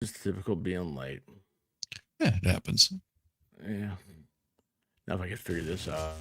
Just typical being late. Yeah, it happens. Yeah. Now if I could figure this out.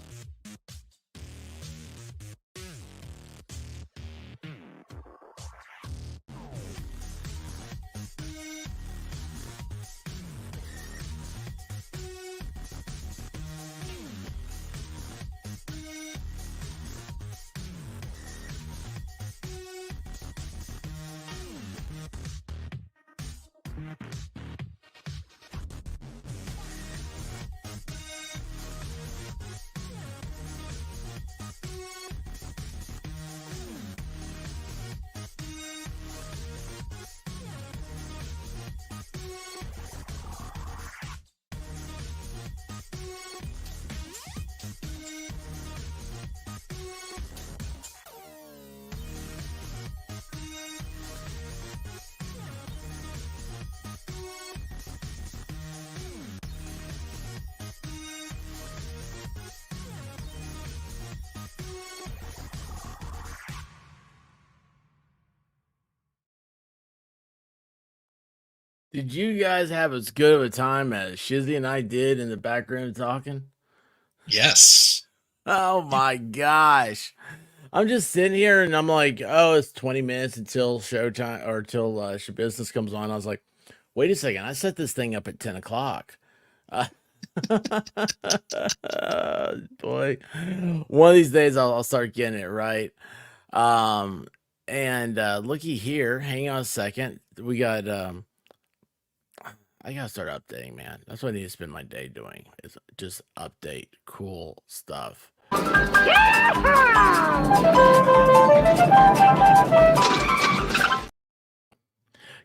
Did you guys have as good of a time as Shizzy and I did in the back room talking? Yes. Oh my gosh. I'm just sitting here and I'm like, oh, it's 20 minutes until showtime or till Schabusiness comes on. I was like, wait a second. I set this thing up at 10 o'clock. Boy, one of these days I'll start getting it right. Um, and looky here. Hang on a second. We got I gotta start updating, man. That's what I need to spend my day doing. Is just update cool stuff.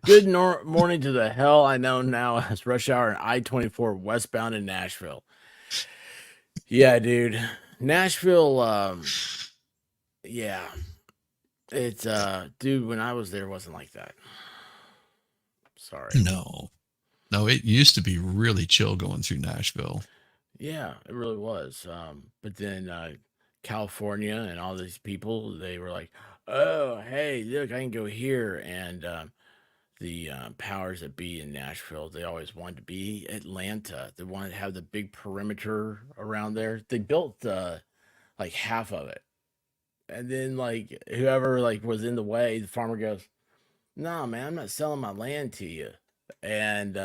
Good morning to the hell I know now as rush hour and I-24 westbound in Nashville. Yeah, dude. Nashville, yeah. It's dude, when I was there it wasn't like that. Sorry. No, it used to be really chill going through Nashville. Yeah, it really was. But then California and all these people, they were like, "Oh, hey, look, I can go here." And the powers that be in Nashville, they always wanted to be Atlanta. They wanted to have the big perimeter around there. They built like half of it, and then like whoever like was in the way, the farmer goes, "No, man, I'm not selling my land to you," and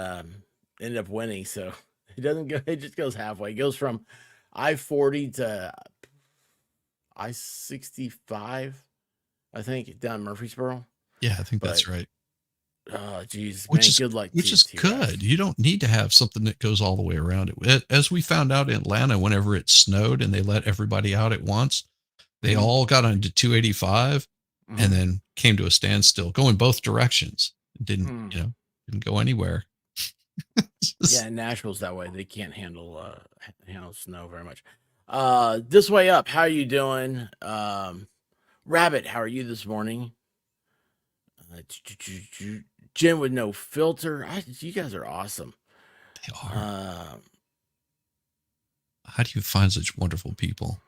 ended up winning. So it doesn't go; it just goes halfway. It goes from I-40 to I-65, I think, down Murfreesboro. Yeah, I think But that's right. oh, geez, Which man, is good luck which to is you guys. good. You don't need to have something that goes all the way around it. As we found out in Atlanta, whenever it snowed and they let everybody out at once, they Mm-hmm. all got onto 285 and Mm-hmm. then came to a standstill, going both directions. It Mm. didn't go anywhere. Yeah, Nashville's that way. They can't handle snow very much. This way up. How you doing? Rabbit, how are you this morning? Jen with no filter. You guys are awesome. They are. Uh, How do you find such wonderful people?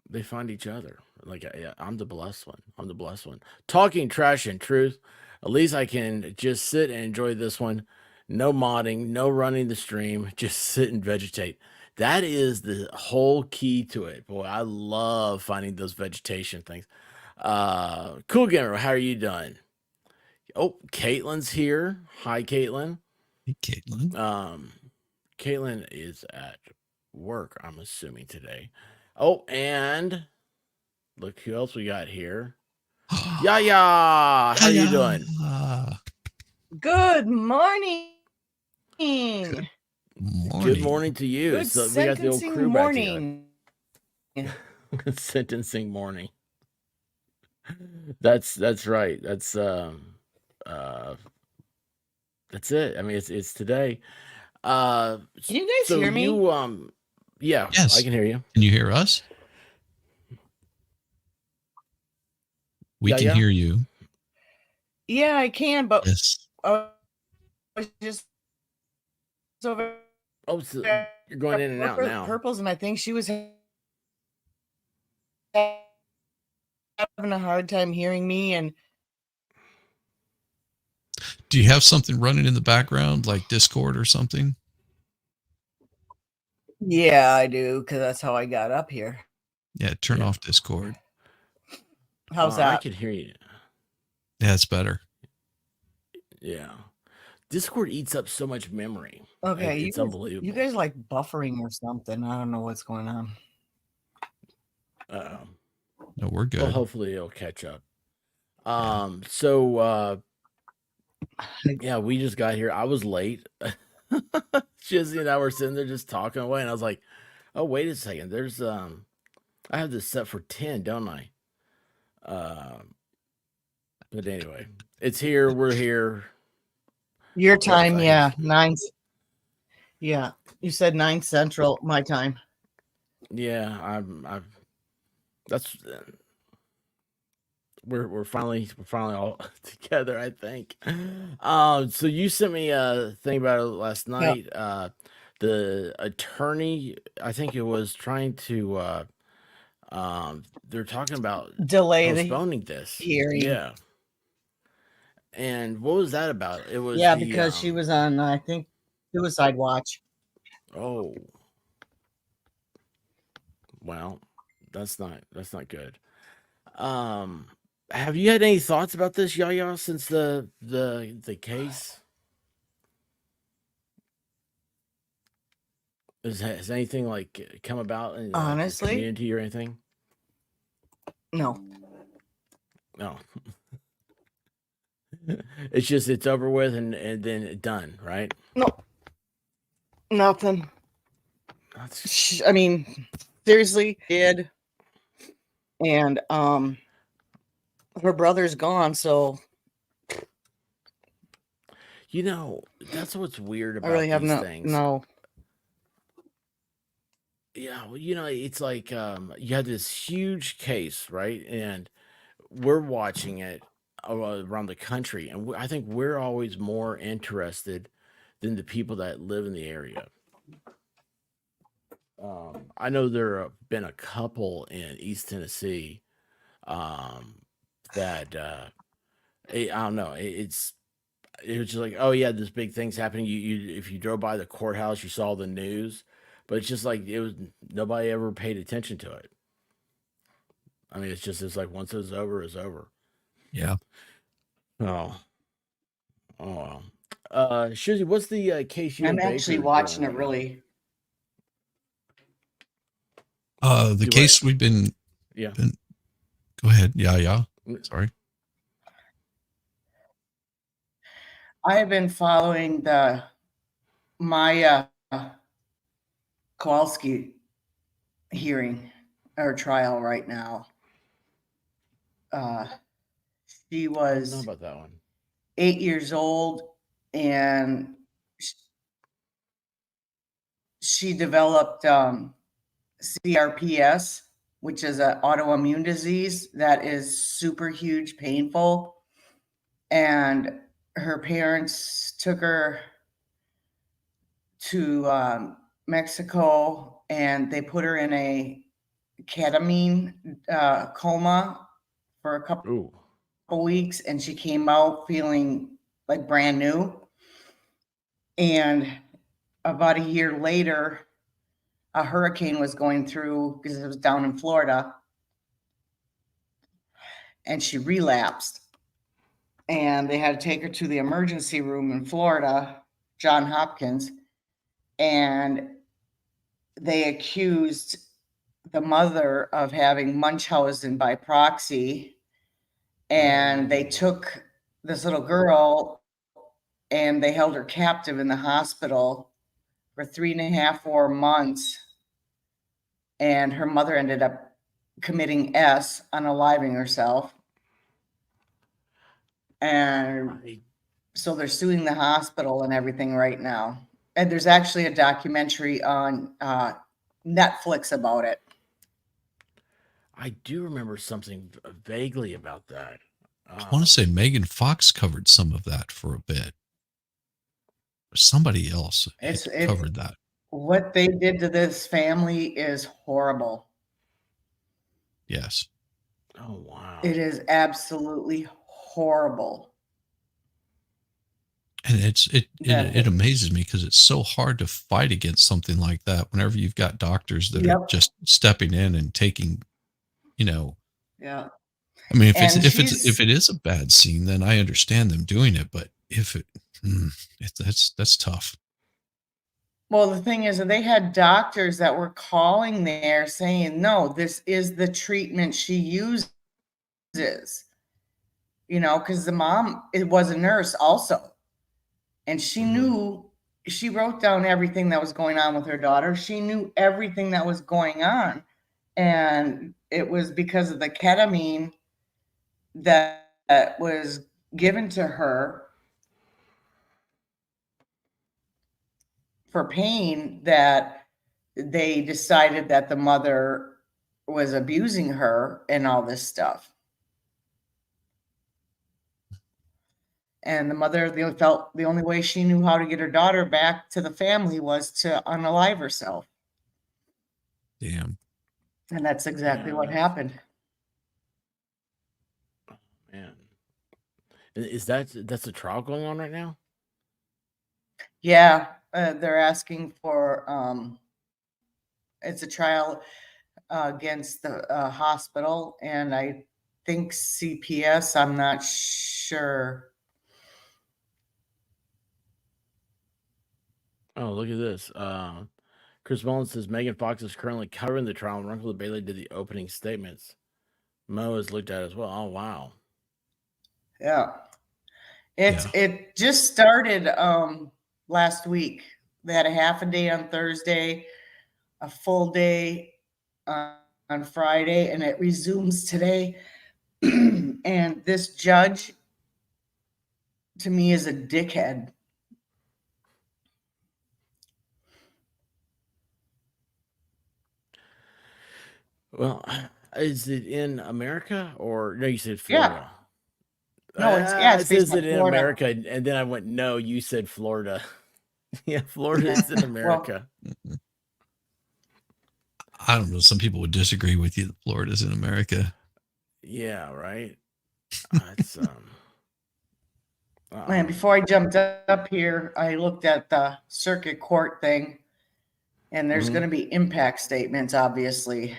they find each other. Like yeah, I'm the blessed one. I'm the blessed one. Talking trash and truth. At least I can just sit and enjoy this one. No modding, no running the stream. Just sit and vegetate. That is the whole key to it. Boy, I love finding those vegetation things. Cool Gamer, how are you doing? Oh, Caitlin's here. Hi, Caitlin. Hey, Caitlin. Um, Caitlin is at work, I'm assuming today. Oh, and look who else we got here. Yeah, how are you doing? Good morning. Good morning to you. Good So we got the old crew morning. back together. Sentencing morning. That's right. That's it. I mean, it's today. Can you guys so hear me? You yeah, Yes. I can hear you. Can you hear us? We can hear you. Yeah, I can, but yes. I was just over. Oh, so you're going in and out now. Purples, and I think she was having a hard time hearing me. And Do you have something running in the background, like Discord or something? Yeah, I do, because that's how I got up here. Yeah, turn Yeah. off Discord. How's I that? can hear you. Yeah, it's better. Yeah. Discord eats up so much memory. Okay, It's unbelievable. you guys like buffering or something. I don't know what's going on. Uh-oh. No, we're good. Well, hopefully it'll catch up. Yeah. So yeah, we just got here. I was late. Shizzy and I were sitting there just talking away, and I was like, "Oh, wait a second. There's I have this set for 10, don't I?" But anyway, it's here. We're here. Your time, Whoops, yeah, 9. Yeah, you said 9 Central, my time. Yeah, I've. That's we're finally all together, I think. So you sent me a thing about it last night. The attorney, I think it was trying to they're talking about Delay postponing this hearing. Yeah. And what was that about? It was because she was on, I think, suicide watch. Oh, well, that's not good. Have you had any thoughts about this, Yaya, since the case? Has anything like come about in your Honestly? community or anything? No. No. It's just it's over with and then done, right? No. Nothing. That's I mean, seriously, did. And her brother's gone, so that's what's weird I about really have these no things. no. Yeah, well, it's like you had this huge case, right? And we're watching it around the country, and I think we're always more interested than the people that live in the area. I know there have been a couple in East Tennessee that I don't know. It was just like, oh yeah, this big thing's happening. You if you drove by the courthouse, you saw the news, but it's just like it was nobody ever paid attention to it. I mean, it's like once it's over, it's over. Yeah. Oh, oh. Shizzy, what's the case you I'm and actually Baker watching doing it right now? really. The Do case what? we've been. Yeah. Go ahead. Yeah. Sorry. I have been following the Maya Kowalski hearing or trial right now. She I don't know was about that one. 8 years old, and she developed CRPS, which is an autoimmune disease that is super huge, painful. And her parents took her to Mexico, and they put her in a ketamine coma for a couple Ooh. weeks, and she came out feeling like brand new. And about a year later, a hurricane was going through because it was down in Florida, and she relapsed. And they had to take her to the emergency room in Florida, John Hopkins, and they accused the mother of having Munchausen by proxy. And they took this little girl and they held her captive in the hospital for 3.5, 4 months. And her mother ended up committing unaliving herself. And so they're suing the hospital and everything right now. And there's actually a documentary on Netflix about it. I do remember something vaguely about that. I want to say Megan Fox covered some of that for a bit. Somebody else covered that. What they did to this family is horrible. Yes. Oh, wow. It is absolutely horrible. And it That, amazes me because it's so hard to fight against something like that whenever you've got doctors that are yep, just stepping in and taking, you know, yeah. I mean, And if it is a bad scene, then I understand them doing it. But if that's tough. well, the thing is that they had doctors that were calling there saying, no, this is the treatment she uses, because the mom, it was a nurse also. And she knew, she wrote down everything that was going on with her daughter. She knew everything that was going on. And it was because of the ketamine that was given to her for pain that they decided that the mother was abusing her and all this stuff. And the mother felt the only way she knew how to get her daughter back to the family was to unalive herself. Damn. And that's exactly what happened. Man, is that's a trial going on right now? Yeah, they're asking for it's a trial against the hospital, and I think CPS. I'm not sure. Oh, look at this. Chris Mullins says Megan Fox is currently covering the trial, and Runkle Bailey did the opening statements. Mo has looked at it as well. Oh, wow. Yeah, it just started last week. They had a half a day on Thursday, a full day on Friday, and it resumes today. And this judge, to me, is a dickhead. Well, is it in America or no? You said Yeah. Florida. No, It it's based says on it in Florida. America, and then I went, no, you said Florida. Yeah, Florida is in America. I don't know. Some people would disagree with you that Florida's in America. Yeah, right. It's Man, before I jumped up here, I looked at the circuit court thing, and there's going to be impact statements, obviously.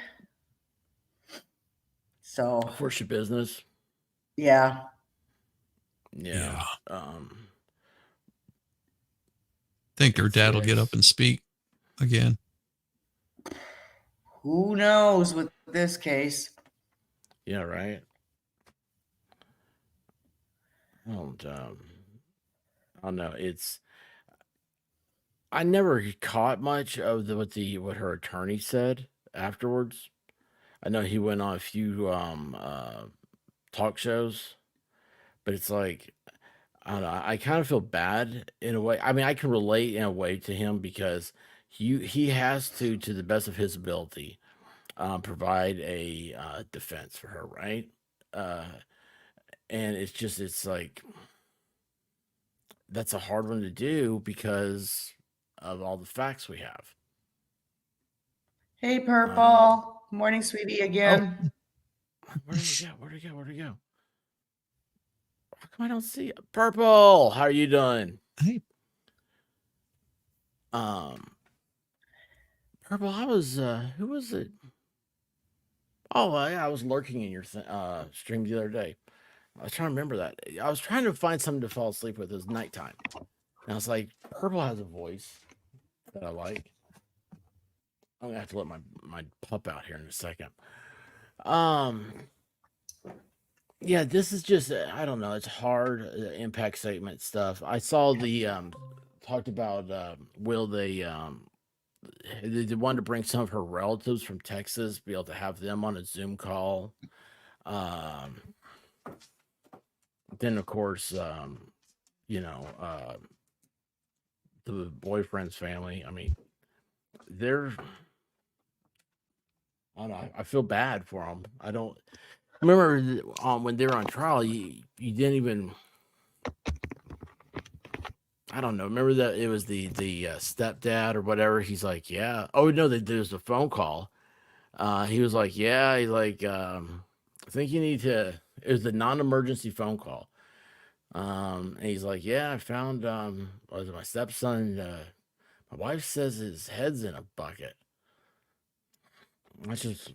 So for Schabusiness. Yeah. Yeah. Think her dad will get up and speak again. Who knows with this case? Yeah, right. And I don't know. I never caught much of what her attorney said afterwards. I know he went on a few talk shows, but it's like I don't know. I kind of feel bad in a way. I mean, I can relate in a way to him because he has to the best of his ability, provide a defense for her, right? And it's like that's a hard one to do because of all the facts we have. Hey, Purple. Morning, sweetie, again. Where did he go? Where did he go? Where did he go? How come I don't see it? Purple? How are you doing? Hey. Purple, I was who was it? Oh, yeah, I was lurking in your stream the other day. I was trying to remember that. I was trying to find something to fall asleep with. It was nighttime. And I was like, Purple has a voice that I like. I'm gonna have to let my pup out here in a second. Yeah, this is just I don't know. It's hard impact statement stuff. I saw the talked about will they wanted to bring some of her relatives from Texas, be able to have them on a Zoom call. Then of course, the boyfriend's family. I mean, they're. I don't know. I feel bad for them. I don't remember when they were on trial. You didn't even. I don't know. Remember that it was the stepdad or whatever. He's like, yeah. Oh no, there's a phone call. He was like, I think you need to. It was a non-emergency phone call. And he's like, yeah, I found was it my stepson? My wife says his head's in a bucket. That's just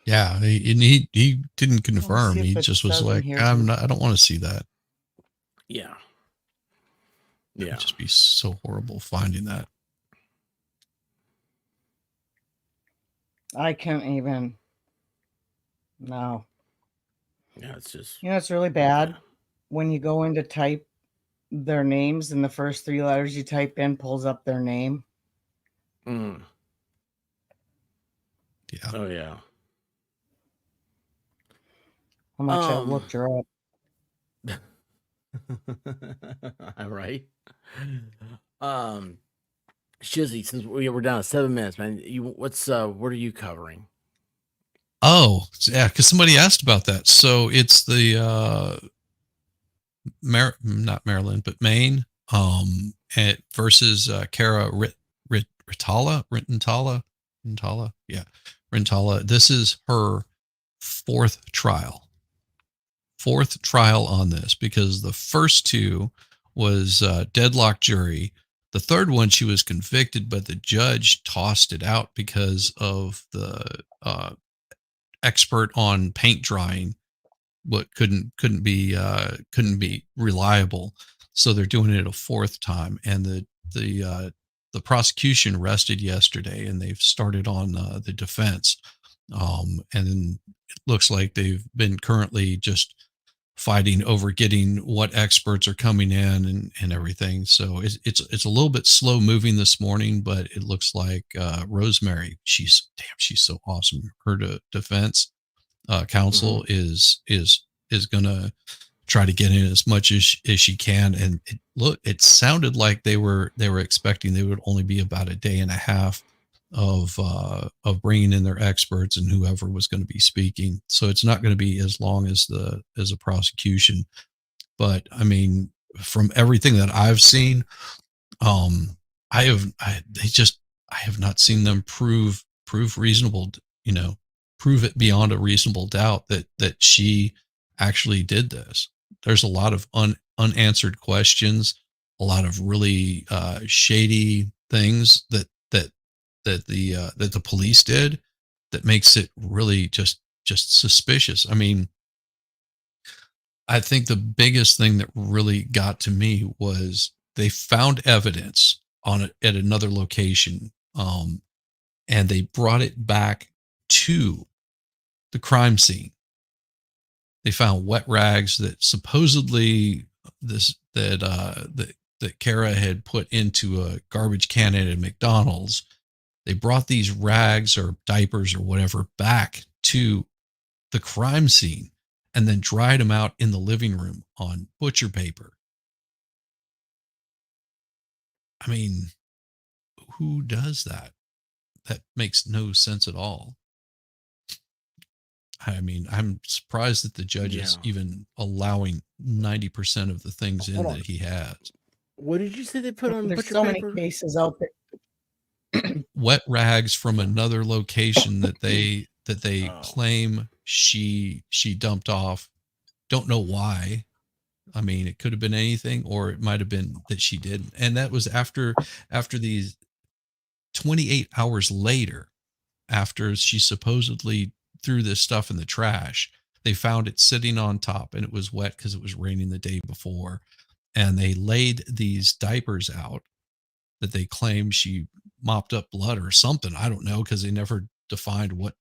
Yeah, he didn't Let me see confirm. He if it just was says in like, here. I'm not. I don't want to see that. yeah. It Yeah. would just be so horrible finding that. I can't even. No. Yeah, it's just You know, it's really bad yeah. when you go in to type their names and the first 3 letters you type in pulls up their name. Mm. Yeah. Oh yeah. How much I looked her up. All right. Shizzy, since we're down to 7 minutes, man, what are you covering? Oh, yeah, because somebody asked about that. So it's the not Maryland, but Maine, versus Kara Rintala, yeah, Rintala. This is her fourth trial on this, because the first two was deadlock jury. The third one, she was convicted, but the judge tossed it out because of the expert on paint drying what couldn't be reliable. So they're doing it a fourth time, and the prosecution rested yesterday, and they've started on the defense. And then it looks like they've been currently just fighting over getting what experts are coming in and everything. So it's a little bit slow moving this morning, but it looks like Rosemary, she's so awesome. Her defense counsel is gonna try to get in as much as she can. And it sounded like they were expecting they would only be about a day and a half of bringing in their experts and whoever was going to be speaking. So it's not going to be as long as a prosecution. But I mean, from everything that I've seen, I have not seen them prove reasonable, prove it beyond a reasonable doubt that she actually did this. There's a lot of unanswered questions, a lot of really shady things that the police did that makes it really just suspicious. I mean, I think the biggest thing that really got to me was they found evidence on it at another location, and they brought it back to the crime scene. They found wet rags that supposedly that Kara had put into a garbage can at a McDonald's. They brought these rags or diapers or whatever back to the crime scene and then dried them out in the living room on butcher paper. I mean, who does that? That makes no sense at all. I mean, I'm surprised that the judge is Yeah. even allowing 90% of the things in Hold on. that he has. What did you say they put on There's butcher so many paper? cases out there. Wet rags from another location that they Oh. claim she dumped off. Don't know why. I mean, it could have been anything, or it might have been that she didn't. And that was after these 28 hours later, after she supposedly threw this stuff in the trash. They found it sitting on top, and it was wet because it was raining the day before. And they laid these diapers out that they claim she mopped up blood or something. I don't know, because they never defined what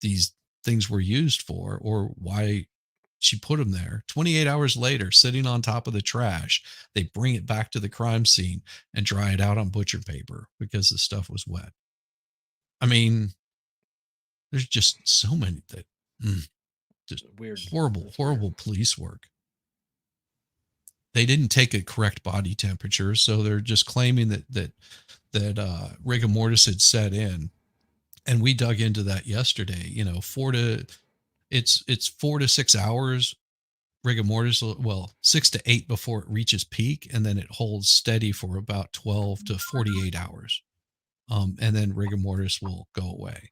these things were used for or why she put them there. 28 hours later, sitting on top of the trash, they bring it back to the crime scene and dry it out on butcher paper because the stuff was wet. I mean, there's just so many that just Weird. horrible, That's horrible weird. police work. They didn't take a correct body temperature, so they're just claiming that rigor mortis had set in. And we dug into that yesterday. It's 4 to 6 hours rigor mortis. Well, 6 to 8 before it reaches peak, and then it holds steady for about 12 to 48 hours. And then rigor mortis will go away.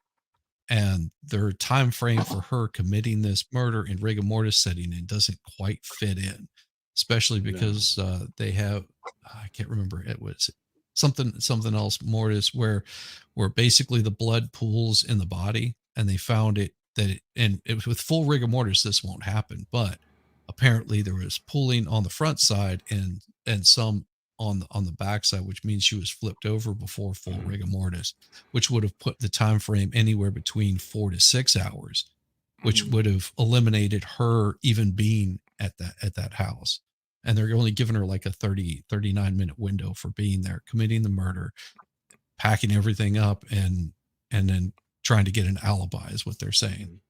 and their time frame for her committing this murder in rigor mortis setting and doesn't quite fit in, especially No. because they have, I can't remember, it was something else mortis where basically the blood pools in the body, and they found it that it, and it was with full rigor mortis this won't happen, but apparently there was pooling on the front side and some on the back side, which means she was flipped over before full rigor mortis, which would have put the time frame anywhere between 4 to 6 hours, which would have eliminated her even being at that house. And they're only giving her like a 39-minute window for being there, committing the murder, packing everything up, and then trying to get an alibi is what they're saying.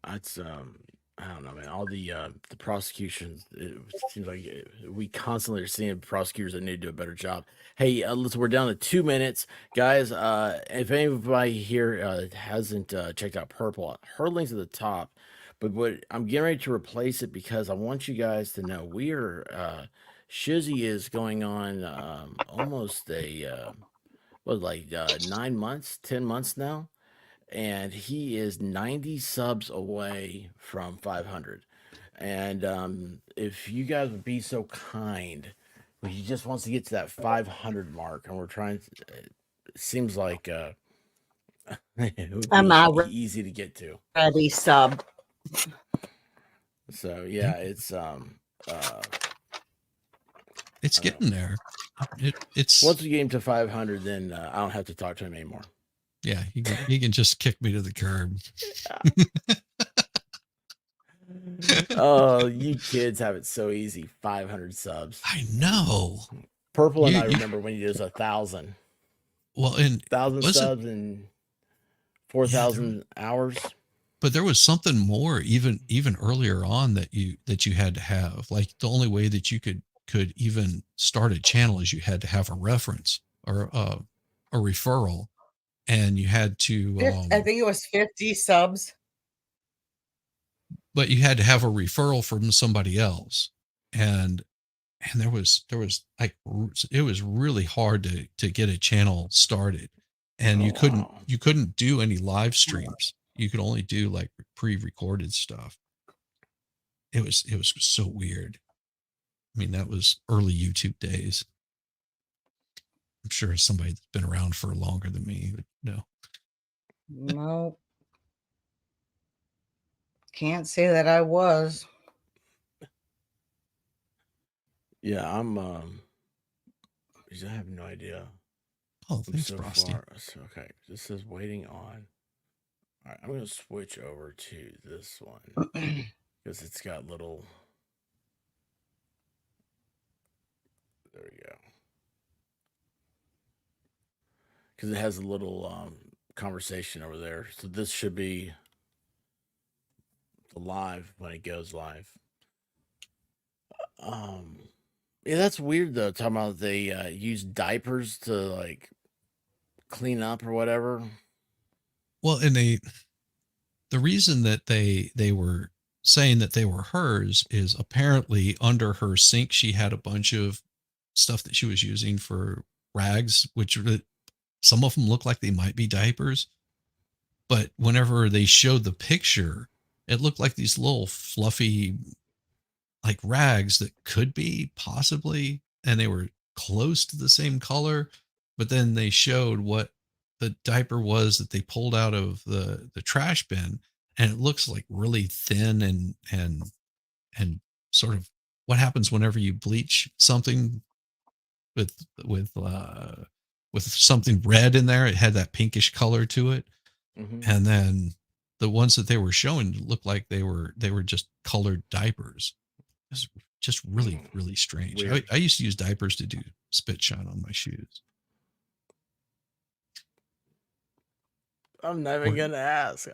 That's I don't know, man. All the prosecutions, it seems like we constantly are seeing prosecutors that need to do a better job. Hey, we're down to 2 minutes, guys. If anybody here hasn't checked out Purple, her link's at the top. But what I'm getting ready to replace it because I want you guys to know we are Shizzy is going on almost a 9 months, 10 months now, and he is 90 subs away from 500. And if you guys would be so kind, he just wants to get to that 500 mark, and we're trying to, it seems like it would I'm be already easy to get to. sub. So yeah, it's getting there. It's once we get him to 500, then I don't have to talk to him anymore. Yeah, he can just kick me to the curb. Oh, you kids have it so easy. 500 subs. I know. Purple and I remember when he does 1,000. Well, and 1,000 subs and 4,000 hours. But there was something more even earlier on that you had to have. Like the only way that you could even start a channel is you had to have a reference or a referral, and you had to. I think it was 50 subs. But you had to have a referral from somebody else, and there was like, it was really hard to get a channel started, and you couldn't do any live streams. You could only do like pre-recorded stuff. It was so weird. I mean, that was early YouTube days. I'm sure somebody that's been around for longer than me would know. No. Can't say that I was. Yeah, I'm I have no idea. Oh, thanks, Frosty. Okay, this is waiting on. All right, I'm going to switch over to this one because it's got little. There we go. Because it has a little conversation over there. So this should be the live when it goes live. Yeah, that's weird though. Talking about they use diapers to like clean up or whatever. Well, and the reason that they were saying that they were hers is apparently under her sink she had a bunch of stuff that she was using for rags, which some of them look like they might be diapers, but whenever they showed the picture, it looked like these little fluffy like rags that could be possibly, and they were close to the same color, but then they showed what the diaper was that they pulled out of the trash bin, and it looks like really thin and sort of what happens whenever you bleach something with something red in there. It had that pinkish color to it. Mm-hmm. And then the ones that they were showing looked like they were just colored diapers. It was just really, really strange. I used to use diapers to do spit shine on my shoes. I'm never gonna ask.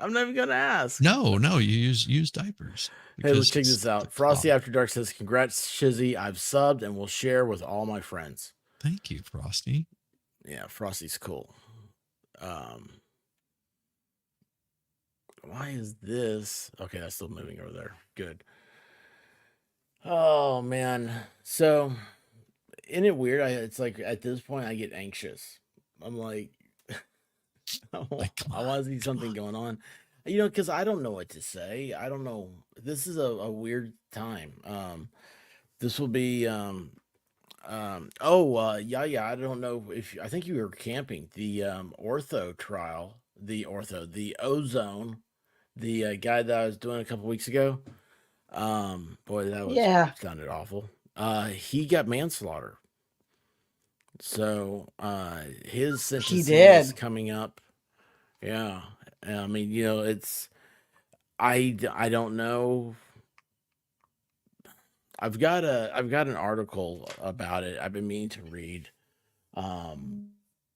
No, you use diapers. Hey, let's check this out. Frosty After Dark says, "Congrats, Shizzy. I've subbed and will share with all my friends." Thank you, Frosty. Yeah, Frosty's cool. Why is this? Okay, that's still moving over there. Good. Oh man. So, isn't it weird? It's like at this point I get anxious. I'm like, I want to see something going on, you know, because I don't know what to say. I don't know. This is a weird time. This will be yeah, I don't know if I think you were camping the ortho trial, the ozone, the guy that I was doing a couple weeks ago. Boy, that was Yeah, sounded awful. He got manslaughter. So his he sentencing is did. coming up. Yeah. I mean, you know, it's I don't know. I've got an article about it. I've been meaning to read. Um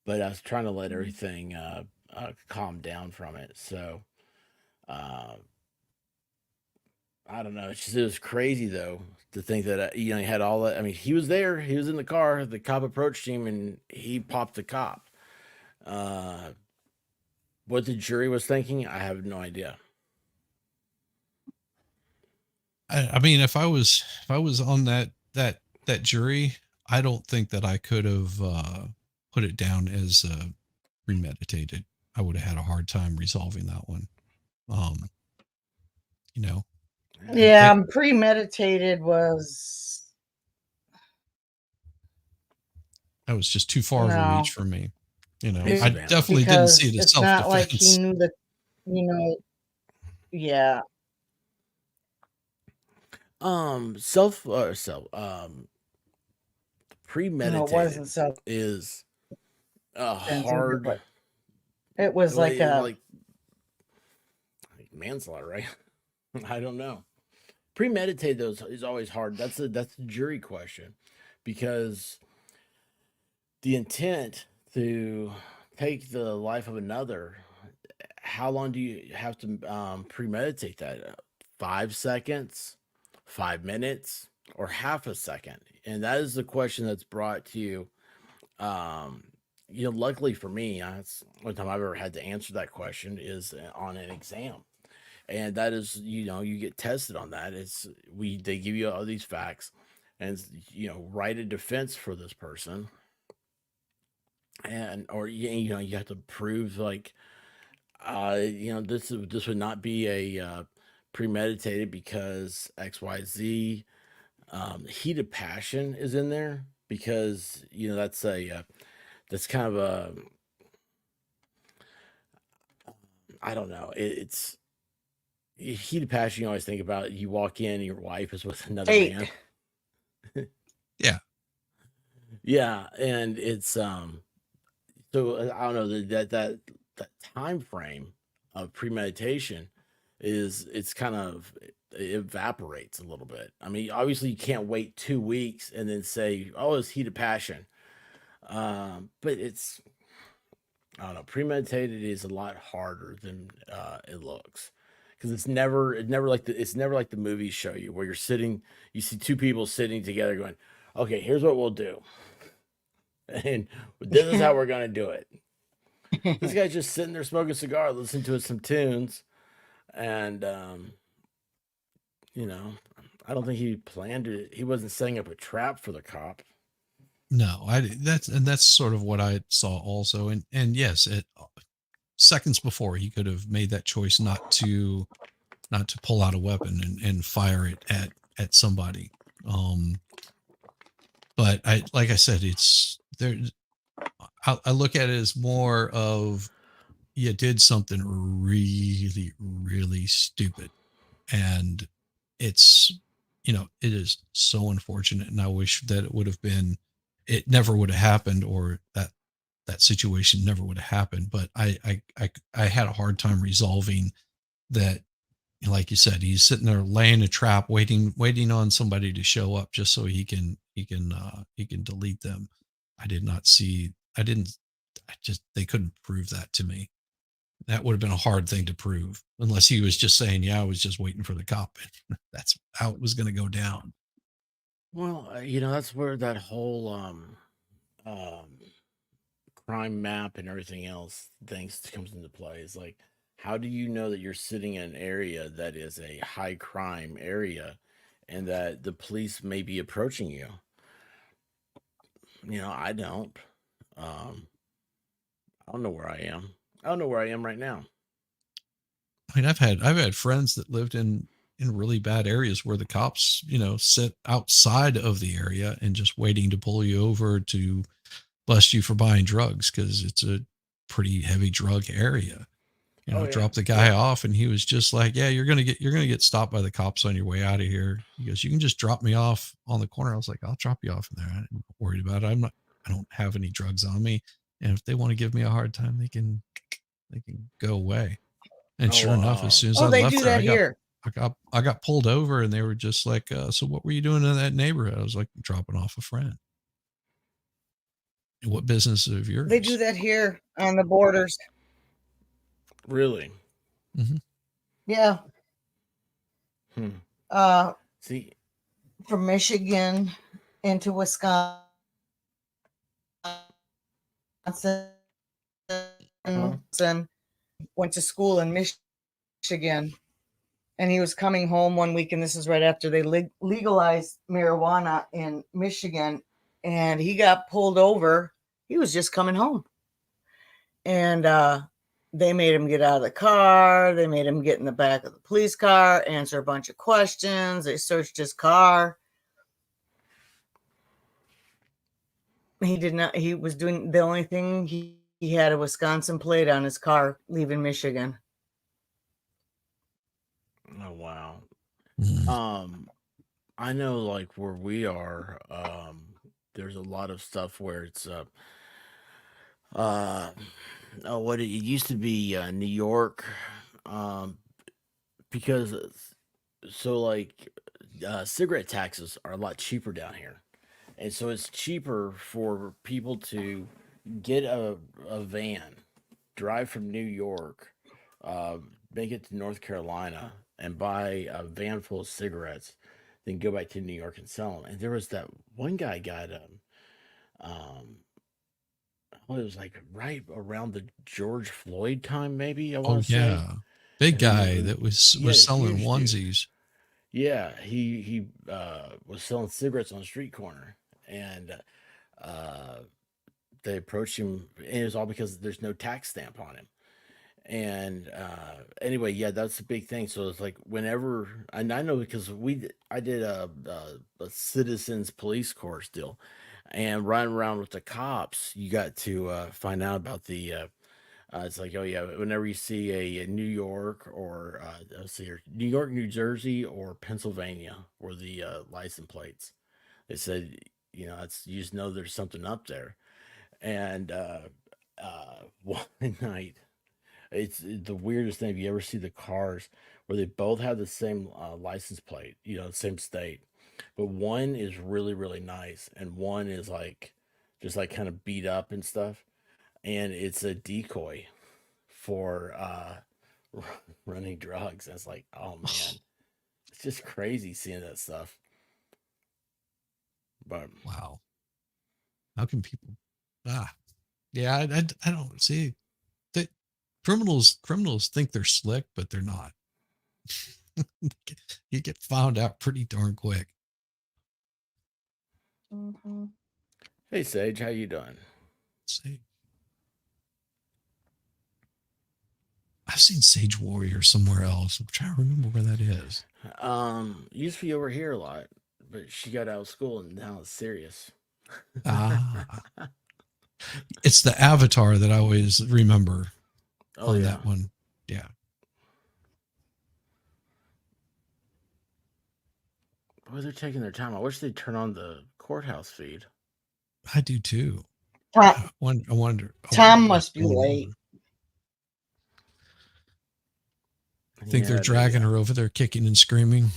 but I was trying to let everything calm down from it. So uh I don't know. It was crazy though to think that you know he had all that. I mean, he was there. He was in the car. The cop approached him and he popped the cop. Uh, what the jury was thinking, I have no idea. I mean, if I was on that jury, I don't think that I could have put it down as premeditated. I would have had a hard time resolving that one. Um, you know, Yeah, it, premeditated was that was just too far of a no, reach for me. You know, It's I Savannah. definitely didn't see because it as it's self not like he defense. knew that, you know, yeah, Self self no, it premeditated wasn't self is a defense either, hard, but it was like a like manslaughter, right? I don't know. Premeditated though is always hard. That's a jury question because the intent to take the life of another, how long do you have to premeditate that? 5 seconds, 5 minutes, or half a second? And that is the question that's brought to you. Um, you know, luckily for me, that's one time I've ever had to answer that question is on an exam. And that is, you know, you get tested on that. They give you all these facts and, you know, write a defense for this person and or you know you have to prove like you know this would not be a premeditated because XYZ. Heat of passion is in there because you know that's kind of a I don't know it's heat of passion. You always think about you walk in, your wife is with another eight. man. Yeah, Yeah, and it's so I don't know that time frame of premeditation is it's kind of it evaporates a little bit. I mean, obviously you can't wait 2 weeks and then say, "Oh, it's heat of passion," but it's I don't know. Premeditated is a lot harder than it looks because it's never like the movies show you where you're sitting, you see two people sitting together going, "Okay, here's what we'll do." And this is how we're gonna do it. This guy's just sitting there smoking a cigar, listening to some tunes, and you know, I don't think he planned it. He wasn't setting up a trap for the cop. no, that's sort of what I saw also, and yes, seconds before he could have made that choice not to pull out a weapon and fire it at somebody. But I like I said, it's there. I look at it as more of you did something really really stupid, and it's it is so unfortunate, and I wish that it never would have happened, or that situation never would have happened. But I had a hard time resolving that. Like you said, he's sitting there laying a trap, waiting on somebody to show up just so he can delete them. I did not see. I didn't. I just they couldn't prove that to me. That would have been a hard thing to prove, unless he was just saying, "Yeah, I was just waiting for the cop." That's how it was going to go down. Well, you know, that's where that whole um, crime map and everything else things comes into play. Is like, how do you know that you're sitting in an area that is a high crime area, and that the police may be approaching you? You know, I don't. Um, I don't know where I am. I don't know where I am right now. I mean, I've had friends that lived in really bad areas where the cops, sit outside of the area and just waiting to pull you over to bust you for buying drugs because it's a pretty heavy drug area. Oh yeah, Drop the guy off, and he was just like, "Yeah, you're gonna get stopped by the cops on your way out of here." He goes, "You can just drop me off on the corner." I was like, "I'll drop you off in there. I'm not worried about it. I don't have any drugs on me, and if they want to give me a hard time, they can go away." And sure enough, as soon as I they left do there, that here. I got pulled over, and they were just like, "So what were you doing in that neighborhood?" I was like, "Dropping off a friend." What business of yours? They do that here on the borders. really? Mm-hmm. Yeah. See, From Michigan into Wisconsin, went to school in Michigan, and he was coming home one week, and this is right after they legalized marijuana in Michigan, and he got pulled over. He was just coming home, and they made him get out of the car. They made him get in the back of the police car, answer a bunch of questions. They searched his car. He did not. He was doing the only thing he had a Wisconsin plate on his car leaving Michigan. oh wow. Mm-hmm. I know like where we are, there's a lot of stuff where it's what it used to be New York, um, because so like cigarette taxes are a lot cheaper down here, and so it's cheaper for people to get a van, drive from New York, uh, make it to North Carolina, and buy a van full of cigarettes, then go back to New York and sell them. And there was that one guy got um, well, it was like right around the George Floyd time, maybe I Oh want to say, yeah, big guy who that was yeah, selling huge dude. onesies. Yeah, he was selling cigarettes on a street corner, and uh, they approached him, and it was all because there's no tax stamp on him. And anyway, yeah, that's a big thing. So it's like whenever, and I know because I did a citizens police course deal, and running around with the cops, you got to find out about the. It's like, oh yeah, whenever you see a New York or let's see here, New York, New Jersey, or Pennsylvania, or the license plates, they said, that's you just know there's something up there. And one night, it's the weirdest thing. If you ever see the cars where they both have the same license plate, same state, but one is really, really nice, and one is like just like kind of beat up and stuff, and it's a decoy for running drugs. And it's like, oh man, it's just crazy seeing that stuff. But Wow, how can people? Ah, yeah, I don't see that criminals think they're slick, but they're not. You get found out pretty darn quick. Mm-hmm. hey, Sage, how you doing? See, I've seen Sage Warrior somewhere else. I'm trying to remember where that is. Used to be over here a lot, but she got out of school and now it's serious. Ah, it's the avatar that I always remember Oh on yeah. that one. Yeah. Well, they're taking their time. I wish they'd turn on the courthouse feed. I do too. Tom, I wonder Tom what's must be going late. on. I think they're dragging her over there kicking and screaming.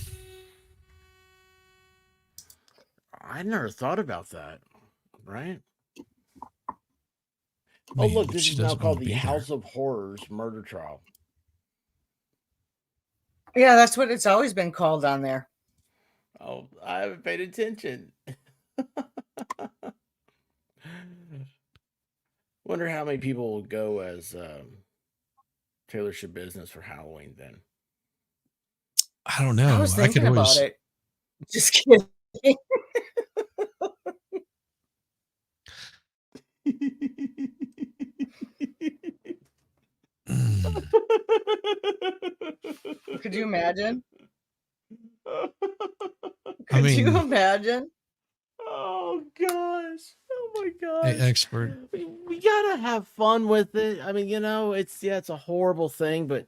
I never thought about that. Right? Man, Oh, look, this she is now doesn't want called to the be there. House of Horrors murder trial. Yeah, that's what it's always been called on there. Oh, I haven't paid attention. Wonder how many people will go as Taylor Schabusiness for Halloween then. I don't know. I was I could thinking always. about it. Just kidding. Could you imagine? I Could you mean, imagine? Oh gosh. Oh my hey, gosh. expert. We gotta have fun with it. I mean, it's a horrible thing, but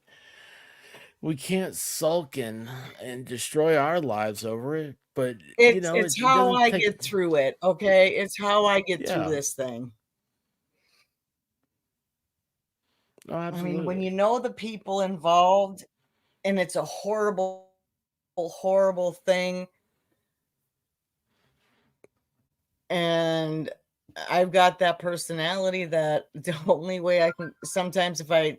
we can't sulk and destroy our lives over it. But It's it how doesn't I take. get through it, okay? It's how I get through Yeah. this thing. Oh, I absolutely. mean, when you know the people involved and it's a horrible, horrible thing, and I've got that personality that the only way I can sometimes if I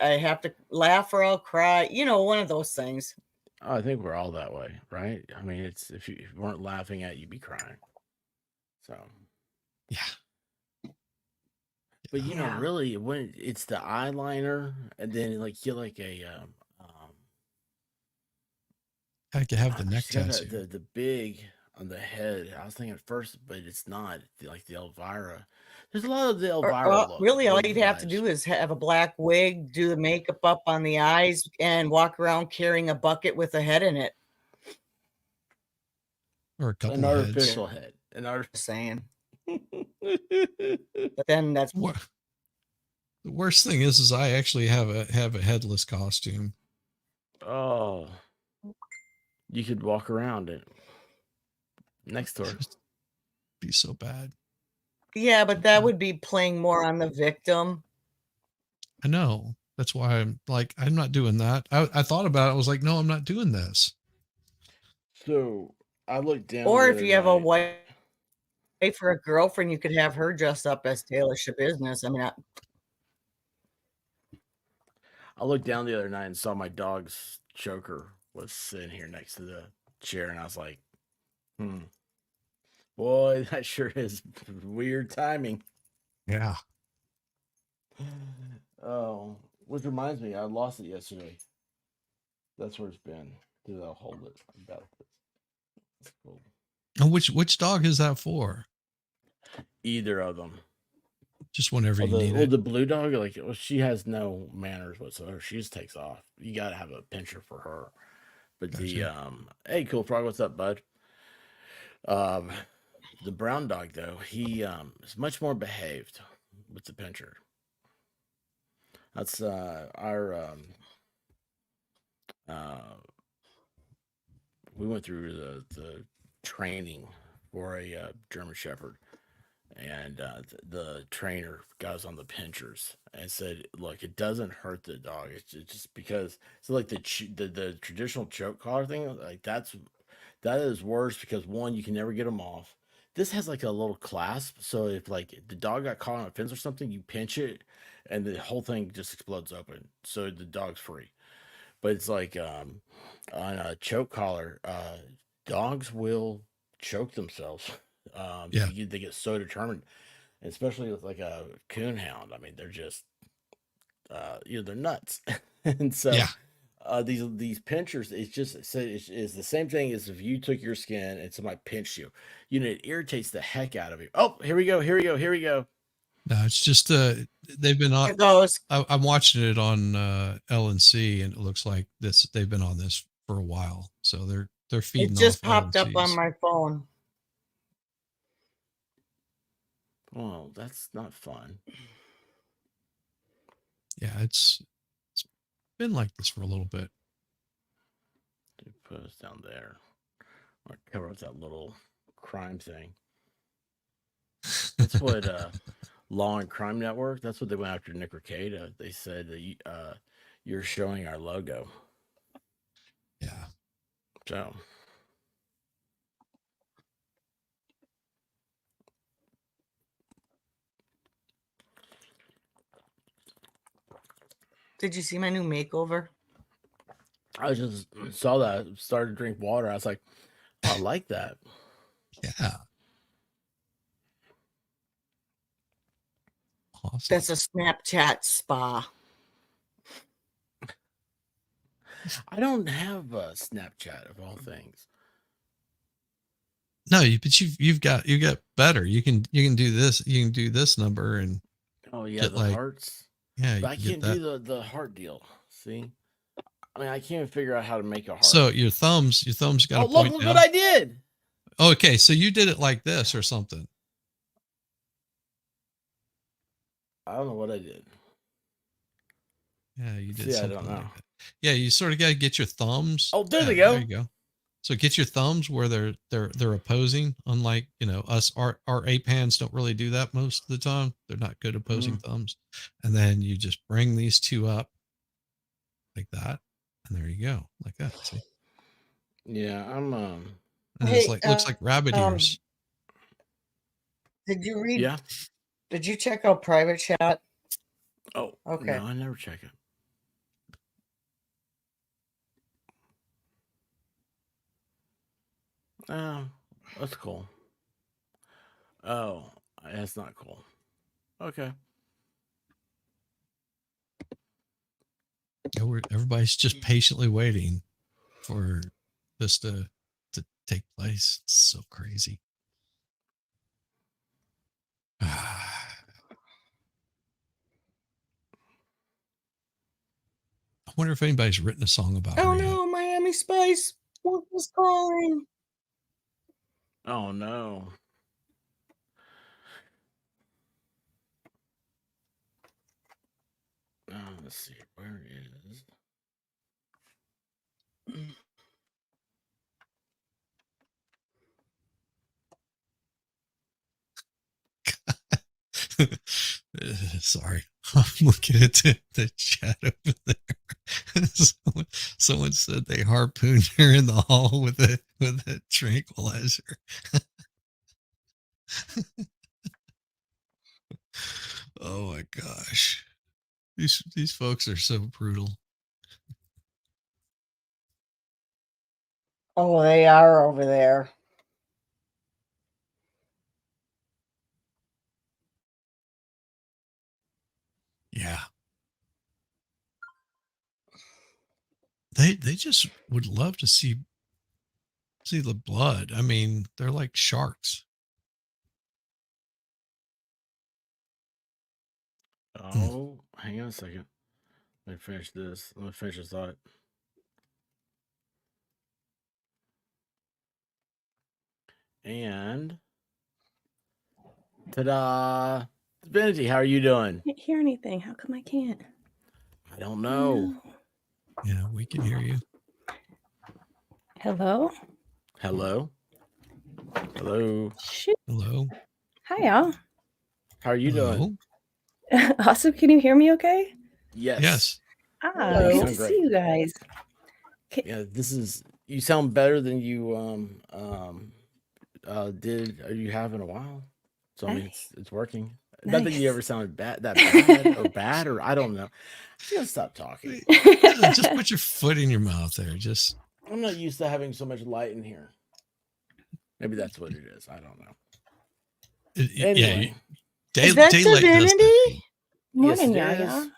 have to laugh or I'll cry, one of those things. Oh, I think we're all that way, right? I mean, it's if you weren't laughing at, you'd be crying. So, Yeah. but Yeah. really, when it's the eyeliner, and then like you like a I could have the she's neck got tattoo. the big on the head. I was thinking at first, but it's not like the Elvira. There's a lot of the Elvira Really, all look you'd have to vibes. do is have a black wig, do the makeup up on the eyes, and walk around carrying a bucket with a head in it. Or a couple An of heads. artificial head. An Just saying. artificial. But then that's What? The worst thing is I actually have a headless costume. Oh, you could walk around it next to her. It'd be so bad. yeah, but that would be playing more on the victim. I know. That's why I'm like, I'm not doing that. I thought about it. I was like, no, I'm not doing this. So I looked down. Or the if other you have a night. wife or a girlfriend, you could have her dress up as Taylor Schabusiness. I mean, I looked down the other night and saw my dog's choker was sitting here next to the chair, and I was like, boy, that sure is weird timing. Yeah. Oh, which reminds me, I lost it yesterday. That's where it's been. Dude, I'll hold it. I got this. That's cool. And which dog is that for? Either of them. Just whenever you need it. The blue dog, she has no manners whatsoever. She just takes off. You got to have a pincher for her. But Gotcha. hey, Cool Frog, what's up, bud? The brown dog though, he is much more behaved with the pincher. That's our we went through the training for a German Shepherd, and the trainer got us on the pinchers and said, "Look, it doesn't hurt the dog. It's just because so like the traditional choke collar thing, like that is worse because one, you can never get them off. This has like a little clasp, so if like the dog got caught on a fence or something, you pinch it, and the whole thing just explodes open, so the dog's free. But it's like on a choke collar, dogs will choke themselves. Yeah. They get so determined, especially with like a coonhound. I mean, they're just they're nuts, and so Yeah. these pinchers, it's the same thing as if you took your skin and somebody pinched you. It irritates the heck out of you. Oh, here we go. No, it's just they've been on. it goes. I'm watching it on LNC, and it looks like they've been on this for a while. So they're feeding. It just off popped up on LNCs. my phone. Well, that's not fun. Yeah, it's been like this for a little bit. Put us down there. I'll cover up that little crime thing. That's what Law and Crime Network. That's what they went after Nick Ricada. They said that you're showing our logo. Yeah. So. Did you see my new makeover? I just saw that, started to drink water. I was like, oh, I like that. Yeah. Awesome. That's a Snapchat spa. I don't have a Snapchat of all things. No, but you've got better. You can do this. You can do this number and oh yeah, get the hearts. Yeah, but I can't do the heart deal. See, I mean, I can't even figure out how to make a heart. So your thumbs got Oh, to point look down. what I did. Okay, so you did it like this or something. I don't know what I did. Yeah, you did See, I something don't know. like that. Yeah, you sort of got to get your thumbs. Oh, there Yeah, they go. There you go. So get your thumbs where they're opposing. Unlike us, our APANs don't really do that most of the time. They're not good opposing thumbs. And then you just bring these two up like that, and there you go, like that. See? Yeah, I'm. And it's like looks like rabbit ears. Did you read? Yeah. Did you check out private chat? Oh, Okay. No, I never check it. Oh, that's cool. Oh, that's not cool. Okay. Yeah, everybody's just patiently waiting for this to take place. It's so crazy. I wonder if anybody's written a song about Oh her yet. no, Miami Spice was calling. Oh no. Let's see. Where is? Sorry, I'm looking at the chat over there. Someone said they harpooned her in the hall with a tranquilizer. Oh my gosh, these folks are so brutal. Oh, they are over there. Yeah. They just would love to see the blood. I mean, they're like sharks. Oh, hang on a second. Let me finish this. Let me finish this thought. And ta-da! Divinity, how are you doing? Can't hear anything. How come I can't? I don't know. Yeah, we can hear you. Hello? Hello? Hello? Shoot. Hello. Hi, y'all. How are you doing? Awesome. Can you hear me okay? Yes. Hello. Good You to sound great. see you guys. Yeah, you sound better than you did you have in a while. So I mean it's working. Not that you Nice. ever sounded bad or I don't know. I'm gonna stop talking. Just put your foot in your mouth there. Just I'm not used to having so much light in here. Maybe that's what it is. I don't know. Anyway. Is that daylight does Divinity? that. Morning, Yes, it Yaya. is.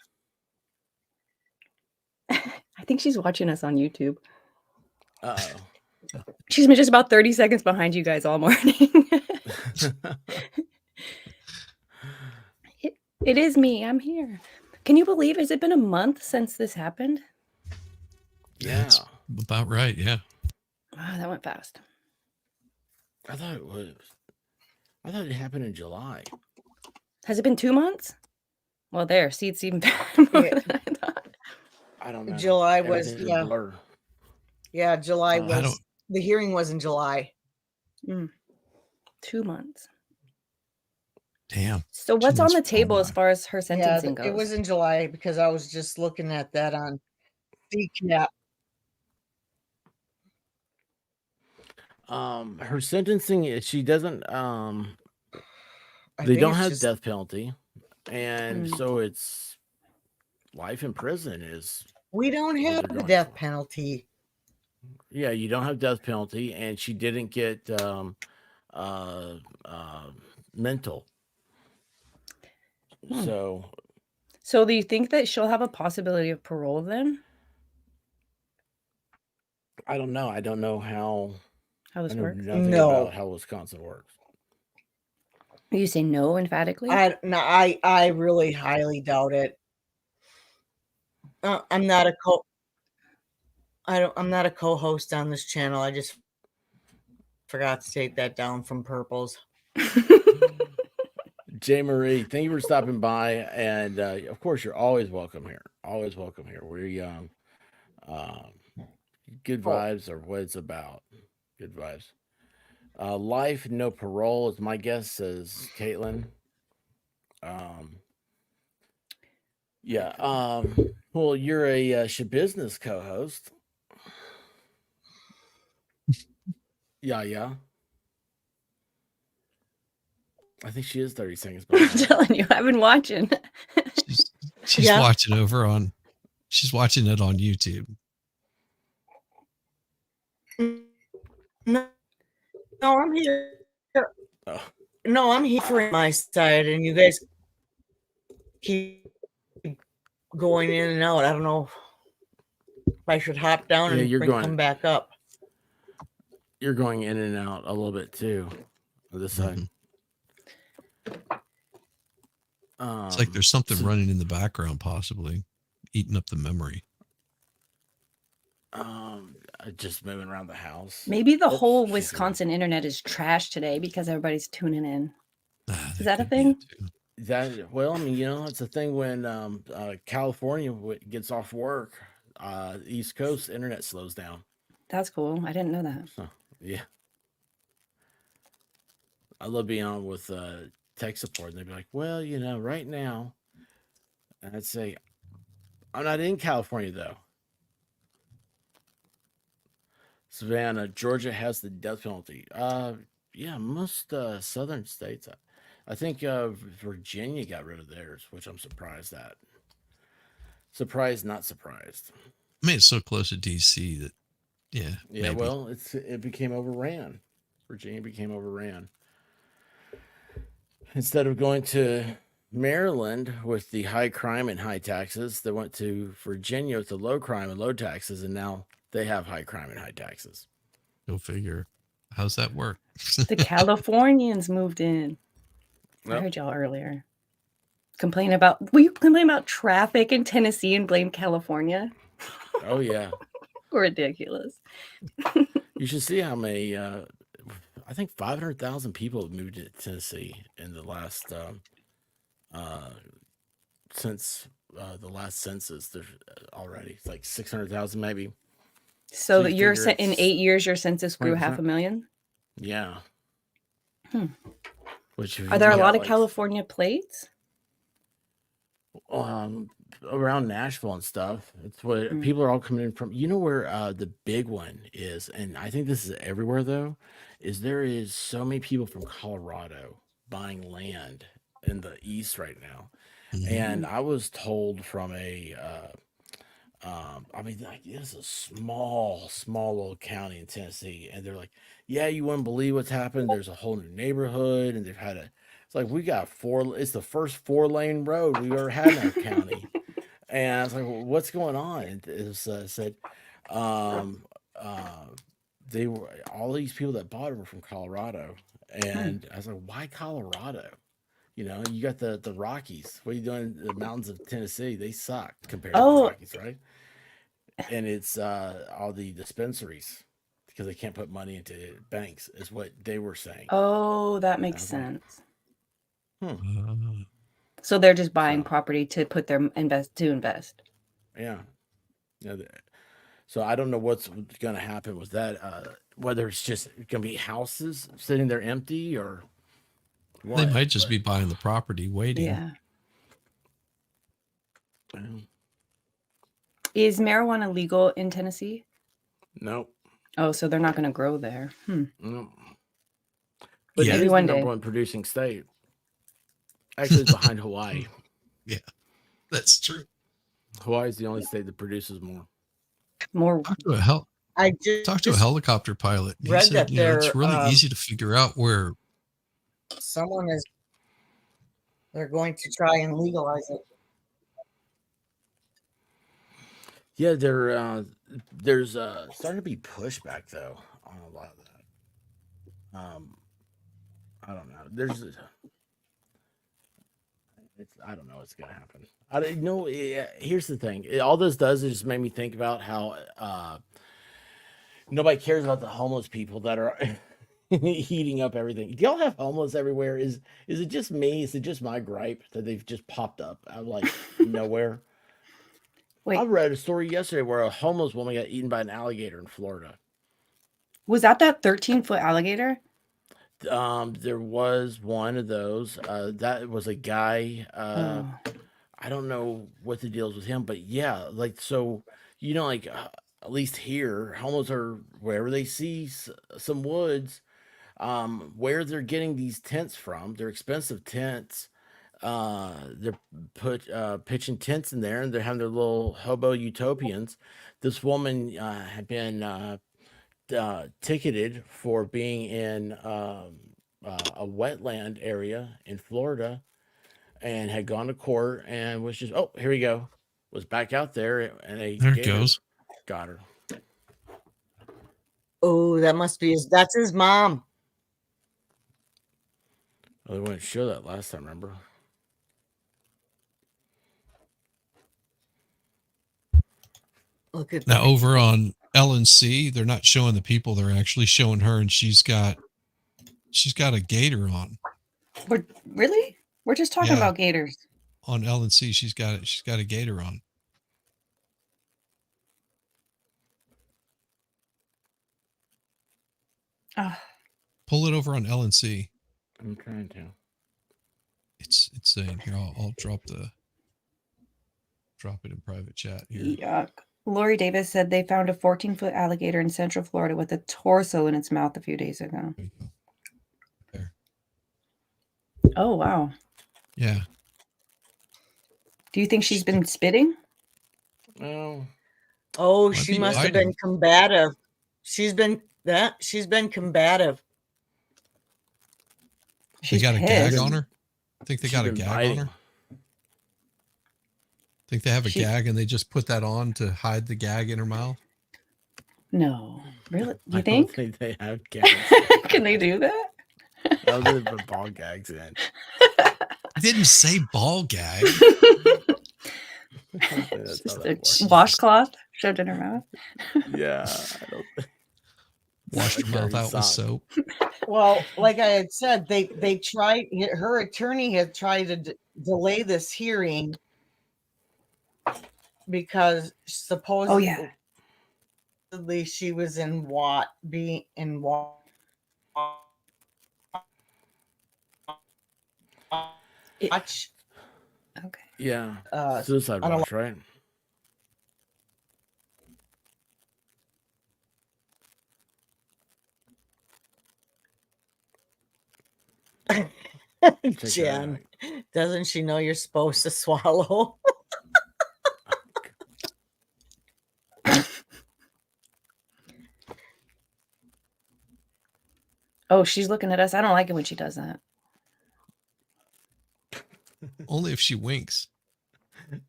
I think she's watching us on YouTube. Uh-oh. She's been just about 30 seconds behind you guys all morning. It is me. I'm here. Can you believe, has it been a month since this happened? Yeah. That's about right. Yeah. Wow, that went fast. I thought it happened in July. Has it been 2 months? Well, there. See, it's even better than I thought. I don't know. July was, Everything's a blur. Yeah, July I was, the hearing was in July. 2 months. Damn. So what's on the months table gone as by. far as her sentencing goes? It was in July because I was just looking at that on DCAP. Her sentencing, she doesn't they don't have death penalty, and so it's life in prison is we don't what have they're the going death for. penalty. Yeah, you don't have death penalty, and she didn't get mental. So do you think that she'll have a possibility of parole then? I don't know. I don't know how this works. Nothing about how Wisconsin works. You say no emphatically? I really highly doubt it. I'm not a co. I'm not a co-host on this channel. I just forgot to take that down from Purples. J. Marie, thank you for stopping by, and of course, you're always welcome here. Always welcome here. We're good vibes are what it's about. Good vibes. Life, no parole is my guess, says Caitlin. Yeah. Well, you're a Schabusiness co-host. Yeah. I think she is 30 seconds I'm behind. telling you, I've been watching. She's Yeah. watching over on. She's watching it on YouTube. No, I'm here. Oh. No, I'm here for my side, and you guys keep going in and out. I don't know if I should hop down Yeah, and come back up. You're going in and out a little bit too on this side. It's like there's something running in the background, possibly eating up the memory. Just moving around the house. Maybe the Oops, whole she's Wisconsin internet is trash today because everybody's tuning in. Is that a could be it, thing? too. That well, I mean, it's a thing when California gets off work, East Coast internet slows down. That's cool. I didn't know that. So yeah, I love being on with tech support. And they'd be like, "Well, right now," and I'd say, "I'm not in California though." Savannah, Georgia has the death penalty. Yeah, most southern states. I think Virginia got rid of theirs, which I'm surprised at. Surprised, not surprised. I mean, it's so close to DC that, yeah. Yeah, maybe. well, it became overran. Virginia became overran. Instead of going to Maryland with the high crime and high taxes, they went to Virginia with the low crime and low taxes, and now they have high crime and high taxes. Go figure. How's that work? The Californians moved in. I Yep. heard y'all earlier. Will you complain about traffic in Tennessee and blame California? Oh yeah. Ridiculous. You should see how many. I think 500,000 people have moved to Tennessee in the last since the last census. There's already it's like 600,000 maybe. So you that your figure in it's 8 years your census grew 20%? 500,000? Yeah. Which Are there a lot of California plates? Around Nashville and stuff. It's what people are all coming in from. You know where the big one is, and I think this is everywhere though, is there is so many people from Colorado buying land in the east right now. And I was told from a I mean, like, it's a small little county in Tennessee, and they're like, yeah, you wouldn't believe what's happened. There's a whole new neighborhood, and they've had it's like, we got it's the first 4-lane road we've ever had in our county. And I was like, well, what's going on? And it was said, they were all these people that bought it were from Colorado. And I was like, why Colorado? You got the Rockies. What are you doing? The mountains of Tennessee, they suck compared to the Rockies, right? And it's all the dispensaries because they can't put money into banks, is what they were saying. Oh, that makes sense. So they're just buying property to put their invest. Yeah. So I don't know what's going to happen with that. Whether it's just going to be houses sitting there empty or what. They might just be buying the property, waiting. Yeah. Is marijuana legal in Tennessee? Nope. Oh, so they're not going to grow there. Nope. But Yeah. it is One the day. number one producing state. Actually, it's behind Hawaii. Yeah, that's true. Hawaii is the only state that produces more. Talk to a helicopter pilot. He read said, that it's really easy to figure out where they're going to try and legalize it. Yeah, there's starting to be pushback though on a lot of that. I don't know. I don't know what's gonna happen. I don't know. Here's the thing. All this does is just make me think about how nobody cares about the homeless people that are heating up everything. Do y'all have homeless everywhere? Is it just me? Is it just my gripe that they've just popped up out of like nowhere? I Wait, read a story yesterday where a homeless woman got eaten by an alligator in Florida. was that 13-foot alligator? There was one of those. That was a guy. Oh, I don't know what the deal is with him, but yeah, like so, like at least here, homeless are wherever they see some woods. Where they're getting these tents from, they're expensive tents. They're pitching tents in there, and they're having their little hobo utopians. This woman had been ticketed for being in a wetland area in Florida and had gone to court and was just, oh, here we go, was back out there, and a There it gator goes. got her. Oh, that's his mom. Well, they wouldn't show that last time, remember? Look at Now over on LNC, they're not showing the people; they're actually showing her, and she's got a gator on. really? We're just talking Yeah. about gators. On LNC, she's got a gator on. Ah, Pull it over on LNC. I'm trying to. It's saying here. I'll drop it in private chat here. yuck. Lori Davis said they found a 14-foot alligator in Central Florida with a torso in its mouth a few days ago. There you go. There. Oh, wow. Yeah. Do you think she's been spitting? Oh, Oh, Might she be must have biting. been combative. She's been combative. She's they got a pissed. gag on her. I think they she's got a been gag biting. on her. Think they have a She- gag and they just put that on to hide the gag in her mouth. No. Really? I You don't think? think they have gags. Can they do that? I was gonna put ball gags in. I didn't say ball gag. I think that's how Just that a works. washcloth shoved in her mouth. Yeah, I don't think. Wash your mouth Dirty out with sock. soap. Well, like I had said, they tried. Her attorney had tried to delay this hearing because supposedly Oh, yeah. she was in watch. Okay. Yeah, Uh, suicide on a- watch, right? Check that Jen, out. doesn't she know you're supposed to swallow? Oh, she's looking at us. I don't like it when she does that. Only if she winks.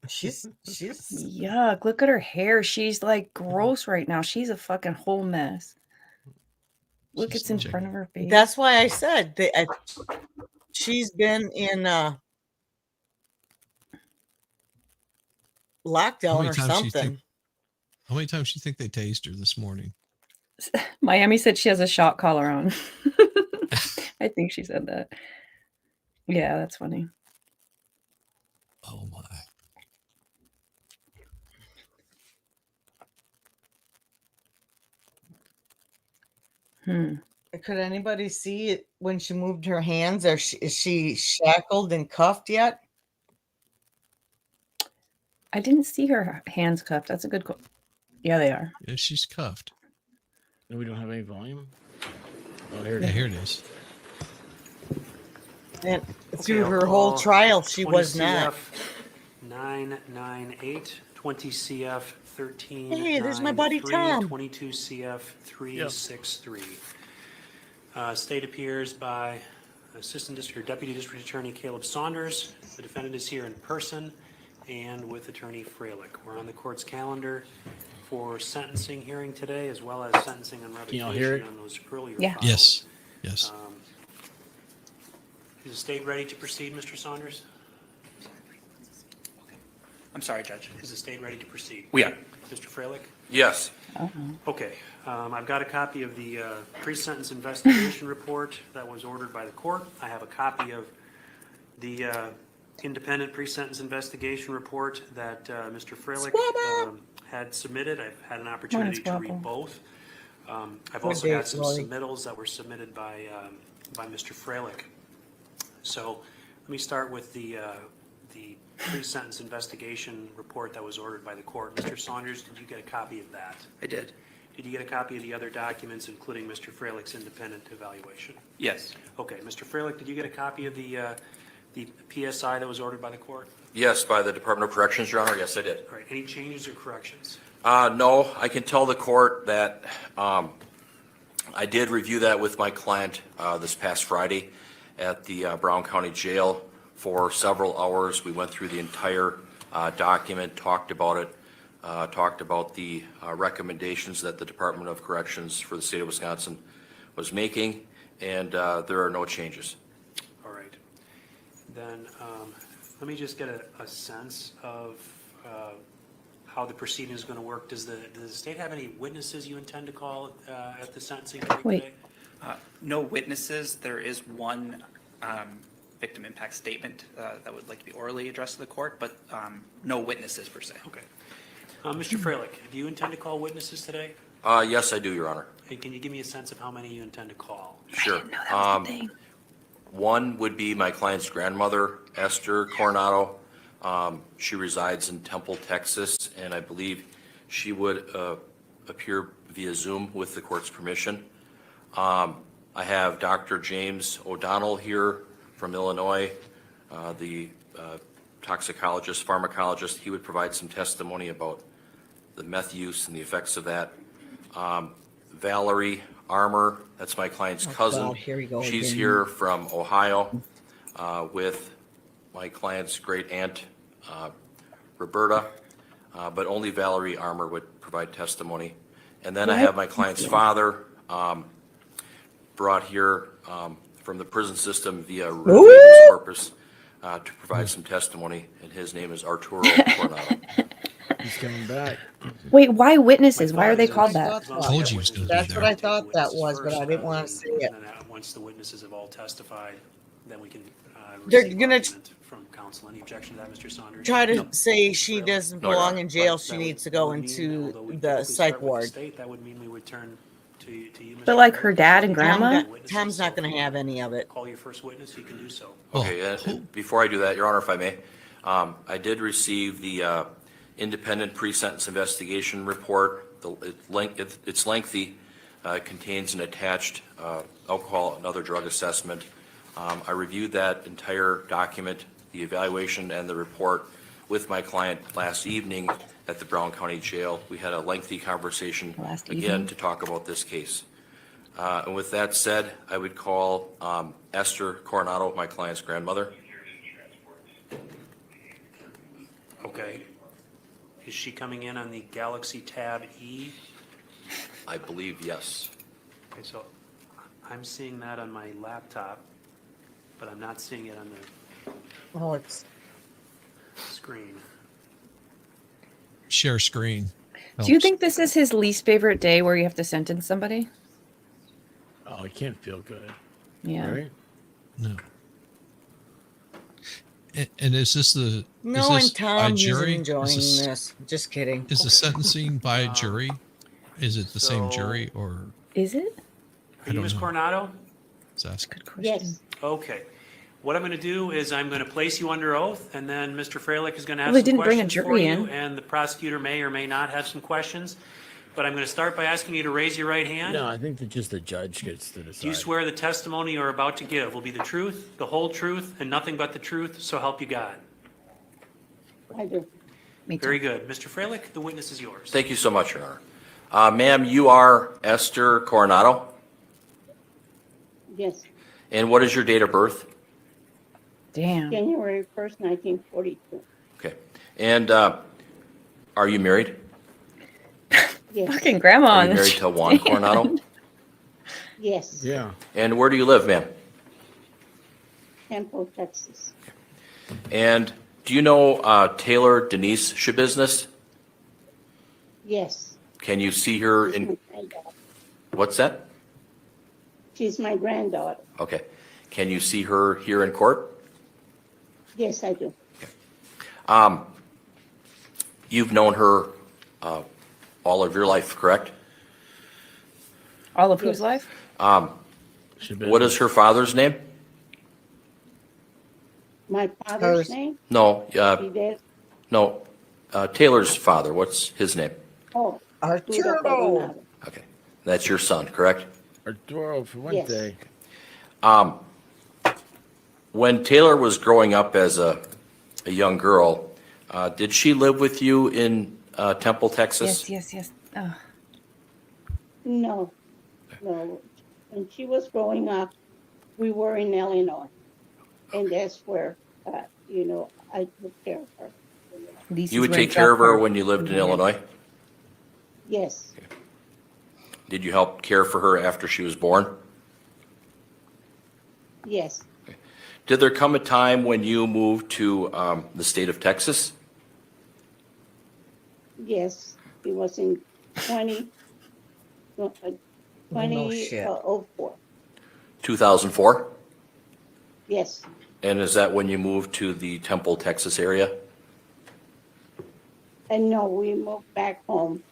She's Yuck. Look at her hair. She's like gross right now. She's a fucking whole mess. Look, She's it's in checking. front of her face. That's why I said she's been in lockdown or something. How many times do you think they tased her this morning? Miami said she has a shot collar on. I think she said that. Yeah, that's funny. Oh my. Could anybody see it when she moved her hands? Is she shackled and cuffed yet? I didn't see her hands cuffed. That's a good call. Yeah, they are. Yeah, she's cuffed. And we don't have any volume. Oh, here it Yeah, is. here it is. And Okay, through I'll her whole call trial, she 20 was not. CF 998, 20 CF 13. Hey, there's my buddy Tom. 22 CF 363. State appears by Assistant District or Deputy District Attorney Caleb Saunders. The defendant is here in person and with Attorney Freilich. We're on the court's calendar for sentencing hearing today, as well as sentencing on Can y'all hear it? revocation on those earlier Yeah. files. Yes. Yes. Is the state ready to proceed, Mr. Saunders? I'm sorry, Judge. Is the state ready to proceed? We are. Mr. Freilich? Yes. Okay, I've got a copy of the pre-sentence investigation report that was ordered by the court. I have a copy of the independent pre-sentence investigation report that Mr. Freilich had submitted. I've had an opportunity to read Squabble. both. I've also got some submittals that were submitted by Mr. Freilich. So let me start with the pre-sentence investigation report that was ordered by the court. Mr. Saunders, did you get a copy of that? I did. Did you get a copy of the other documents, including Mr. Freilich's independent evaluation? Yes. Okay, Mr. Freilich, did you get a copy of the PSI that was ordered by the court? Yes, by the Department of Corrections, Your Honor. Yes, I did. All right, any changes or corrections? No, I can tell the court that I did review that with my client this past Friday at the Brown County Jail for several hours. We went through the entire document, talked about it, talked about the recommendations that the Department of Corrections for the state of Wisconsin was making, and there are no changes. All right. Then let me just get a sense of how the proceeding is going to work. Does the state have any witnesses you intend to call at the sentencing hearing Wait. today? No witnesses. There is one victim impact statement that would like to be orally addressed to the court, but no witnesses per se. Okay. Mr. Freilich, do you intend to call witnesses today? Yes, I do, Your Honor. And can you give me a sense of how many you intend to call? Sure. No, that was the thing. One would be my client's grandmother, Esther Coronado. She resides in Temple, Texas, and I believe she would appear via Zoom with the court's permission. I have Dr. James O'Donnell here from Illinois, the toxicologist, pharmacologist. He would provide some testimony about the meth use and the effects of that. Valerie Armour, that's my client's cousin. God, here we go She's again. here from Ohio with my client's great aunt, Roberta, but only Valerie Armour would provide testimony. And then I have my client's father brought here from the prison system via habeas corpus to provide some testimony, and his name is Arturo Coronado. He's coming back. Wait, why witnesses? Why are they called that? Told you he was gonna be That's there. what I thought that was, but I didn't want to say it. And then once the witnesses have all testified, then we can They're receive gonna argument from counsel. Any objection to that, Mr. Saunders? Try to say she doesn't No, belong no. in jail, But she that would- needs to go that would mean, into although we the typically psych start with the ward. state, that would mean we would turn to you, Mr. But like Freilich. her dad and grandma? Tom's not gonna have any of it. Call your first witness, you can do so. Okay, and before I do that, Your Honor, if I may, I did receive the independent pre-sentence investigation report. It's lengthy, contains an attached alcohol and other drug assessment. I reviewed that entire document, the evaluation and the report with my client last evening at the Brown County Jail. We had a lengthy conversation Last again evening? to talk about this case. And with that said, I would call Esther Coronado, my client's grandmother. Okay. Is she coming in on the Galaxy Tab E? I believe yes. Okay, so I'm seeing that on my laptop, but I'm not seeing it on the Oh, it's, screen. Share screen. Do you helps. think this is his least favorite day where you have to sentence somebody? Oh, it can't feel good, Yeah. right? No. And is this the no, is this and Tom, he's jury? enjoying is this. Just kidding. Is the sentencing by jury? Is it the same So- jury or Is it? Are you don't Ms. know. Coronado? is that Good question. Okay. What I'm going to do is I'm going to place you under oath, and then Mr. Freilich is going to have Well, they some didn't bring a questions for jury you, in. and the prosecutor may or may not have some questions. But I'm going to start by asking you to raise your right hand. No, I think that just the judge gets to decide. Do you swear the testimony you are about to give will be the truth, the whole truth, and nothing but the truth, so help you God? I do. Me too. Very good. Mr. Freilich, the witness is yours. Thank you so much, Your Honor. Ma'am, you are Esther Coronado, Yes, and what is your date of birth? Damn. January 1st, 1942. Okay. And are you married? Yes, Fucking grandma. Are on you the married to Juan stand. Coronado? yes, Yeah. And where do you live, ma'am? Temple, Texas. And Do you know Taylor Denise Schabusiness? Yes. Can you see her She's in, my granddaughter. what's that? She's my granddaughter. Okay. Can you see her here in court? Yes, I do. You've known her all of your life, correct? All of whose Yes. life? What is her father's name? My father's Hers. name? No, He did. no, Taylor's father. What's his name? Oh, Arturo Arturo. Coronado. Okay. That's your son, correct? Arturo, for one Yes. thing. When Taylor was growing up as a young girl, did she live with you in Temple, Texas? Yes. Oh, No, no. When she was growing up, we were in Illinois. And that's where, I took care of her. Lisa's You would wearing take care of her South when you lived in Park. Illinois? Yes, Did you help care for her after she was born? yes, Did there come a time when you moved to the state of Texas? yes. It was in 2004. 2004? Yes, And is that when you moved to the Temple, Texas area? and no, we moved back home.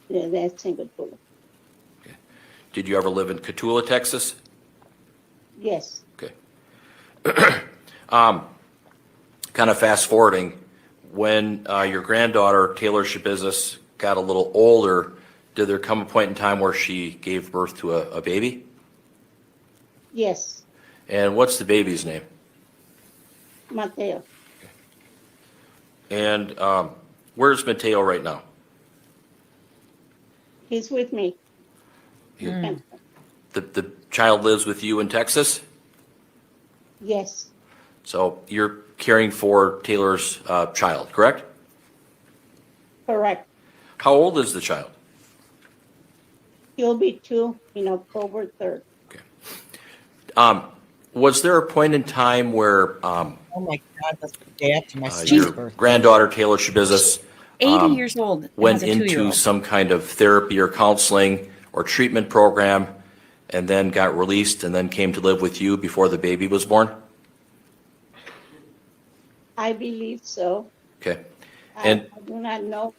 Yeah, that's in Cthulhu. Did you ever live in Cotulla, Texas? Yes, Okay. Kind of fast forwarding, when your granddaughter, Taylor Schabusiness, got a little older, did there come a point in time where she gave birth to a baby? yes, And what's the baby's name? Mateo. And where's Mateo right now? He's with me. The child lives with you in Texas? Yes, So you're caring for Taylor's child, correct? correct. How old is the child? He'll be 2 in October 3rd. Was there a point in time where Oh my God, that's the day after my son's your birthday. granddaughter, Taylor Schabusiness, 80 years old. And went has a into 2-year-old. some kind of therapy or counseling or treatment program and then got released and then came to live with you before the baby was born? I believe so. Okay. I And do not know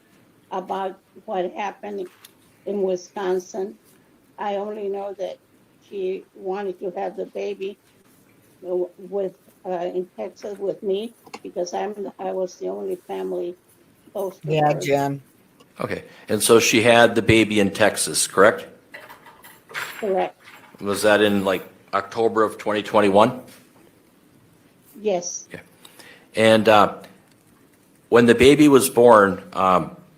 about what happened in Wisconsin. I only know that she wanted to have the baby with in Texas with me because I was the only family close to Yeah, her. Jen. okay. And so she had the baby in Texas, correct? Correct. Was that in like October of 2021? Yes. And when the baby was born,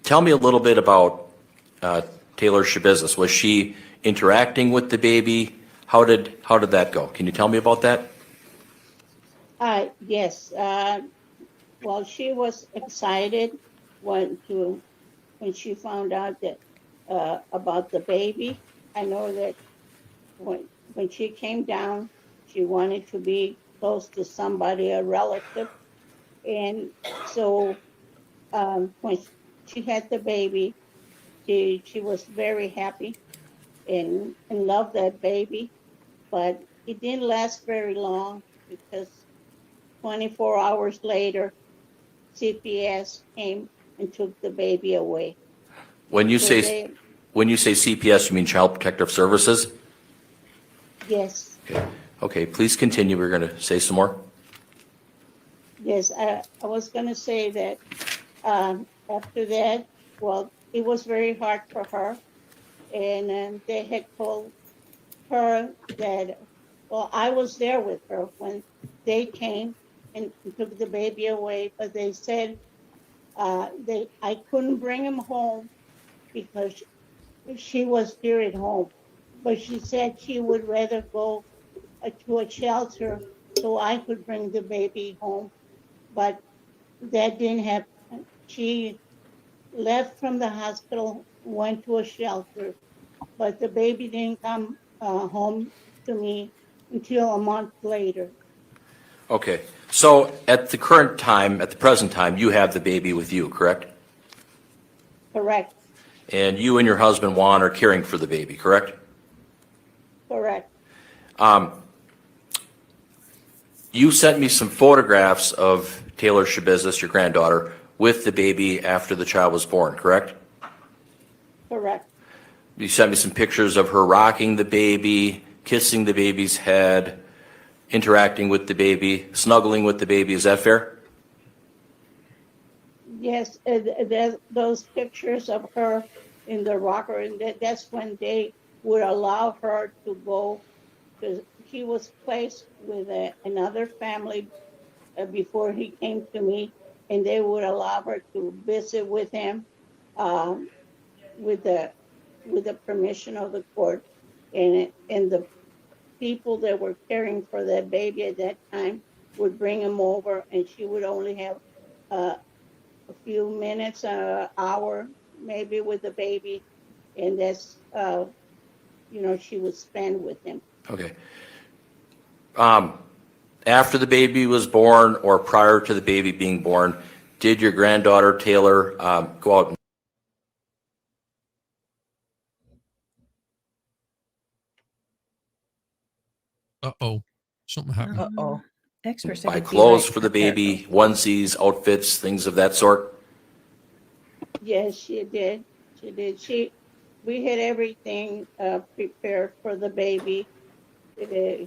tell me a little bit about Taylor Schabusiness. Was she interacting with the baby? How did that go? Can you tell me about that? Yes. Well, she was excited when she found out that about the baby. I know that when she came down, she wanted to be close to somebody, a relative, and so when she had the baby, she was very happy and loved that baby, but it didn't last very long because 24 hours later, CPS came and took the baby away. When you So say they, when you say CPS, you mean Child Protective Services? yes, Okay, please continue. We're going to say some more. yes, I was gonna say that after that, well, it was very hard for her. And they had told her that, well, I was there with her when they came and took the baby away, but they said I couldn't bring him home because she was here at home. But she said she would rather go to a shelter so I could bring the baby home. But that didn't happen. She left from the hospital, went to a shelter, but the baby didn't come home to me until a month later. Okay, so at the current time, at the present time, you have the baby with you, correct? Correct, And you and your husband Juan are caring for the baby, correct? correct. You sent me some photographs of Taylor Schabusiness, your granddaughter, with the baby after the child was born, correct? Correct. You sent me some pictures of her rocking the baby, kissing the baby's head, interacting with the baby, snuggling with the baby. Is that fair? Yes, those pictures of her in the rocker, and that's when they would allow her to go, because he was placed with another family before he came to me, and they would allow her to visit with him with the permission of the court, and the people that were caring for that baby at that time would bring him over, and she would only have a few minutes, an hour maybe with the baby, and that's she would spend with him. Okay. After the baby was born or prior to the baby being born, did your granddaughter Taylor go out and Uh-oh, something happened. Uh-oh. Experts said buy it'd be clothes right for the to prepare. baby, onesies, outfits, things of that sort? Yes, she did. She did. We had everything prepared for the baby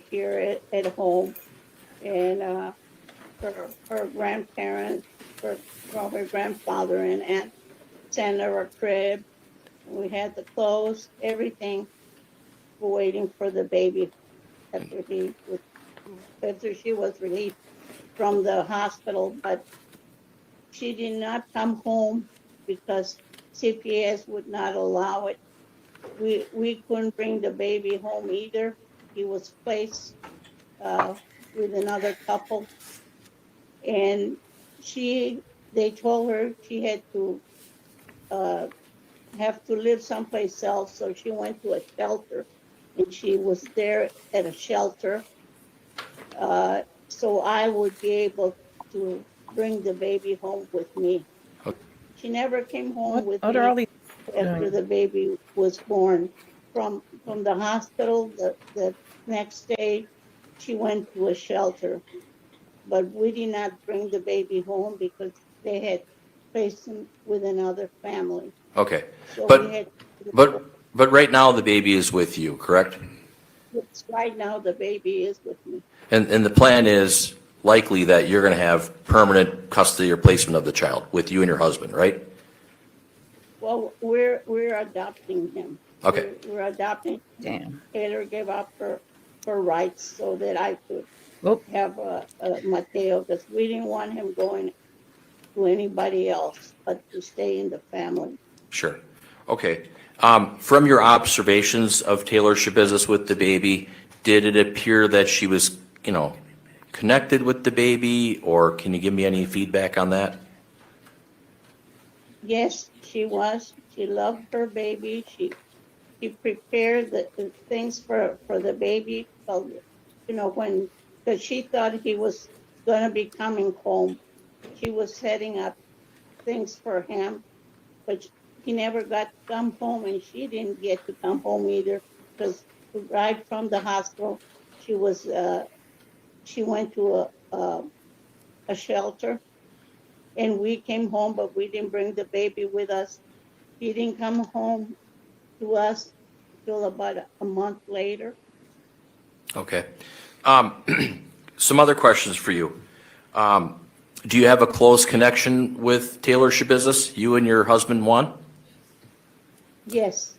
here at home, and her grandparents, her grandfather and aunt sent her a crib. We had the clothes, everything, waiting for the baby after she was released from the hospital, but she did not come home because CPS would not allow it. We couldn't bring the baby home either. He was placed with another couple, and they told her she had to have to live someplace else, so she went to a shelter, and she was there at a shelter, so I would be able to bring the baby home with me. She never came home with What me are all these? after the baby was born. From the hospital, the next day, she went to a shelter. But we did not bring the baby home because they had placed him with another family. Okay, So But- we had, but right now the baby is with you, correct? right now the baby is with me. And the plan is likely that you're going to have permanent custody or placement of the child with you and your husband, right? Well, we're adopting him. Okay. We're adopting. Damn. Taylor gave up her rights so that I could Oh. have Mateo, because we didn't want him going to anybody else, but to stay in the family. Sure. Okay. From your observations of Taylor Schabusiness with the baby, did it appear that she was, connected with the baby, or can you give me any feedback on that? Yes, she was. She loved her baby. She prepared the things for the baby. So, because she thought he was going to be coming home. She was setting up things for him, but he never got to come home, and she didn't get to come home either, because right from the hospital, she went to a shelter, and we came home, but we didn't bring the baby with us. He didn't come home to us till about a month later. Okay. Some other questions for you. Do you have a close connection with Taylor Schabusiness, you and your husband Juan? Yes,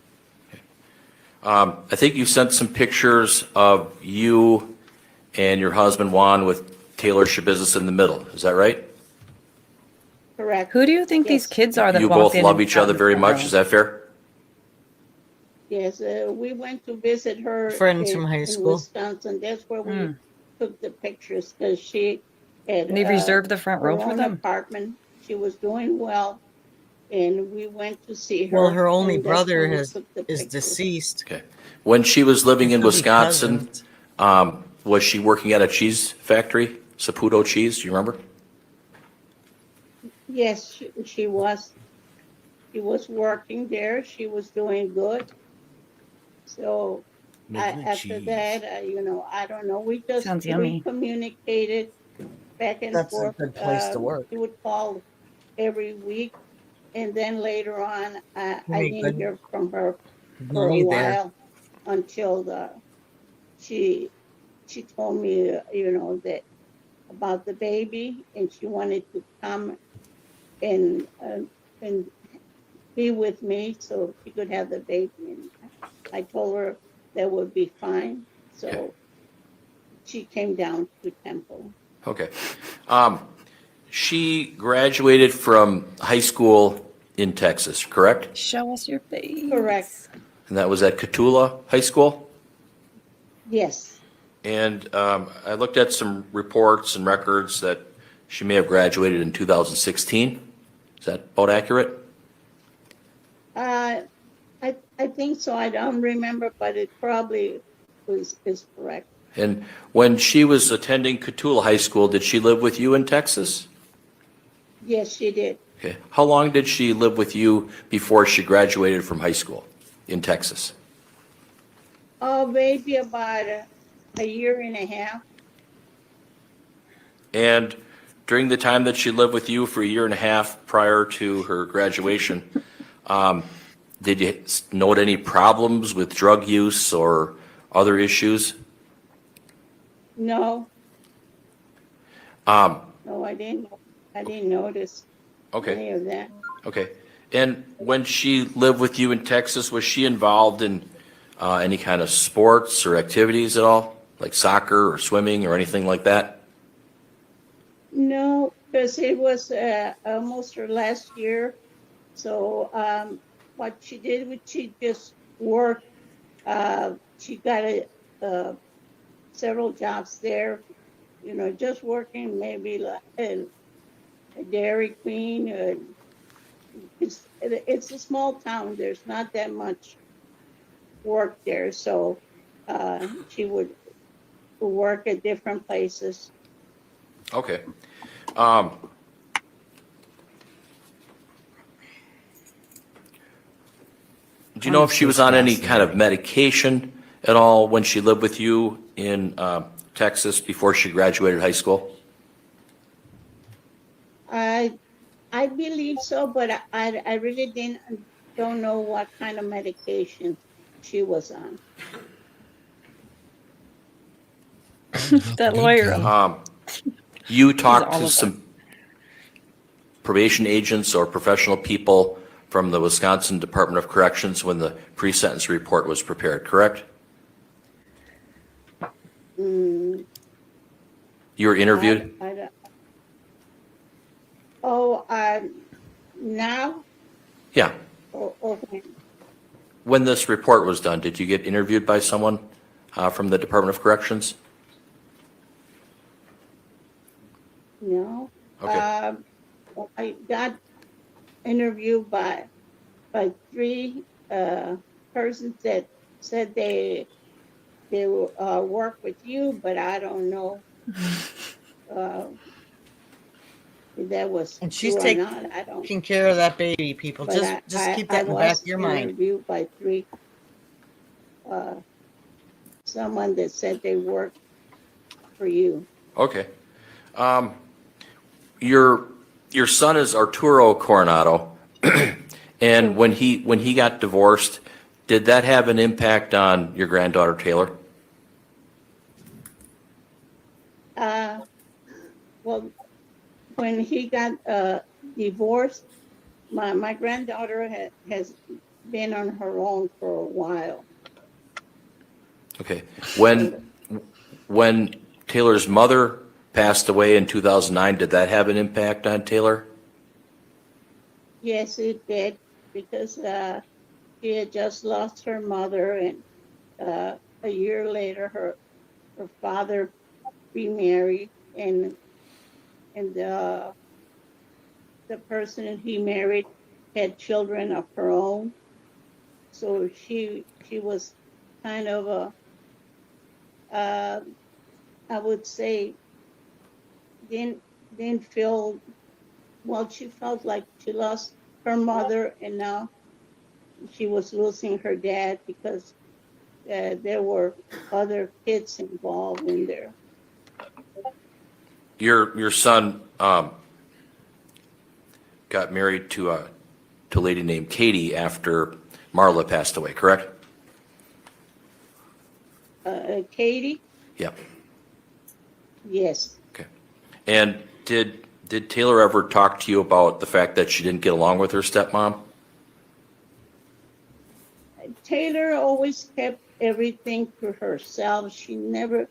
I think you sent some pictures of you and your husband Juan with Taylor Schabusiness in the middle. Is that right? correct. Who do you think these Yes. kids are that You walk both in love and each out other of very the much. room? Is that fair? Yes, we went to visit her. Friends from high in school. Wisconsin. That's where we Mm. took the pictures, because she had And they reserved the front her row for own them? apartment. She was doing well, and we went to see her. Well, her only and that's brother when we is took the is pictures. deceased. Okay. When she was living in It could be Wisconsin, cousins. was she working at a cheese factory Saputo Cheese, do you remember? Yes, she was. She was working there. She was doing good. So Making the after cheese. that, I don't know. We Sounds yummy. communicated back and That's a forth. good place to work. She would call every week, and then later on, I Any didn't good hear from her for a money there. while until she told me, that about the baby, and she wanted to come and be with me so she could have the baby. And I told her that would be fine. So Okay. she came down to Temple. Okay. She graduated from high school in Texas, correct? Show us your face. Correct. And that was at Cotulla High School? Yes. And I looked at some reports and records that she may have graduated in 2016. Is that about accurate? I think so. I don't remember, but it probably is correct. And when she was attending Cotulla High School, did she live with you in Texas? Yes, she did. Okay. How long did she live with you before she graduated from high school in Texas? Oh, maybe about a year and a half. And during the time that she lived with you for a year and a half prior to her graduation, did you note any problems with drug use or other issues? No. Um, No, I didn't notice okay. any of that. Okay. And when she lived with you in Texas, was she involved in any kind of sports or activities at all, like soccer or swimming or anything like that? No, because it was almost her last year. So what she did was she just worked. She got several jobs there, just working maybe like a Dairy Queen. It's a small town. There's not that much work there. So she would work at different places. Okay. Do you know if she was on any kind of medication at all when she lived with you in Texas before she graduated high school? I believe so, but I really don't know what kind of medication she was on. That lawyer. You talked all to of some probation agents or professional people from the Wisconsin Department of Corrections when the pre-sentence report was prepared, correct? Mm, You were interviewed? Now? Yeah. Oh, okay. When this report was done, did you get interviewed by someone from the Department of Corrections? No. Okay. I got interviewed by 3 persons that said they will work with you, but I don't know if that was And she's true or taking not. I don't. care of that baby, people. But Just keep that in the back of your I was mind. interviewed by 3 someone that said they worked for you. Okay. Your son is Arturo Coronado, and when he got divorced, did that have an impact on your granddaughter Taylor? Well, when he got divorced, my granddaughter has been on her own for a while. Okay. When Taylor's mother passed away in 2009, did that have an impact on Taylor? Yes, it did, because she had just lost her mother, and a year later, her father remarried, and the person he married had children of her own. So she was kind of I would say, didn't feel, well, she felt like she lost her mother, and now she was losing her dad because there were other kids involved in there. Your son got married to a lady named Katie after Marla passed away, correct? Katie? Yep. Yes. Okay. And did Taylor ever talk to you about the fact that she didn't get along with her stepmom? Taylor always kept everything to herself. She never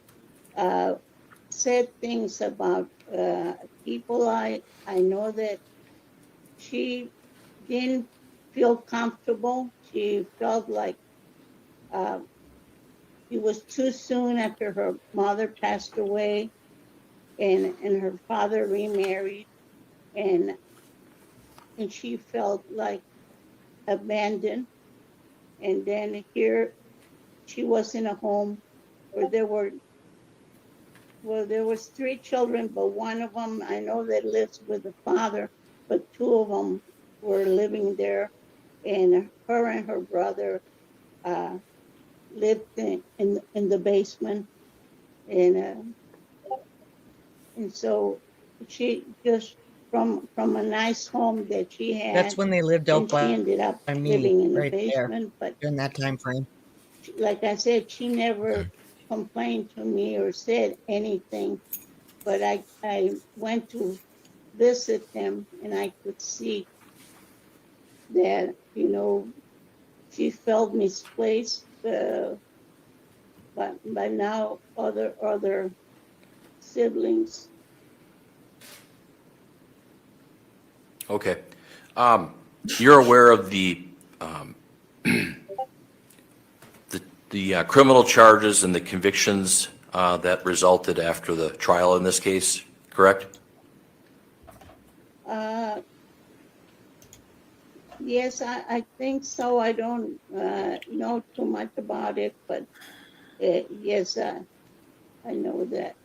said things about people. I know that she didn't feel comfortable. She felt like it was too soon after her mother passed away, and her father remarried, and she felt like abandoned. And then here she was in a home where there was 3 children, but one of them, I know that lives with the father, but 2 of them were living there, and her brother lived in the basement, and so she just from a nice home that she had. That's when they lived and out she ended up by me, living in the right there, basement, but during that time frame. like I said, she never Okay. complained to me or said anything, but I went to visit them, and I could see that, she felt misplaced, but now other siblings. Okay. You're aware of the criminal charges and the convictions that resulted after the trial in this case, correct? Yes, I think so. I don't know too much about it, but yes, I know that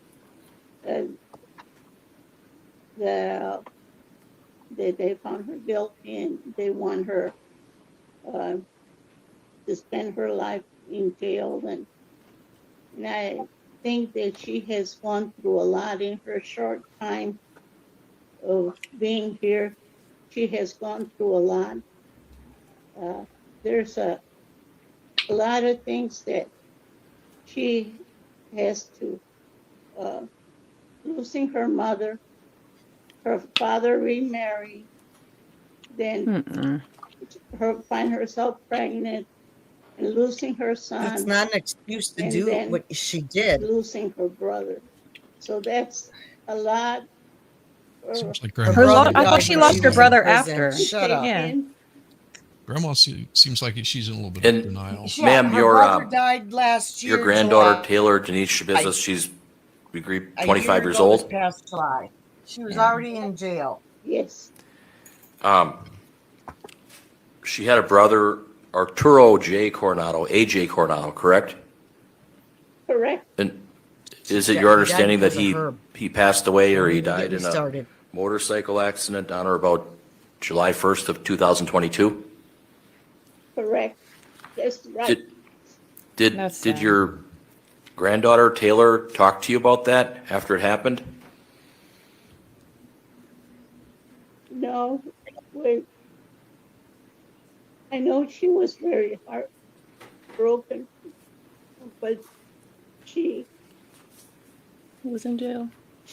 they found her guilty, and they want her to spend her life in jail, and I think that she has gone through a lot in her short time of being here. She has gone through a lot. There's a lot of things that she has to, losing her mother, her father remarried, then find herself pregnant, and losing her son. That's not an excuse to and do then what she did. losing her brother. So that's a lot. Seems like Her Grandma's brother in a I little thought died bit she of when lost her was in denial. brother prison. after. Shut up. Yeah. Grandma seems like see's in a little bit And of denial. Ma'am, her your brother died last year. your granddaughter, July. Taylor Denise Schabusiness, she's, we agreed, A 25 year years ago this old. past July. She was Yeah. already in jail. Yes, She had a brother, Arturo J. Coronado, AJ Coronado, correct? correct. And is it Yeah, your he died understanding that because of her. he passed away or he Don't even died get in me a started. motorcycle accident on or about July 1st of 2022? Correct. That's right. That's Did sad. your granddaughter Taylor talk to you about that after it happened? No, I know she was very heartbroken, but she was in jail.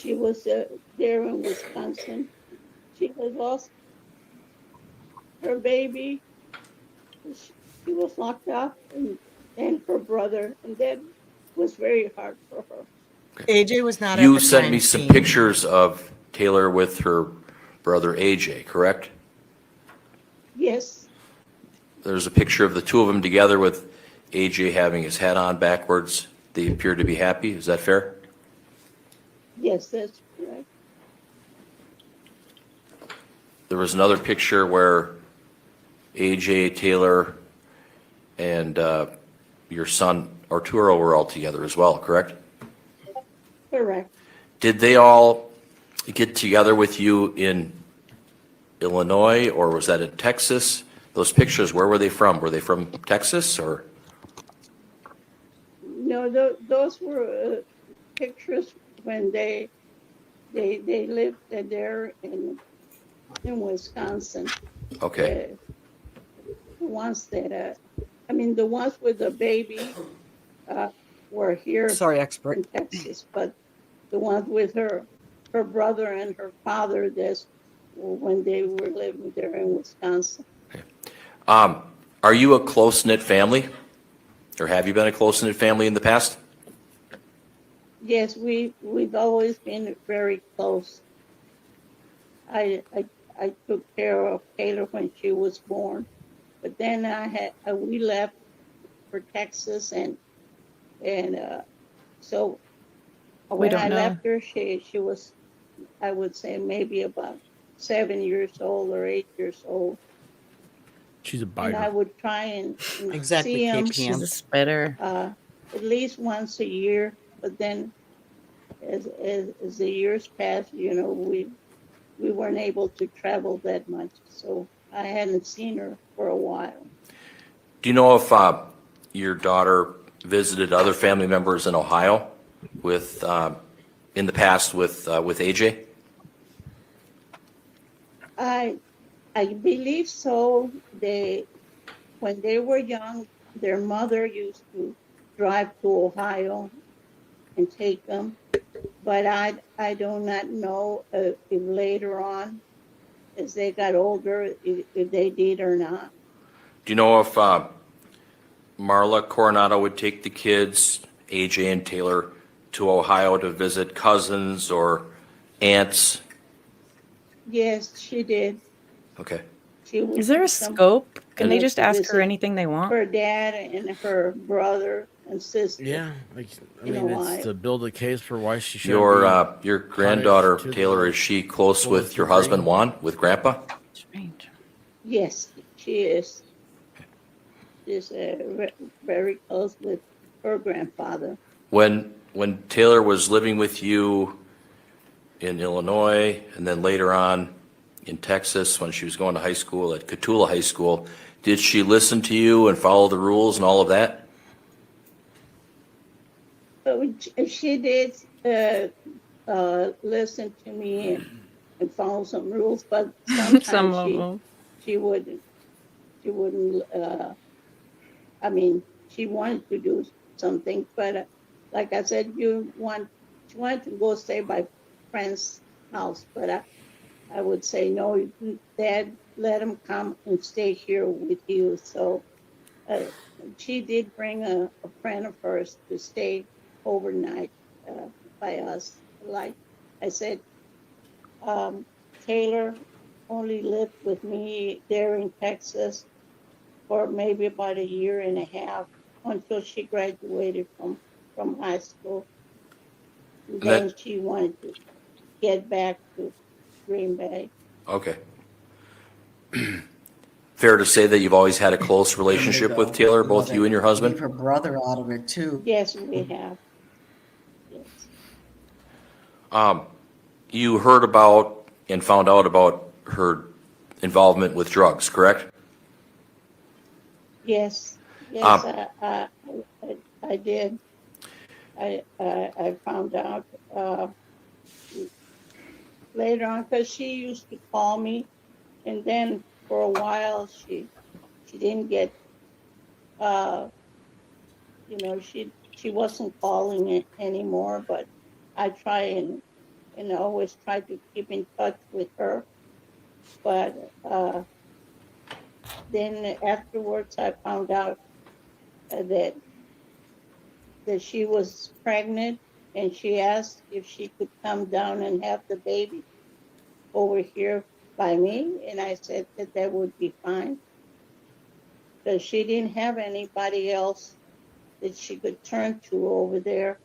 was there in Wisconsin. She had lost her baby. She was locked up, and her brother, and that was very hard for her. AJ was not at You the sent crime me some scene. pictures of Taylor with her brother AJ, correct? Yes, There's a picture of the two of them together with AJ having his hat on backwards. They appear to be happy. Is that fair? yes, that's correct. There was another picture where AJ, Taylor, and your son Arturo were all together as well, correct? Correct. Did they all get together with you in Illinois, or was that in Texas? Those pictures, where were they from? Were they from Texas or? No, those were pictures when they lived there in Wisconsin. Okay, The ones that, I mean, the ones with the baby were here Sorry, expert. in Texas, but the ones with her brother and her father, this when they were living there in Wisconsin. are you a close-knit family? Or have you been a close-knit family in the past? Yes, we've always been very close. I took care of Taylor when she was born, but then we left for Texas, and so when don't I know. left her, she was, I would say, maybe about 7 years old or 8 years old, She's a and I biter. would try and Exactly, see them KPM. She's a spitter. at least once a year. But then, as the years passed, we weren't able to travel that much, so I hadn't seen her for a while. Do you know if your daughter visited other family members in Ohio with, in the past with AJ? I believe so. When they were young, their mother used to drive to Ohio and take them, but I do not know if later on, as they got older, if they did or not. Do you know if Marla Coronado would take the kids, AJ and Taylor, to Ohio to visit cousins or aunts? Yes, she did. Okay. She would Is there a take them scope? Can they to just ask her visit anything they want? her dad and her brother and sister. Yeah, like, I You mean, know it's why? to build a case for why she should. Your granddaughter, to the Taylor, is she close with fullest your degree. husband, Juan, with Grandpa? Strange. Yes, she is. She's very close with her grandfather. When Taylor was living with you in Illinois and then later on in Texas when she was going to high school at Cotulla High School, did she listen to you and follow the rules and all of that? But she did listen to me and follow some rules, but Some sometimes of them. she wouldn't. I mean, she wanted to do something, but like I said, she wanted to go stay by friend's house, but I would say, no, Dad, let him come and stay here with you. So she did bring a friend of hers to stay overnight by us. Like I said, Taylor only lived with me there in Texas for maybe about a year and a half until she graduated from high school. And then she wanted to get back to Green Bay. Okay. Fair to say that you've always had a close relationship with Taylor, both you and your husband? Leave her brother out of it too. Yes, we have. Yes. You heard about and found out about her involvement with drugs, correct? Yes, yes, I did. I found out later on because she used to call me, and then for a while she didn't get, she wasn't calling it anymore. But I try and always try to keep in touch with her. But then afterwards, I found out that she was pregnant, and she asked if she could come down and have the baby over here by me, and I said that would be fine, because she didn't have anybody else that she could turn to over there,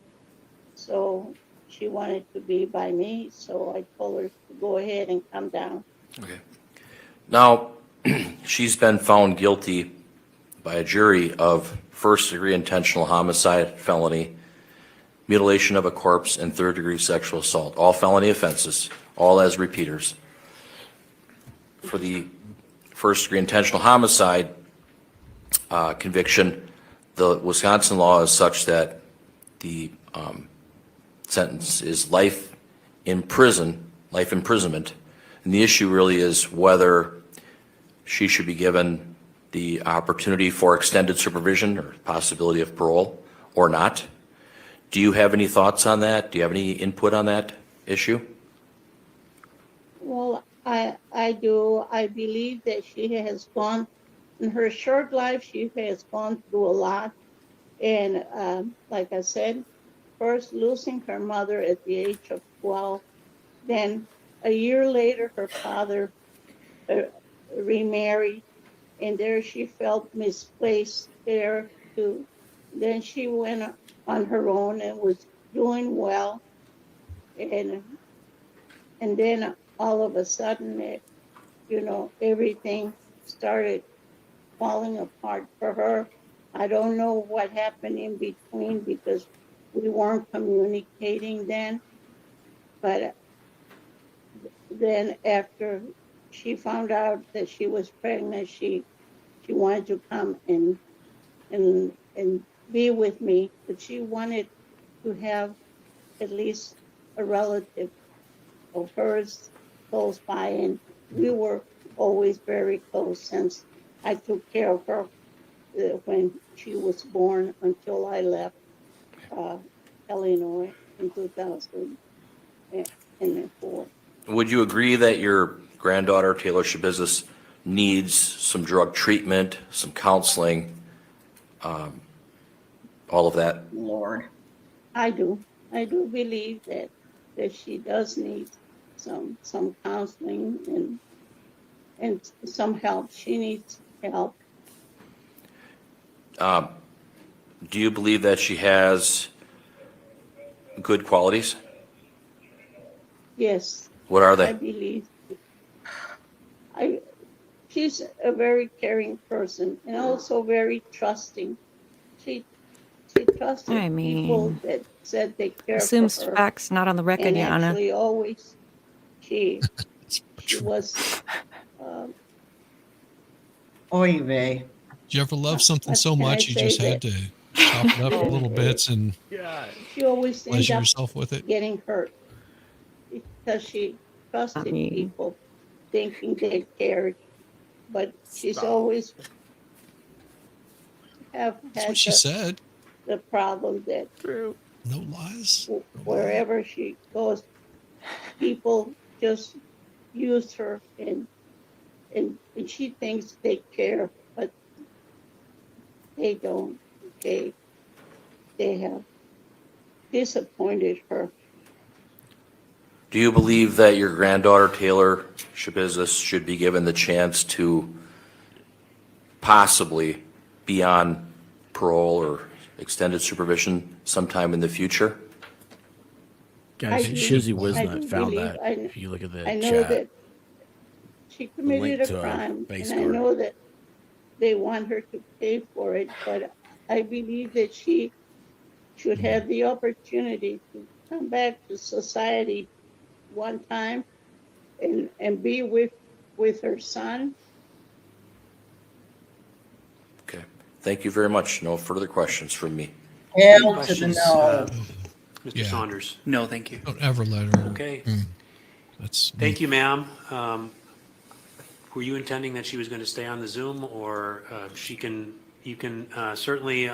so she wanted to be by me, so I told her to go ahead and come down. Okay. Now, she's been found guilty by a jury of first-degree intentional homicide, felony, mutilation of a corpse, and third-degree sexual assault, all felony offenses. all as repeaters. For the first-degree intentional homicide conviction, the Wisconsin law is such that the sentence is life imprisonment. And the issue really is whether she should be given the opportunity for extended supervision or possibility of parole or not. Do you have any thoughts on that? Do you have any input on that issue? Well, I do. I believe that she has gone, in her short life, she has gone through a lot. And like I said, first losing her mother at the age of 12, then a year later, her father remarried, and there she felt misplaced there too. Then she went on her own and was doing well, and then all of a sudden, everything started falling apart for her. I don't know what happened in between because we weren't communicating then, but then after she found out that she was pregnant, she wanted to come and be with me, but she wanted to have at least a relative of hers close by, and we were always very close since I took care of her when she was born until I left Illinois in 2004. Would you agree that your granddaughter, Taylor Schabusiness, needs some drug treatment, some counseling, all of that? Lord. I do believe that she does need some counseling and some help. She needs help. Do you believe that she has good qualities? Yes. What are I they? believe. She's a very caring person and also very trusting. She trusted people that said they care assumes for her. facts not on the record, And Yana. actually, always she was. Oy vey. Did you ever love something What so can I much you just say had to chop it up in little bits and she always ended pleasure up yourself with it? getting hurt because she trusted people, thinking they cared, but she's always have That's had what she said. the problem that No lies. wherever she goes, people just use her and she thinks they care, but they don't. They have disappointed her. Do you believe that your granddaughter, Taylor Schabusiness, should be given the chance to possibly be on parole or extended supervision sometime in the future? Guys, Shizzy Wisnut do found believe- that. If you look at the I know chat, that she committed link a to a crime, base and I card. know that they want her to pay for it, but I believe that she should have the opportunity to come back to society one time and be with her son. Okay. Thank you very much. No further questions from me. Hell to the Questions, no. Mr. Yeah. Saunders? No, thank you. Don't ever let her. Okay. That's Thank you, ma'am. Were you intending that she was going to stay on the Zoom, or you can certainly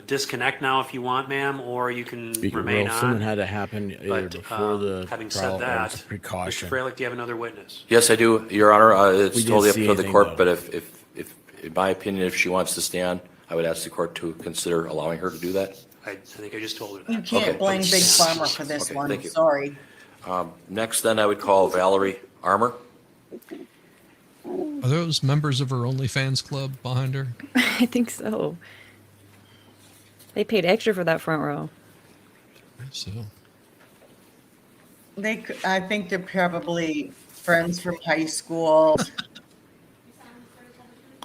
disconnect now if you want, ma'am, or you can remain well, something on. had to happen either But before the having trial said or as a that, precaution. Mr. Freilich, do you have another witness? Yes, I do, Your Honor. It's We didn't totally up see to the anything, court, though. but if, in my opinion, if she wants to stay on, I would ask the court to consider allowing her to do that. I think I just told her You that. can't Okay. blame Big Pharma for this Okay, one. thank you. Sorry. Next, then, I would call Valerie Armour. Are those members of her OnlyFans club behind her? I think so. They paid extra for that front row. So I think they're probably friends from high school.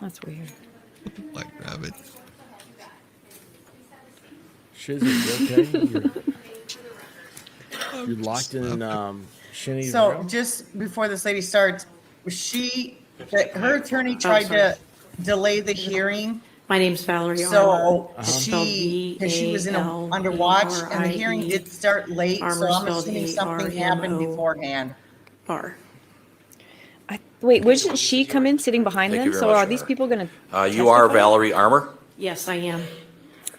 That's weird. Black Rabbit. Shizzy, you okay? You're locked in Shouldn't even So know? just before this lady starts, her attorney tried to delay the hearing. My name's Valerie Armour. So Spelled because she was under watch and the hearing V-A-L-E-R-I-E. did start late, so Armour I'm spelled assuming something happened beforehand. A-R-M-O-R. Wait, wouldn't she come in sitting behind Thank them? you very So much, are Your these Honor. people going to? You are Valerie Armour, Yes, I am.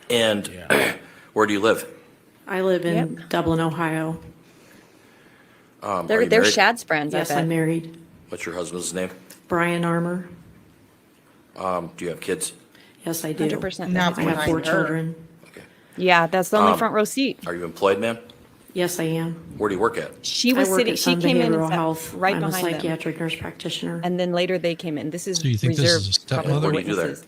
and where do you live? I live in Dublin, Ohio. Are They're you married? Shad's friends, Yes, I bet. I'm married. What's your husband's name? Brian Armour. Do you have kids? Yes, I do. 100%. Not I have behind 4 her. children. Okay. Yeah, that's the only front row seat. Are you employed, ma'am? Yes, I am. Where do you work at? She I was work sitting, at she Sun came in and Behavioral sat Health. right I'm a behind them. psychiatric nurse practitioner. And then later they came in. This is So you think this is reserved a probably stepmother? for What do you do there? witnesses.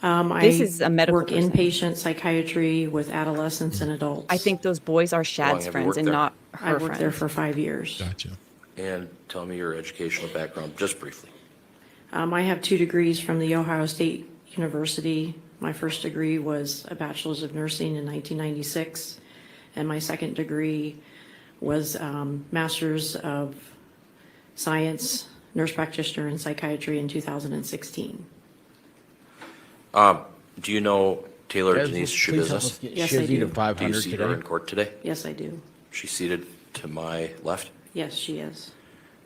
I This is a medical work person. inpatient psychiatry with adolescents and adults. I think those boys are long Shad's have you friends worked and there? not I her worked there friends. for 5 years. Gotcha. And tell me your educational background, just briefly. I have 2 degrees from the Ohio State University. My first degree was a bachelor's of nursing in 1996, and my second degree was master's of science, nurse practitioner in psychiatry in 2016. Do you know Taylor Guys, Denise please help us Schabusiness? get Yes, I Shizzy to do. Do you 500 see her today. in court today? Yes, I do. She's seated to my left. Yes, she is.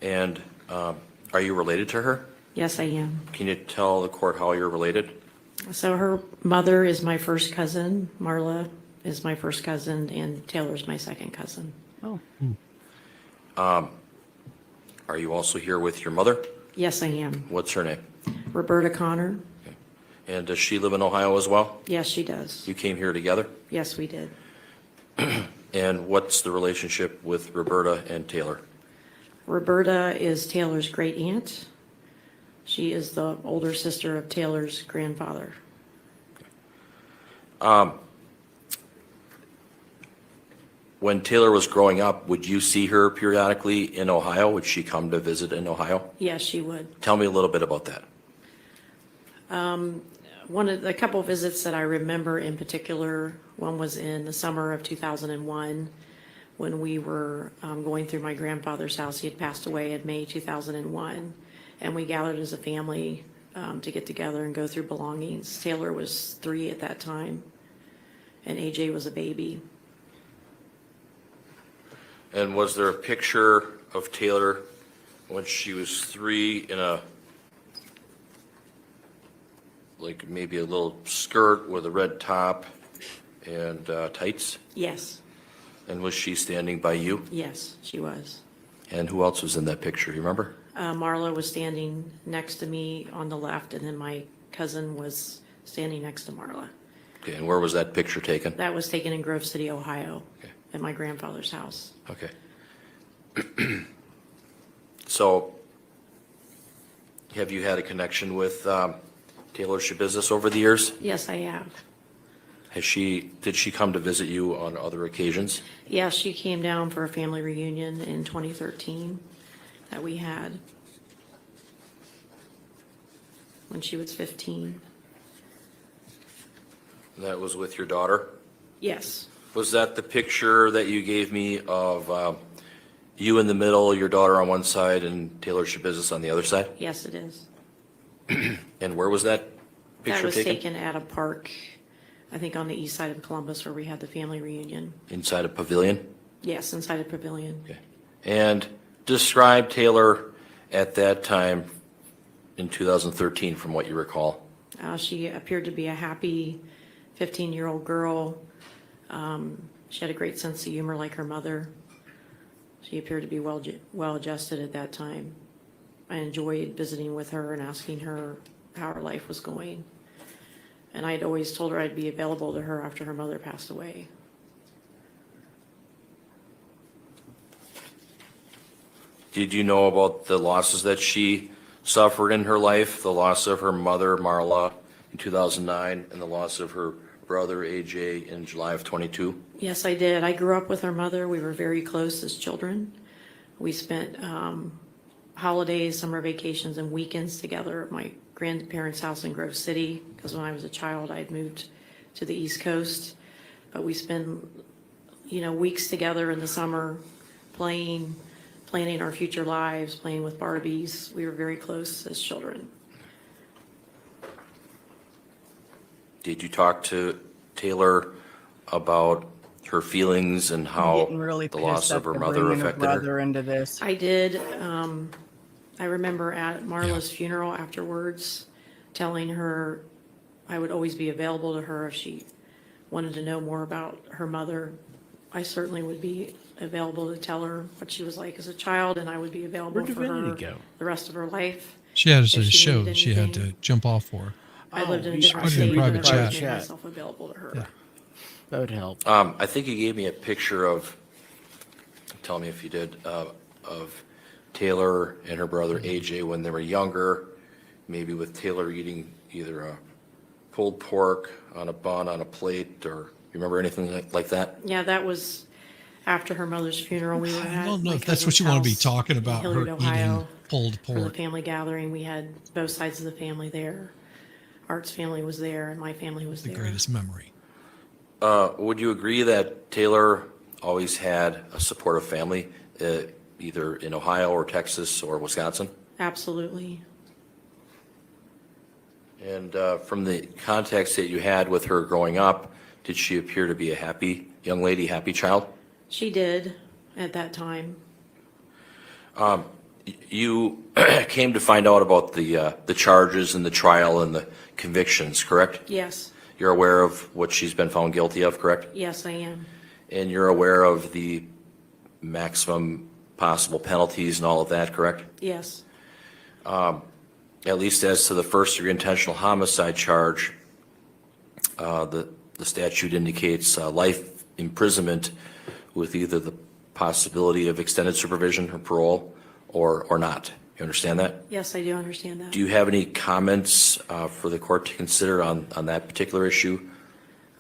And are you related to her? Yes, I am. Can you tell the court how you're related? So her mother is my first cousin, Marla is my first cousin, and Taylor's my second cousin. Oh, Are you also here with your mother? Yes, I am. What's her name? Roberta Connor? And does she live in Ohio as well? Yes, she does. You came here together? Yes, we did. And what's the relationship with Roberta and Taylor? Roberta is Taylor's great aunt. She is the older sister of Taylor's grandfather. When Taylor was growing up, would you see her periodically in Ohio? Would she come to visit in Ohio? Yes, she would. Tell me a little bit about that. One of the couple visits that I remember in particular, one was in the summer of 2001 when we were going through my grandfather's house. He had passed away in May 2001, and we gathered as a family to get together and go through belongings. Taylor was 3 at that time, and AJ was a baby. And was there a picture of Taylor when she was 3 in a, like maybe a little skirt with a red top and tights? Yes, And was she standing by you? yes, she was. And who else was in that picture? You remember? Marla was standing next to me on the left, and then my cousin was standing next to Marla. Okay, and where was that picture taken? That was taken in Grove City, Ohio, Okay. at my grandfather's house. Okay. So, have you had a connection with Taylor Schabusiness over the years? Yes, I have. Did she come to visit you on other occasions? Yeah, she came down for a family reunion in 2013 that we had when she was 15. That was with your daughter? Yes, Was that the picture that you gave me of you in the middle, your daughter on one side, and Taylor Schabusiness on the other side? yes, it is. And where was that That picture was taken? taken at a park, I think on the east side of Columbus where we had the family reunion. Inside a pavilion? Yes, inside a pavilion. Okay. And describe Taylor at that time in 2013 from what you recall. She appeared to be a happy 15-year-old girl. She had a great sense of humor like her mother. She appeared to be well adjusted at that time. I enjoyed visiting with her and asking her how her life was going. And I'd always told her I'd be available to her after her mother passed away. Did you know about the losses that she suffered in her life? The loss of her mother, Marla, in 2009, and the loss of her brother, AJ, in July of 22? Yes, I did. I grew up with her mother. We were very close as children. We spent holidays, summer vacations, and weekends together at my grandparents' house in Grove City, because when I was a child, I had moved to the East Coast. But we spent, weeks together in the summer playing, planning our future lives, playing with Barbies. We were very close as children. Did you talk to Taylor about her feelings and how Getting really the loss pissed of up her to mother bringing her affected her? brother into this. I did. I remember at Marla's funeral afterwards telling her I would always be available to her if she wanted to know more about her mother. I certainly would be available to tell her what she was like as a child, and I would be available Where'd for Divinity her go? the rest of her life. She had a If she show needed she had to anything. jump off for. I lived in a you different put it in state, private but I always chat. made myself available to her. Yeah. That would help. I think you gave me a picture of, tell me if you did, of Taylor and her brother AJ when they were younger, maybe with Taylor eating either a pulled pork on a bun on a plate, or you remember anything like that? Yeah, that was after her mother's funeral. We were I at don't know my if that's what cousin's you want to be house talking in about, her Hilliard, Ohio, eating pulled for the pork. family gathering. We had both sides of the family there. Art's family was there, and my family was The there. greatest memory. Would you agree that Taylor always had a supportive family, either in Ohio or Texas or Wisconsin? Absolutely. And from the context that you had with her growing up, did she appear to be a happy young lady, happy child? She did at that time. You came to find out about the charges and the trial and the convictions, correct? Yes, You're aware of what she's been found guilty of, correct? yes, I am. And you're aware of the maximum possible penalties and all of that, correct? Yes, At least as to the first-degree intentional homicide charge, the statute indicates life imprisonment with either the possibility of extended supervision or parole or not. You understand that? yes, I do understand that. Do you have any comments for the court to consider on that particular issue?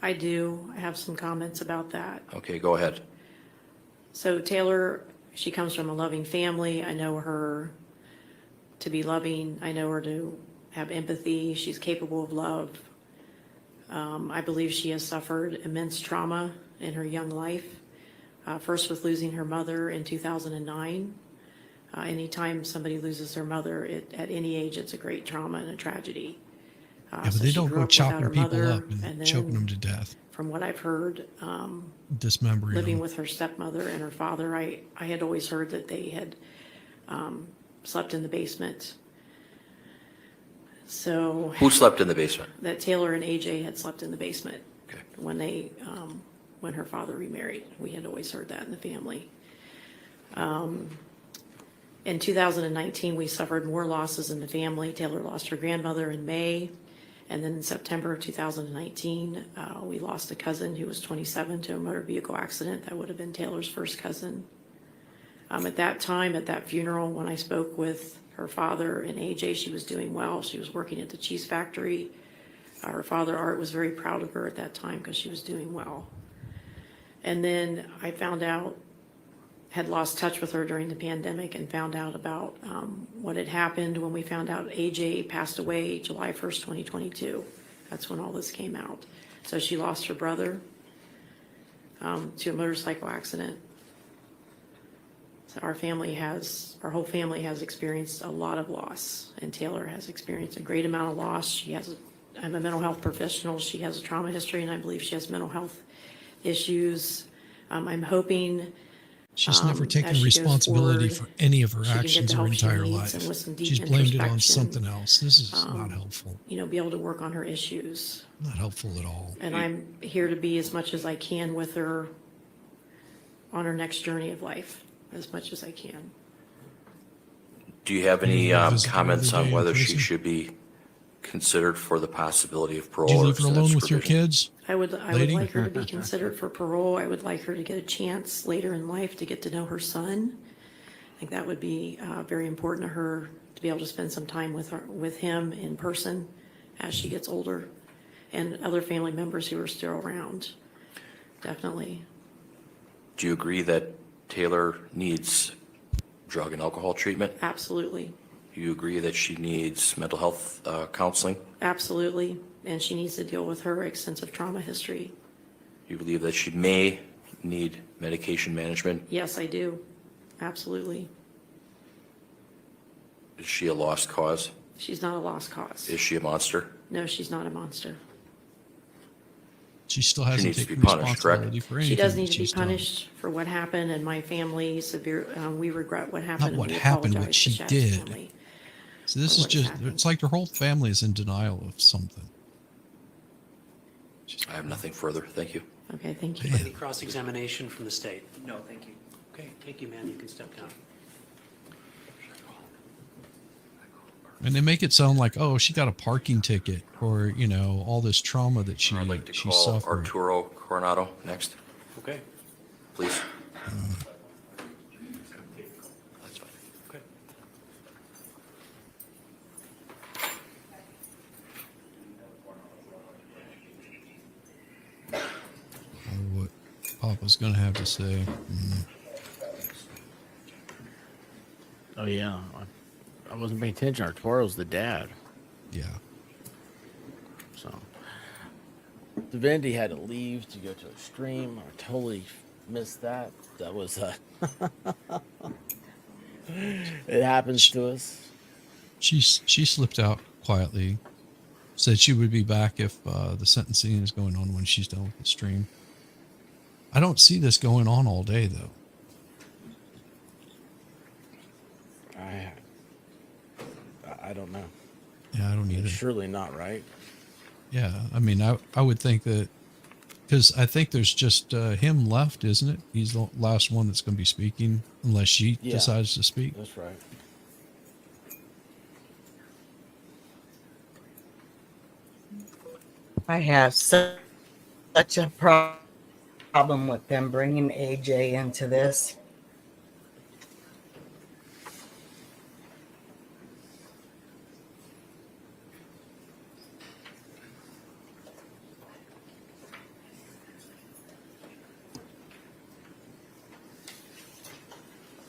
I do have some comments about that. Okay, go ahead. So Taylor, she comes from a loving family. I know her to be loving. I know her to have empathy. She's capable of love. I believe she has suffered immense trauma in her young life. First with losing her mother in 2009. Anytime somebody loses their mother at any age, it's a great trauma and a tragedy. Yeah, but So they she don't grew go up without chopping her people mother, up and then choking them to death, From what I've heard, dismembering living them. with her stepmother and her father, I had always heard that they had slept in the basement. So Who slept in the basement? that Taylor and AJ had slept in the basement Okay. when they, when her father remarried. We had always heard that in the family. In 2019, we suffered more losses in the family. Taylor lost her grandmother in May. And then in September of 2019, we lost a cousin who was 27 to a motor vehicle accident. That would have been Taylor's first cousin. At that time, at that funeral, when I spoke with her father and AJ, she was doing well. She was working at the cheese factory. Her father, Art, was very proud of her at that time because she was doing well. And then I found out, had lost touch with her during the pandemic and found out about what had happened when we found out AJ passed away July 1st, 2022. That's when all this came out. So she lost her brother to a motorcycle accident. So our whole family has experienced a lot of loss, and Taylor has experienced a great amount of loss. I'm a mental health professional. She has a trauma history, and I believe she has mental health issues. I'm hoping She's never as taken she goes responsibility forward, for any of her she can get actions the her help she entire needs life. and with some deep She's blamed it on introspection, something else. This is not helpful. be able to work on her issues. Not helpful at all. And I'm here to be as much as I can with her on her next journey of life, as much as I can. Do you have any You visit her comments every on day in whether she prison? should be considered for the possibility of parole? Do you or leave her extended alone with your supervision? kids? I would Lady? like her to be considered for parole. I would like her to get a chance later in life to get to know her son. I think that would be very important to her, to be able to spend some time with him in person as she gets older, and other family members who are still around. Definitely. Do you agree that Taylor needs drug and alcohol treatment? Absolutely. Do you agree that she needs mental health counseling? Absolutely. And she needs to deal with her extensive trauma history. You believe that she may need medication management? Yes, I do. Absolutely. Is she a lost cause? She's not a lost cause. Is she a monster? No, she's not a monster. She still hasn't needs to taken be punished, correct? responsibility for anything. She does need that to be she's done. punished for what happened, and my family we regret what happened. Not and what we happened, what apologize to she Shad's did. family So this for is what just, happened. it's like her whole family is in denial of something. I have nothing further. Thank you. Okay, thank you. Any cross-examination from the state? No, thank you. Okay, thank you, ma'am. You can step down. And they make it sound like, oh, she got a parking ticket, or, you know, all this trauma that she I'd like to she call suffered. Arturo Coronado next, Okay, please. That's fine. okay. What Papa's going to have to say. Oh yeah, I wasn't paying attention. Arturo's the dad, Yeah. so Devendi had to leave to go to a stream. I totally missed that. That was it happens to us. She slipped out quietly, said she would be back if the sentencing is going on when she's done with the stream. I don't see this going on all day, though. I don't know. Yeah, I don't either. Surely not, right? Yeah, I mean, I would think that, because I think there's just him left, isn't it? He's the last one that's going to be speaking, unless she Yeah. decides to speak. That's right. I have such a problem with them bringing AJ into this.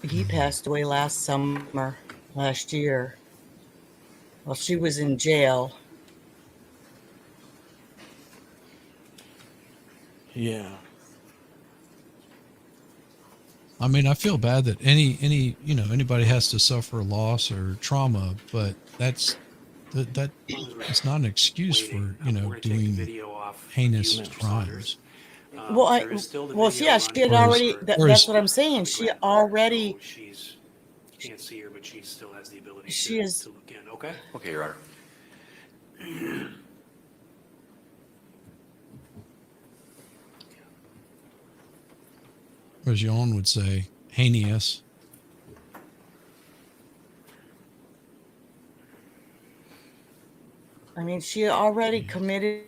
He passed away last year. While she was in jail. Yeah. I mean, I feel bad that anybody has to suffer loss or trauma, but that it's not an excuse for We're gonna take the doing video off heinous you, Mr. crimes. Saunders. Well, There is still the well, video yeah, on she had Whereas- already. whereas- That's what I'm saying. She already. Oh, she's can't see her, but she still has the ability She to, is- to look in. Okay. Okay, Your Honor. As Jon would say, heinous. I mean, she already committed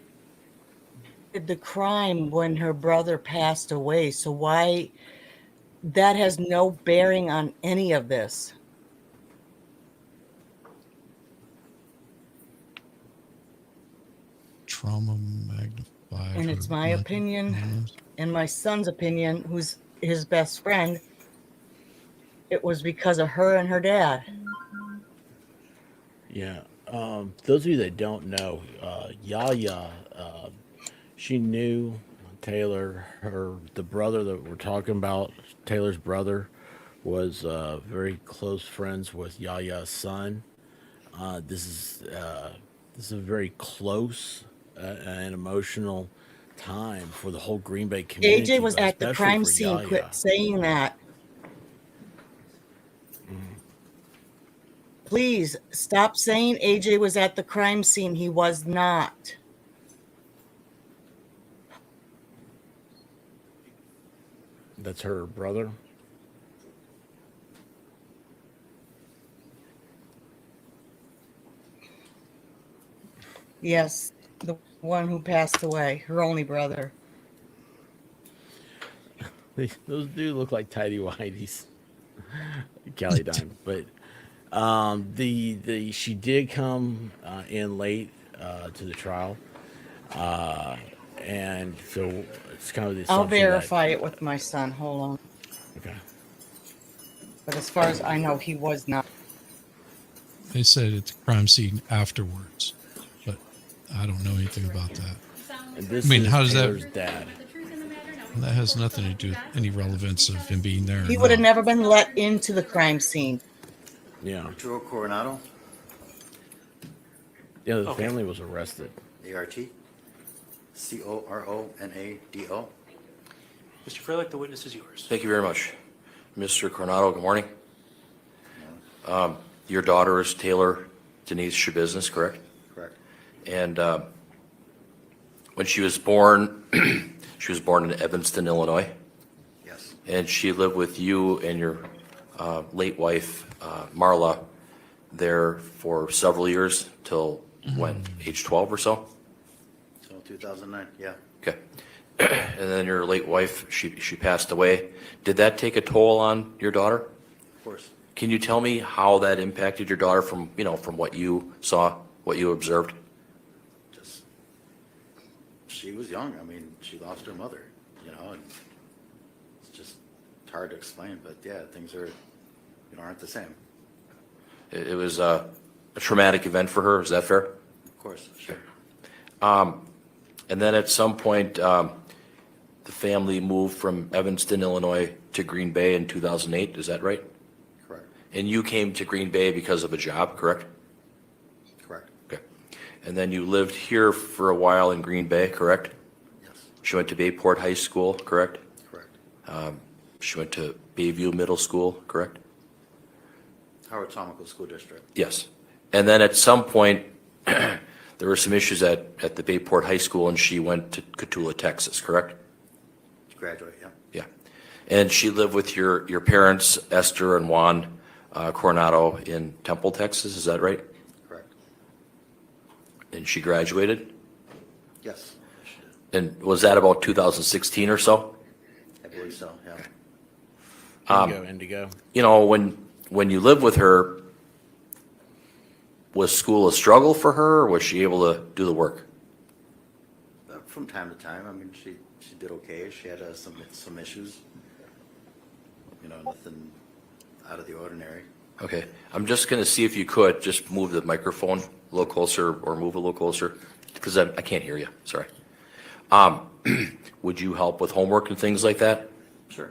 the crime when her brother passed away. So why? That has no bearing on any of this. Trauma magnified. And her it's my mental opinion. illness. And my son's opinion, who's his best friend, it was because of her and her dad. Yeah. Those of you that don't know, Yaya, she knew Taylor. The brother that we're talking about, Taylor's brother, was very close friends with Yaya's son. This is a very close and emotional time for the whole Green Bay community. AJ was but at the especially crime for scene. Yaya. Quit saying that. Please stop saying AJ was at the crime scene. He was not. That's her brother. Yes, the one who passed away, her only brother. Those do look like tidy whities, Callie Dime. But she did come in late to the trial, and so it's kind of the I'll assumption verify it with my son. Hold on. Okay. But as far as I know, he was not. They said at the crime scene afterwards, but I don't know anything about that. And this I mean, is how does that- Taylor's dad. And that has nothing to do with any relevance of him being there. or He would have not. never been let into the crime scene. Yeah. Arturo Coronado, Yeah, the Okay. family was arrested. A-R-T, C-O-R-O-N-A-D-O. Mr. Freilich, the witness is yours. Thank you very much. Mr. Coronado, good morning. Your daughter is Taylor Denise Schabusiness, correct? Correct. And when she was born, she was born in Evanston, Illinois. Yes. And she lived with you and your late wife, Marla, there for several years till when, age 12 or so? So 2009, yeah. Okay. And then your late wife, she passed away. Did that take a toll on your daughter? Of course. Can you tell me how that impacted your daughter from, from what you saw, what you observed? Just, she was young. I mean, she lost her mother, and it's just hard to explain. But yeah, things are, aren't the same. It was a traumatic event for her, is that fair? Of course, sure. And then at some point, the family moved from Evanston, Illinois to Green Bay in 2008, is that right? Correct. And you came to Green Bay because of a job, correct? Correct. Okay. And then you lived here for a while in Green Bay, correct? Yes. She went to Bayport High School, correct? Correct. She went to Bayview Middle School, correct? Howard Tomical School District. Yes. And then at some point, there were some issues at the Bayport High School, and she went to Cotulla, Texas, correct? Graduate, yeah. Yeah. And she lived with your parents, Esther and Juan Coronado, in Temple, Texas, is that right? Correct. And she graduated? Yes. She did. And was that about 2016 or so? I believe so, yeah. Indigo. When you lived with her, was school a struggle for her, or was she able to do the work? From time to time, I mean, she did okay. She had some issues. Nothing out of the ordinary. Okay, I'm just gonna see if you could just move the microphone a little closer or move a little closer, because I can't hear you, sorry. Would you help with homework and things like that? Sure.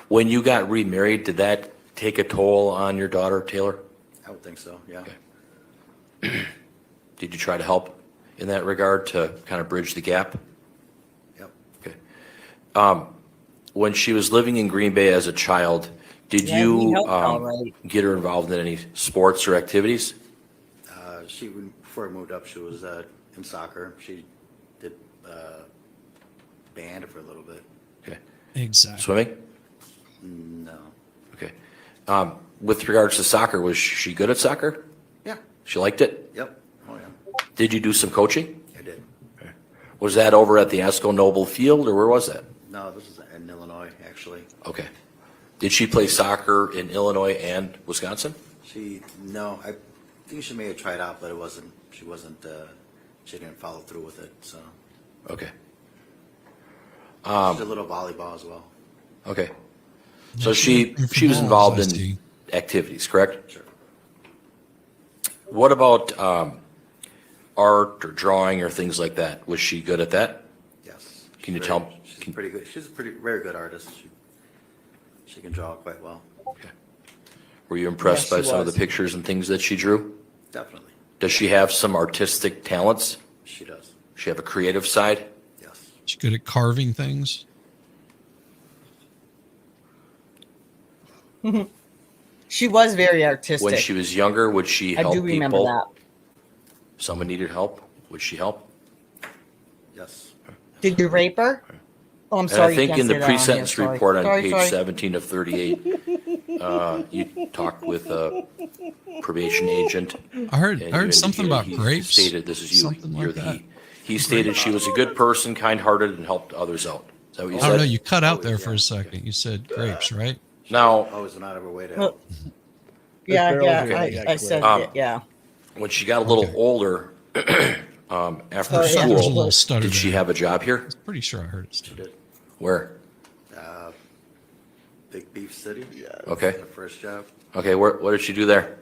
When you got remarried, did that take a toll on your daughter, Taylor? I would think so, yeah. Okay. Did you try to help in that regard to kind of bridge the gap? Yep. Okay. When she was living in Green Bay as a child, did Yeah, you he helped all right. get her involved in any sports or activities? Before I moved up, she was in soccer. She did band for a little bit. Okay. Exactly. Swimming? No. Okay. With regards to soccer, was she good at soccer? Yeah. She liked it? Yep. Oh, yeah. Did you do some coaching? I did. Was that over at the Esco Noble Field, or where was that? No, this is in Illinois, actually. Okay. Did she play soccer in Illinois and Wisconsin? No, I think she may have tried out, but she didn't follow through with it, so. Okay. She did a little volleyball as well. Okay. So Yeah, she and for was balls, involved I in see. activities, correct? Sure. What about art or drawing or things like that? Was she good at that? Yes. Can you She's tell- very- She's pretty good. She's a very good artist. She can draw quite well. Okay. Were you impressed Yes, by she some of the was. pictures and things that she drew? Definitely. Does she have some artistic talents? She does. She have a creative side? Yes. She's good at carving things. She was very artistic. When she was younger, would she I help do remember people? that. Someone needed help? Would she help? Yes. Did you rape her? Oh, I'm And sorry. I think you can't in the say that on here, pre-sentence sorry. report on Sorry, page sorry. 17 of 38, you talked with a probation agent. I heard and you something indicated about he grapes. Stated, this is you. Something You're like that. He stated she was a good person, kind-hearted, and helped others out. Is that what you I don't know. said? You cut out there for Yeah. a second. You said grapes, right? Now, Always went out of her way to Well, help. Yeah, barrel's yeah, gonna get I said clear. it, yeah. when she got a little Okay. older, after Oh, yeah. There's a school, little stutter did she there. have a job here? Pretty sure I heard it. She did. Where? Big Beef City. Yeah. Okay. Her first job. Okay, what did she do there?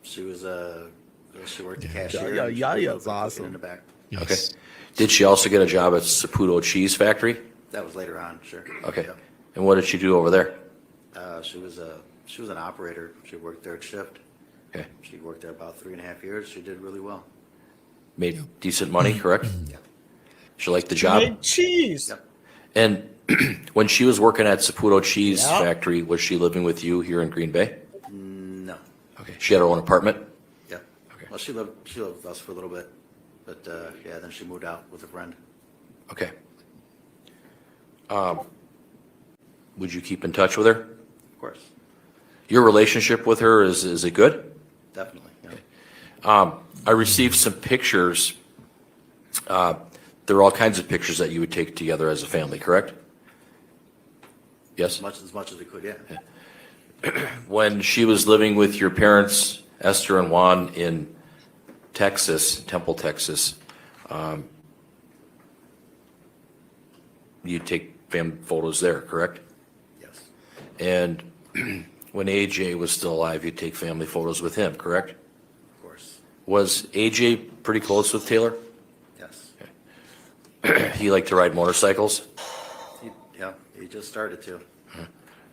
She was she worked the Yeah. cashier. Yeah, and she yeah, was yeah, looking it's awesome. in the back. Yes. Okay. Did she also get a job at Saputo Cheese Factory? That was later on, sure. Okay. Yep. And what did she do over there? She was an operator. She worked third shift. Okay. She worked there about 3.5 years. She did really well. Made decent money, correct? Yeah. She liked the job? Made cheese. Yep. And when she was working at Saputo Cheese Yeah. Factory, was she living with you here in Green Bay? No. Okay. She had her own apartment? Yeah. Okay. Well, she lived with us for a little bit, but yeah, then she moved out with a friend. Okay. Would you keep in touch with her? Of course, Your relationship with her, is it good? definitely. Yeah. I received some pictures. There were all kinds of pictures that you would take together as a family, correct? Yes? As much as we could, yeah. When she was living with your parents, Esther and Juan, in Texas, Temple, Texas, you'd take family photos there, correct? Yes. And when AJ was still alive, you'd take family photos with him, correct? Of course. Was AJ pretty close with Taylor? Yes. He liked to ride motorcycles? Yeah, he just started to.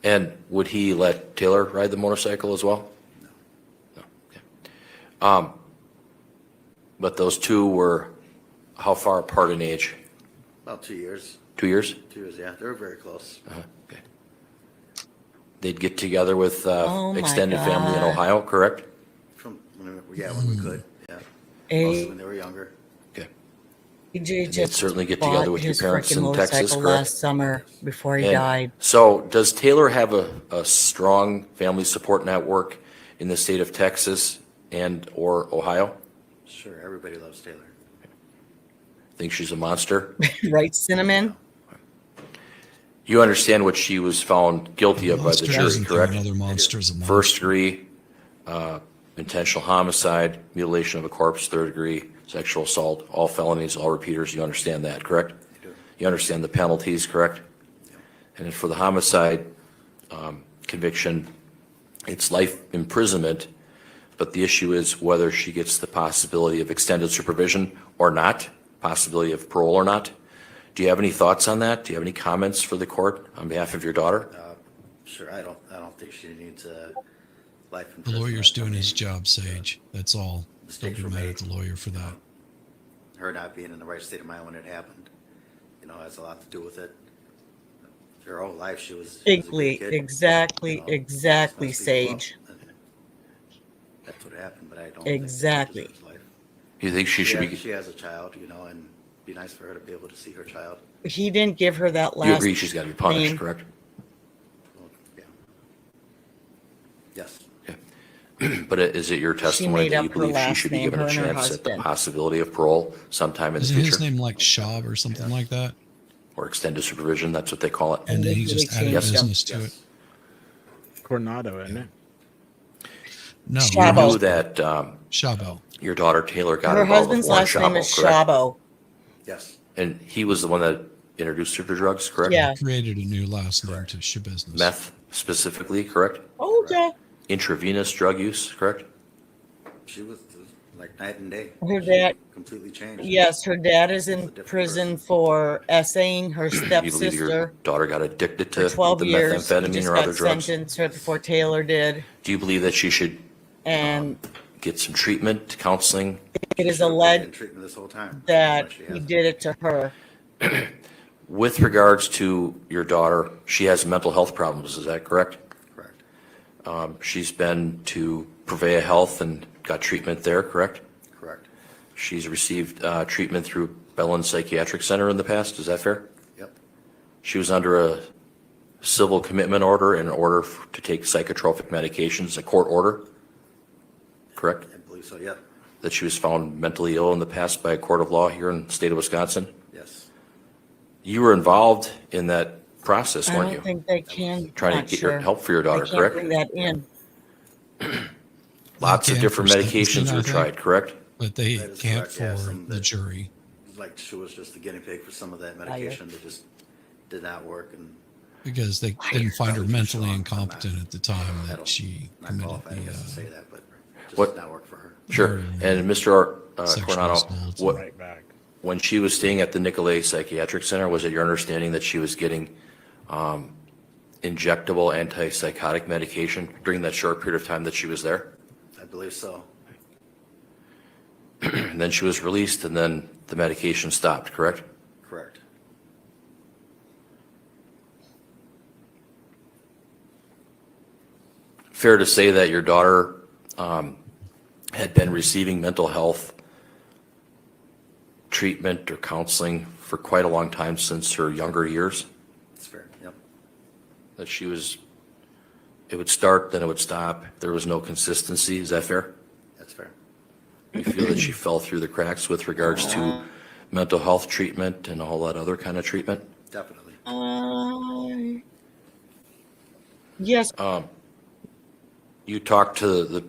And would he let Taylor ride the motorcycle as well? No. No, okay. But those two were how far apart in age? About 2 years. 2 years? 2 years, yeah. They were very close. Okay. They'd get together with Oh my extended family in God. Ohio, correct? When we could, yeah. Mostly when they were younger. Okay. AJ they'd just certainly get bought together with your his parents frickin' in Texas, motorcycle correct? last summer before he And died. So does Taylor have a strong family support network in the state of Texas and or Ohio? Sure, everybody loves Taylor. Think she's a monster? Right, Cinnamon? You understand what she was found guilty of by the Monster jury, doesn't think correct? Another monster is a monster. First degree, intentional homicide, mutilation of a corpse, third degree, sexual assault, all felonies, all repeaters. You understand that, correct? I do. You understand the penalties, correct? And then for the homicide conviction, it's life imprisonment, but the issue is whether she gets the possibility of extended supervision or not, possibility of parole or not. Do you have any thoughts on that? Do you have any comments for the court on behalf of your daughter? Sure, I don't think she needs life The imprisonment. lawyer's doing I mean, his job, Sage. That's all. Don't mistakes be were mad made. at the lawyer for that. Her not being in the right state of mind when it happened, has a lot to do with it. Her whole life, she was a good kid, Exactly, you know, exactly, must be well. Sage. That's what happened, but I don't. Exactly. Think she deserves life. You think she should be, She has a child, and it'd be nice for her to be able to see her child. He didn't give her that you last. agree she's got to be punished, name. correct? Well, yeah. Yes. But is it your testimony made that you up her believe she last should be name, given a her and her chance at the husband. possibility of parole sometime in the Isn't his future? name like Schab or something like that? Or extended supervision, that's what they call it? And then he Legally just added changed him. business to it. Yes. Coronado, isn't it? No, You Schabo. knew that Shabo. your daughter Taylor got Her involved with husband's Warren last name is correct? Shabo. Yes. And he was the one that introduced her to drugs, correct? Yeah. Created a new last name to Schabusiness. Meth specifically, correct? Oh, yeah. Intravenous drug use, correct? She was like night and day. Her She dad- completely changed. Yes, her dad is in different prison for essaying her You believe your stepsister daughter got addicted for to 12 the years. He methamphetamine just or got other drugs? sentenced right before Taylor did. Do you believe that she should And get some treatment, counseling? it is She was alleged in treatment this whole time. that She he has. did it to her. With regards to your daughter, she has mental health problems, is that correct? Correct. She's been to Purveya Health and got treatment there, correct? Correct. She's received treatment through Bellin Psychiatric Center in the past, is that fair? Yep. She was under a civil commitment order and an order to take psychotropic medications, a court order, correct? I believe so, yep. That she was found mentally ill in the past by a court of law here in the state of Wisconsin? Yes. You were involved in that process, I weren't don't you? think they can. Trying not to get your sure. help for your daughter, They can't correct? bring that in. Lots of They can different for sentencing, medications I were think. tried, correct? But they That is can't correct, yeah, for some the that- jury. Like she was just the guinea pig for some of that medication that just did not work, and Because they didn't find her Probably too mentally strong. incompetent at the time I that don't- she not committed qualified, I guess, to say the that, but just What- did not work for her. Sure. And Mr. sexual Coronado, assault. what, Right back. when she was staying at the Nicolay Psychiatric Center, was it your understanding that she was getting injectable antipsychotic medication during that short period of time that she was there? I believe so. And then she was released, and then the medication stopped, correct? Correct. Fair to say that your daughter had been receiving mental health treatment or counseling for quite a long time since her younger years? That's fair, yep. That she was, it would start, then it would stop. There was no consistency. Is that fair? That's fair. You feel that she fell through the cracks with regards to mental health treatment and all that other kind of treatment? Definitely. Yes, You talked to the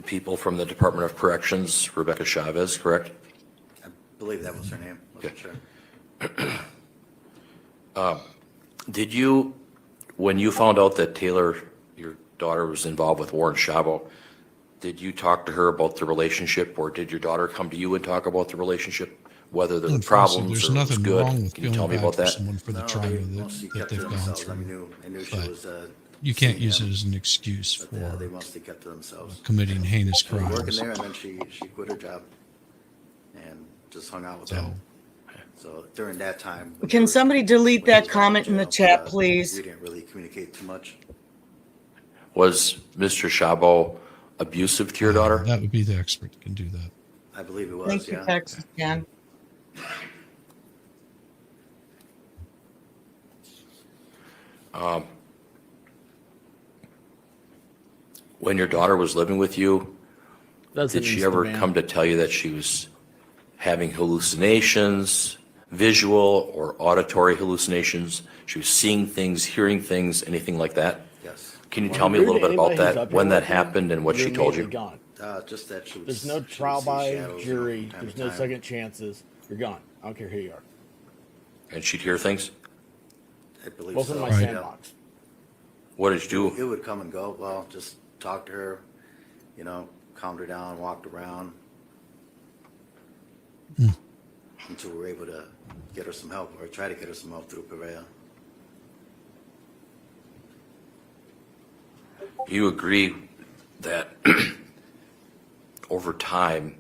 people from the Department of Corrections, Rebecca Chavez, correct? I believe that was her name. Wasn't Okay. sure. Did you, when you found out that Taylor, your daughter, was involved with Warren Shabo, did you talk to her about the relationship, or did your daughter come to you and talk about the relationship, whether there were problems There's or it was nothing good? wrong with Can you feeling tell me bad about for that? someone for the No, trauma they that mostly that kept to they've gone themselves. through. I knew she But was. You can't seeing use him, it as an excuse but, for they mostly kept to themselves. committing heinous She was working crimes. there, and then she quit her job and just hung out with So, them. So during that time. when they can were- somebody delete when he that was back comment in the jail, chat, we please? didn't really communicate too much. Was Mr. Shabo abusive to your daughter? that would be the expert that can do that. I believe it was, Thank you, yeah. Texas Jan. When your daughter was living with you, That's did an she instant ever ban. come to tell you that she was having hallucinations, visual or auditory hallucinations? She was seeing things, hearing things, anything like that? Yes. Can you When tell me a you're little bit anybody about who's that, up when here that with you, happened and what you're she told you? immediately gone. Just that she was. There's no she would trial see by shadows, jury. from time There's to no time. second chances. You're gone. I don't care who you are. And she'd hear things? I believe Welcome so. to my Right. sandbox. What did you It do? would come and go. Well, just talk to her, calmed her down, walked around. Until we were able to get her some help, or try to get her some help through Perea. You agree that over time,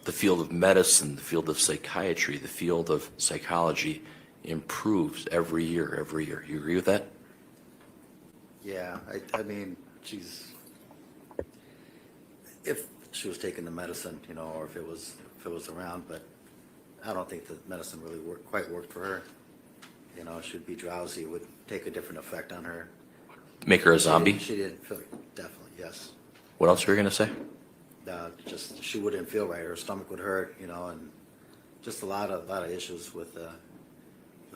the field of medicine, the field of psychiatry, the field of psychology improves every year, every year. You agree with that? Yeah, I mean, if she was taking the medicine, or if it was around, but I don't think the medicine really quite worked for her. She'd be drowsy, it would take a different effect on her. Make her a zombie? She didn't feel, definitely, yes. What else were you going to say? Just, she wouldn't feel right, her stomach would hurt, and just a lot of issues with the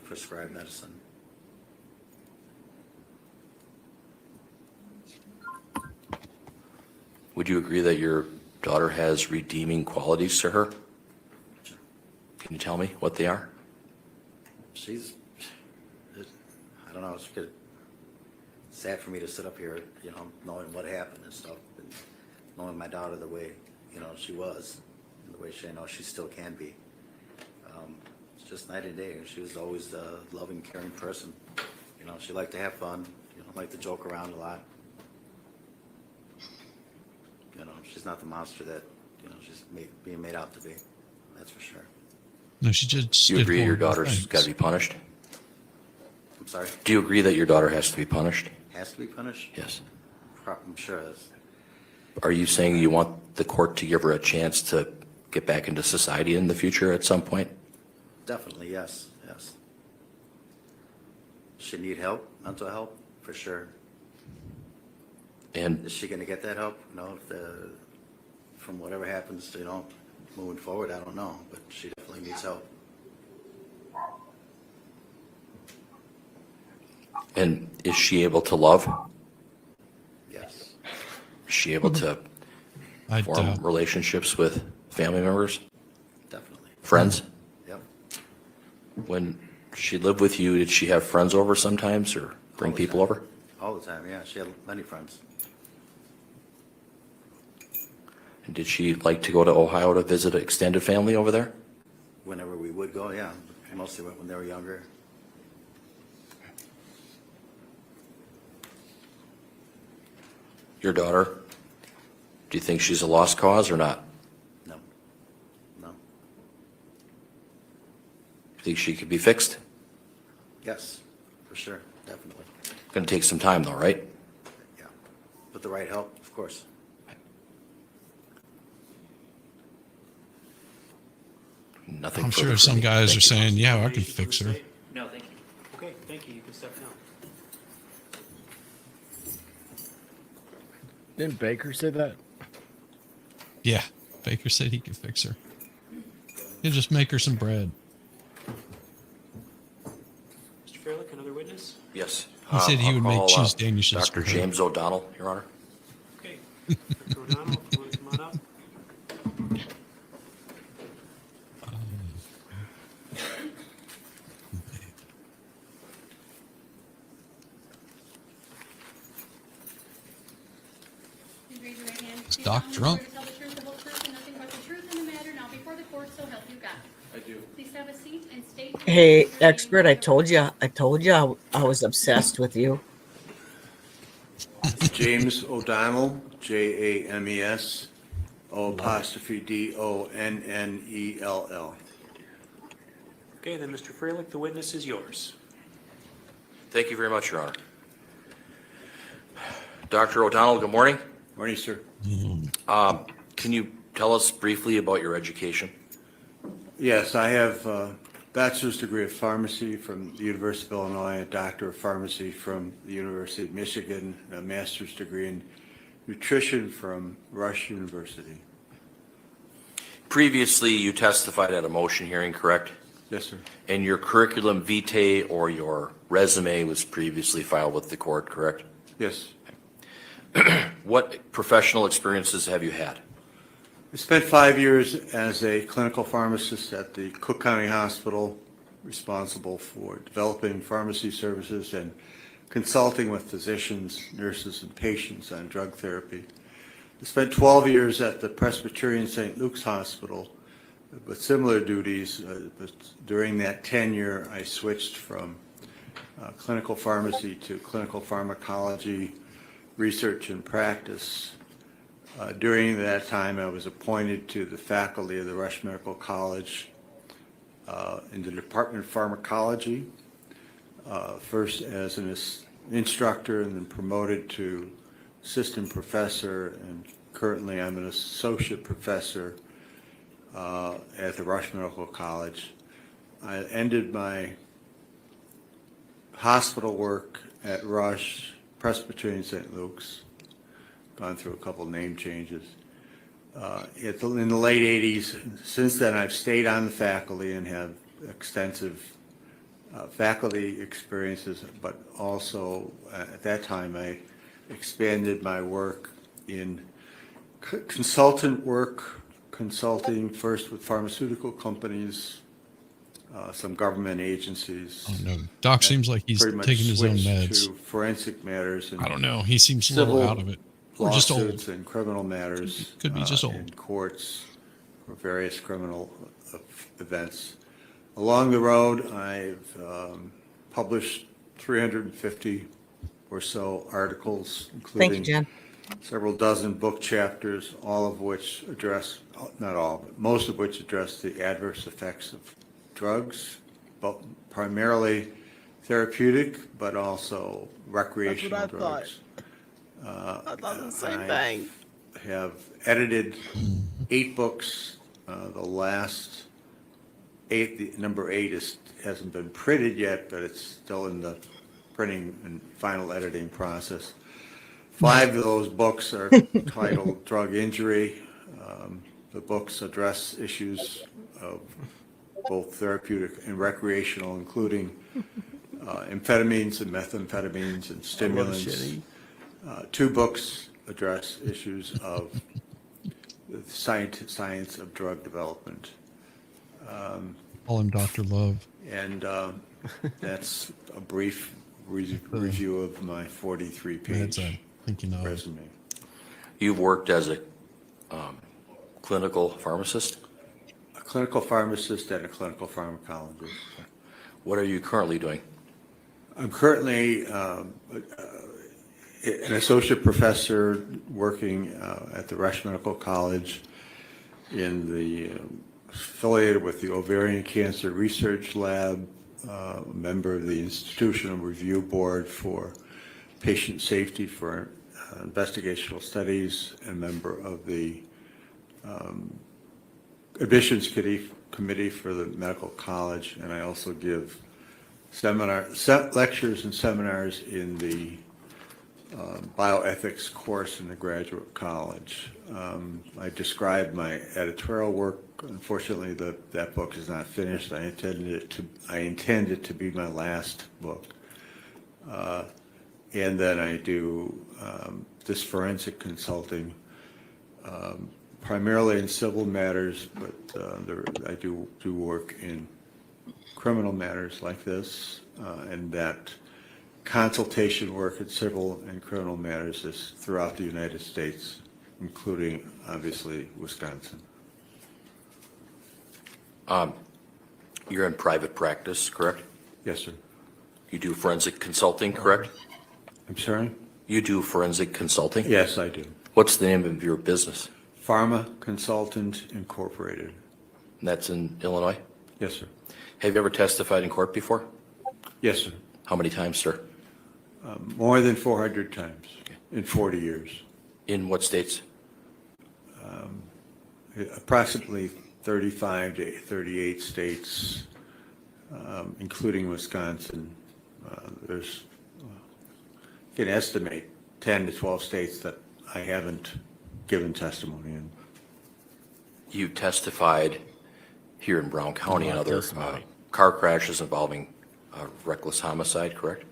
prescribed medicine. Would you agree that your daughter has redeeming qualities to her? Can you tell me what they are? I don't know, it's sad for me to sit up here, knowing what happened and stuff, and knowing my daughter the way, she was, and the way she still can be. It's just night and day. She was always a loving, caring person. She liked to have fun, liked to joke around a lot. She's not the monster that, she's being made out to be. That's for sure. No, she just. Do you did agree your horrible daughter's things. got to be punished? I'm sorry, Do you agree that your daughter has to be punished? has to be punished? Yes. I'm sure it is. Are you saying you want the court to give her a chance to get back into society in the future at some point? Definitely, yes. She need help, mental help, for sure. And Is she gonna get that help? From whatever happens, moving forward, I don't know, but she definitely needs help. and is she able to love? Yes. Is she able to form relationships with family members, Definitely. friends? Yep. When she lived with you, did she have friends over sometimes or bring All the people time. over? All the time, yeah. She had many friends. And did she like to go to Ohio to visit extended family over there? Whenever we would go, yeah. Mostly when they were younger. Your daughter, do you think she's a lost cause or not? No. No. Think she could be fixed? Yes, for sure, definitely. Going to take some time though, right? Yeah. With the right help, of course. Nothing I'm further sure from some me. guys Thank are you. saying, yeah, I can Nominations from fix the her. state? No, thank you. Okay, thank you. You can step down. Didn't Baker say that? Yeah. Baker said he could fix her. He'll just make her some bread. Mr. Fairlick, another witness? Yes. He said he I'll would make call, cheese sandwiches Dr. for her. James O'Donnell, Your Honor. Okay. Dr. O'Donnell, if you want to come on up. Please raise your right hand. Is Do you Doc solemnly drunk? swear to tell the truth, the whole truth, and nothing but the truth in the matter now before the court, so help you God? I do. Please have a seat and state. Hey, your name expert, and I your told you I was obsessed with you. James O'Donnell, James, O'Donnell. Okay, then, Mr. Fairlick, the witness is yours. Thank you very much, Your Honor. Dr. O'Donnell, good morning. Morning, sir. Can you tell us briefly about your education? Yes, I have a bachelor's degree of pharmacy from the University of Illinois, a doctor of pharmacy from the University of Michigan, a master's degree in nutrition from Rush University. Previously, you testified at a motion hearing, correct? Yes, sir. And your curriculum vitae or your resume was previously filed with the court, correct? Yes. What professional experiences have you had? I spent 5 years as a clinical pharmacist at the Cook County Hospital, responsible for developing pharmacy services and consulting with physicians, nurses, and patients on drug therapy. I spent 12 years at the Presbyterian St. Luke's Hospital with similar duties, but during that tenure, I switched from clinical pharmacy to clinical pharmacology, research and practice. During that time, I was appointed to the faculty of the Rush Medical College in the Department of Pharmacology, first as an instructor and then promoted to assistant professor, and currently I'm an associate professor at the Rush Medical College. I ended my hospital work at Rush, Presbyterian St. Luke's, gone through a couple name changes. In the late 80s, since then I've stayed on the faculty and have extensive faculty experiences, but also at that time I expanded my work in consulting first with pharmaceutical companies, some government agencies. Oh, no. Doc seems like he's Pretty much taking his own switched meds. to forensic matters. And I don't know. He seems a little civil out of it. Or just old. lawsuits and criminal matters. Could be just in old. courts for various criminal events. Along the road, I've published 350 or so articles, Thank you, including Jen. several dozen book chapters, all of which address, not all, but most of which address the adverse effects of drugs, but primarily therapeutic, but also recreational drugs. I thought the same I thing. have edited 8 books. The last 8, the number 8 hasn't been printed yet, but it's still in the printing and final editing process. 5 of those books are titled Drug Injury. The books address issues of both therapeutic and recreational, including amphetamines and methamphetamines and stimulants. 2 books address issues of the science of drug development. Call him Dr. Love. And that's a brief review of my 43-page thinking of resume. You've worked as a clinical pharmacist? A clinical pharmacist and a clinical pharmacologist. What are you currently doing? I'm currently an associate professor working at the Rush Medical College in the affiliated with the Ovarian Cancer Research Lab, member of the Institutional Review Board for Patient Safety for Investigational Studies, and member of the Admissions Committee for the Medical College, and I also give lectures and seminars in the bioethics course in the graduate college. I described my editorial work. Unfortunately, that book is not finished. I intend it to be my last book. And then I do this forensic consulting, primarily in civil matters, but I do work in criminal matters like this, and that consultation work in civil and criminal matters is throughout the United States, including, obviously, Wisconsin. You're in private practice, correct? Yes, sir. You do forensic consulting, correct? I'm sorry? You do forensic consulting? Yes, I do. What's the name of your business? Pharma Consultant Incorporated. And that's in Illinois? Yes, sir. Have you ever testified in court before? Yes, sir. How many times, sir? More than 400 times in 40 years. In what states? Approximately 35 to 38 states, including Wisconsin. There's, you can estimate 10 to 12 states that I haven't given testimony in. You testified here in Brown County and other testimony. car crashes involving reckless homicide, correct?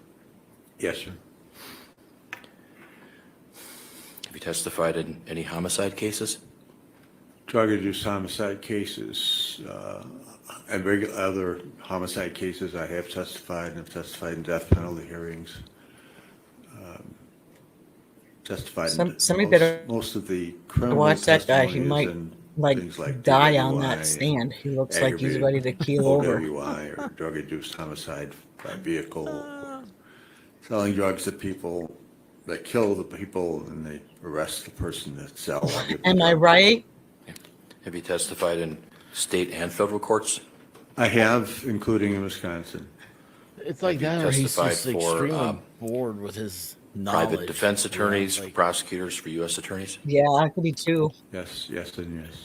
Yes, sir. Have you testified in any homicide cases? Drug-induced homicide cases and other homicide cases I have testified, and have testified in death penalty hearings. Testified Somebody in better most of the criminal watch that guy. He testimonies might and things like die on DWI, that stand. He looks like he's ready to keel aggravated over. OWI or drug-induced homicide by vehicle, selling drugs to people that kill the people, and they arrest the person that sells. Am I right? Have you testified in state and federal courts? I have, including in Wisconsin. It's like Have you that, or he's testified just for, extremely bored with his knowledge. Private defense you know, attorneys, like- prosecutors, for U.S. attorneys? Yeah, I could be too. Yes, yes, and yes.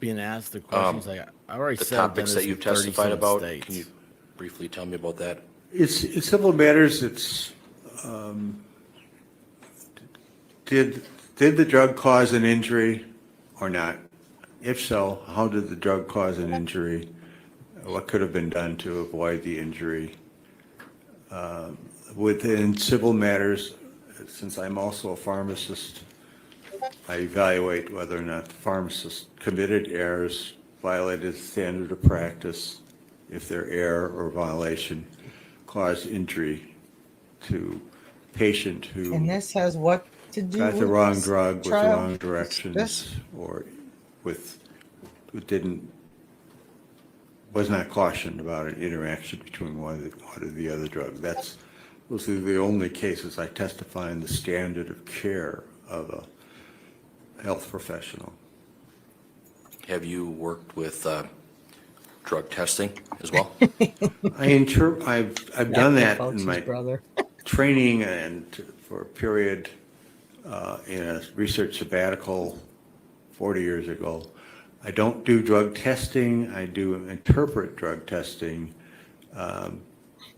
being asked the questions. Like I already The said, I've done topics this that you've in testified 37 about, states. can you briefly tell me about that? It's civil matters. It's did the drug cause an injury or not? If so, how did the drug cause an injury? What could have been done to avoid the injury? Within civil matters, since I'm also a pharmacist, I evaluate whether or not the pharmacist committed errors, violated standard of practice, if their error or violation caused injury to patient who And this has what to do got the with wrong this drug with the trial? wrong directions, This? or with, who was not cautioned about an interaction between one or the other drug. Those are the only cases I testify in the standard of care of a health professional. Have you worked with drug testing as well? I've done that in Fauci's my brother. training and for a period in a research sabbatical 40 years ago. I don't do drug testing. I do interpret drug testing.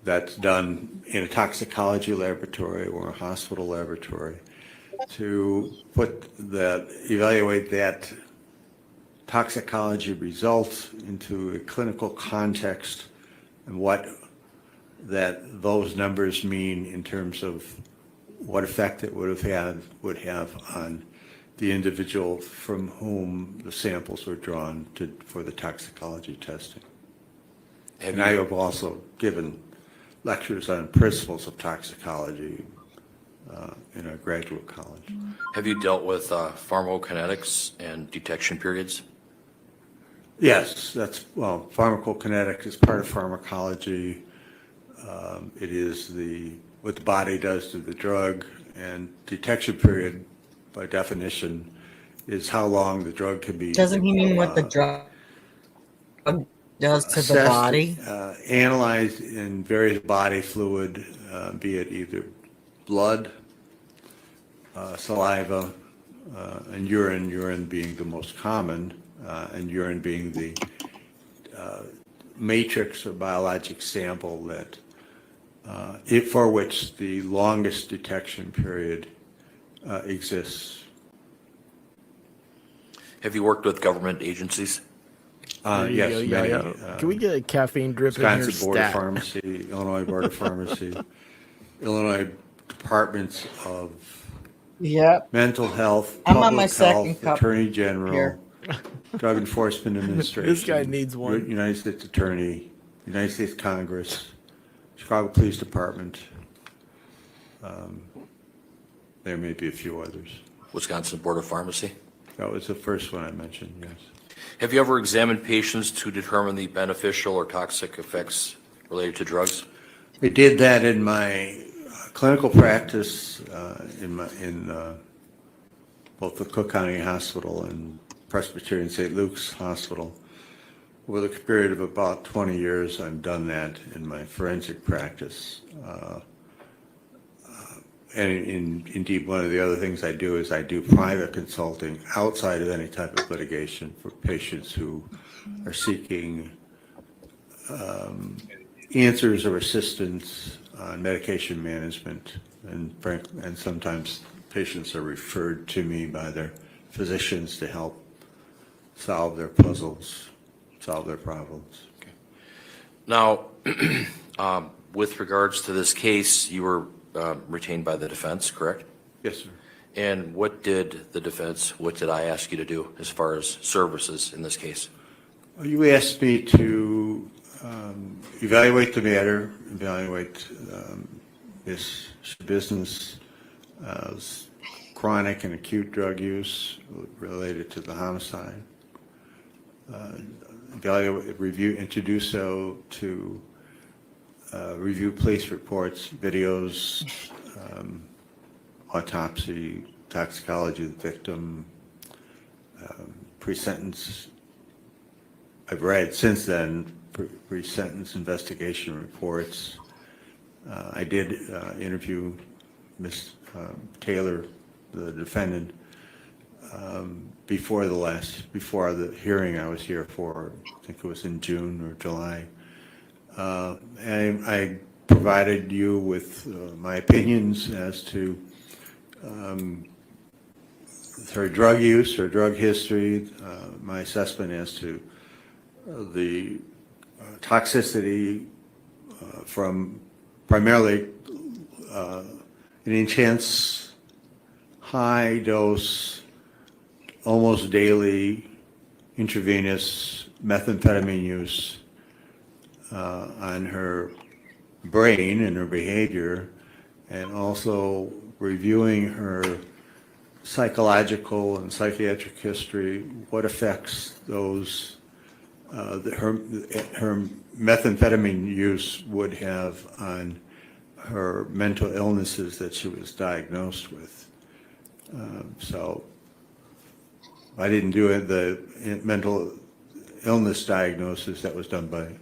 That's done in a toxicology laboratory or a hospital laboratory to evaluate that toxicology results into a clinical context and what those numbers mean in terms of what effect it would have on the individual from whom the samples were drawn for the toxicology testing. And I have also given lectures on principles of toxicology in a graduate college. Have you dealt with pharmacokinetics and detection periods? Yes, pharmacokinetics is part of pharmacology. It is what the body does to the drug, and detection period, by definition, is how long the drug can be. Doesn't he mean what the drug does to the assessed, body? Analyzed in various body fluid, be it either blood, saliva, and urine being the most common, and urine being the matrix or biologic sample that for which the longest detection period exists. Have you worked with government agencies? Yes, many. Can we get a caffeine drip in here? Wisconsin Board of Stat. Pharmacy, Illinois Board of Pharmacy, Illinois Departments of Yep. Mental Health, I'm on Public my second Health, cup Attorney General, here. Drug Enforcement Administration. This guy needs one. United States Attorney, United States Congress, Chicago Police Department. There may be a few others. Wisconsin Board of Pharmacy? That was the first one I mentioned, yes. Have you ever examined patients to determine the beneficial or toxic effects related to drugs? We did that in my clinical practice in both the Cook County Hospital and Presbyterian St. Luke's Hospital. Over the period of about 20 years, I've done that in my forensic practice. And indeed, one of the other things I do is I do private consulting outside of any type of litigation for patients who are seeking answers or assistance on medication management. And sometimes patients are referred to me by their physicians to help solve their puzzles, solve their problems. Okay. Now, with regards to this case, you were retained by the defense, correct? Yes, sir. And what did I ask you to do as far as services in this case? You asked me to evaluate the matter, evaluate this business, chronic and acute drug use related to the homicide, evaluate, review, and to do so to review police reports, videos, autopsy, toxicology of the victim, pre-sentence. I've read since then pre-sentence investigation reports. I did interview Ms. Taylor, the defendant, before the hearing I was here for. I think it was in June or July. And I provided you with my opinions as to her drug use, her drug history, my assessment as to the toxicity from primarily an intense, high-dose, almost daily intravenous methamphetamine use on her brain and her behavior, and also reviewing her psychological and psychiatric history, what effects those her methamphetamine use would have on her mental illnesses that she was diagnosed with. So I didn't do it, the mental illness diagnosis that was done by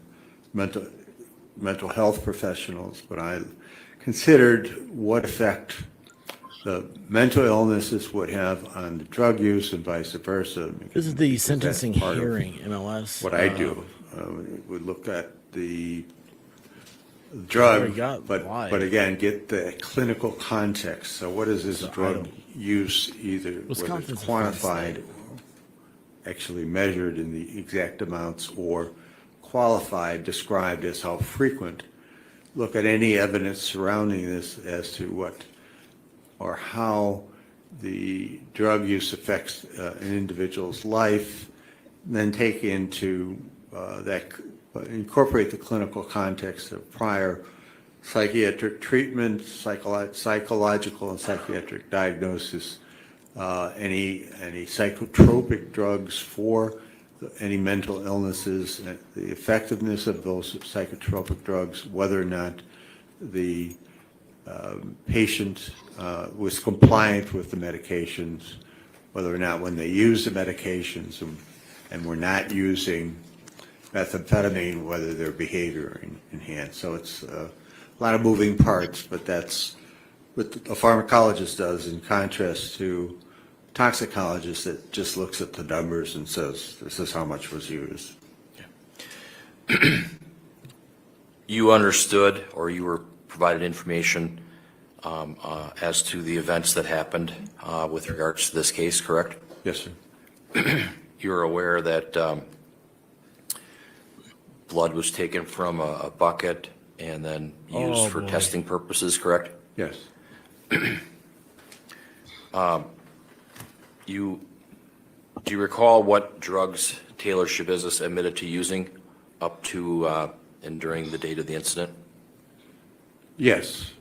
mental health professionals, but I considered what effect the mental illnesses would have on the drug use and vice versa. This is the sentencing hearing, MLS. What I do, we look at the drug, but again, get the clinical context. So what is this drug use, either whether it's quantified, actually measured in the exact amounts, or qualified, described as how frequent. Look at any evidence surrounding this as to what or how the drug use affects an individual's life, and then take into that, incorporate the clinical context of prior psychiatric treatment, psychological and psychiatric diagnosis, any psychotropic drugs for any mental illnesses, the effectiveness of those psychotropic drugs, whether or not the patient was compliant with the medications, whether or not when they use the medications and were not using methamphetamine, whether their behavior enhanced. So it's a lot of moving parts, but that's what a pharmacologist does in contrast to a toxicologist that just looks at the numbers and says, this is how much was used. You understood, or you were provided information as to the events that happened with regards to this case, correct? Yes, sir. You're aware that blood was taken from a bucket and then used for testing purposes, correct? Yes. Do you recall what drugs Taylor Schabusiness admitted to using up to and during the date of the incident? Yes.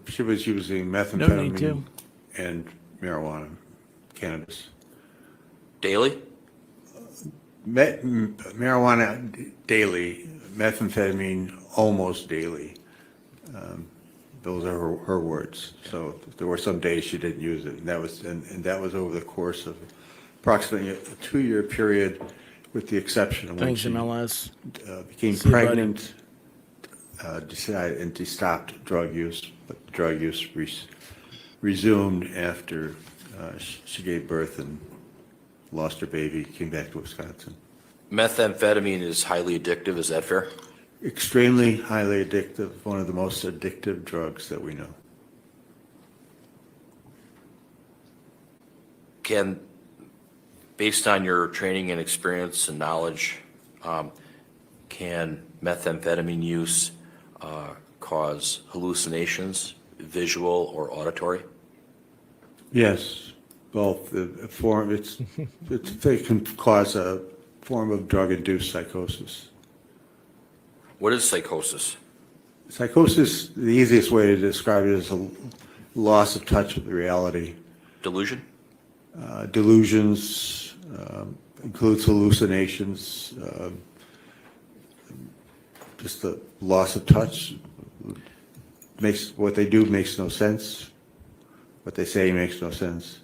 She was using methamphetamine and marijuana, cannabis. Daily? Marijuana daily, methamphetamine almost daily. Those are her words. So there were some days she didn't use it, and that was over the course of approximately a 2-year period, with the exception of when she became pregnant, decided and she stopped drug use, but drug use resumed after she gave birth and lost her baby, came back to Wisconsin. Methamphetamine is highly addictive, is that fair? Extremely highly addictive, one of the most addictive drugs that we know. Based on your training and experience and knowledge, can methamphetamine use cause hallucinations, visual or auditory? Yes, both. They can cause a form of drug-induced psychosis. What is psychosis? Psychosis, the easiest way to describe it is a loss of touch with reality. Delusion? Delusions, includes hallucinations, just the loss of touch. What they do makes no sense. What they say makes no sense.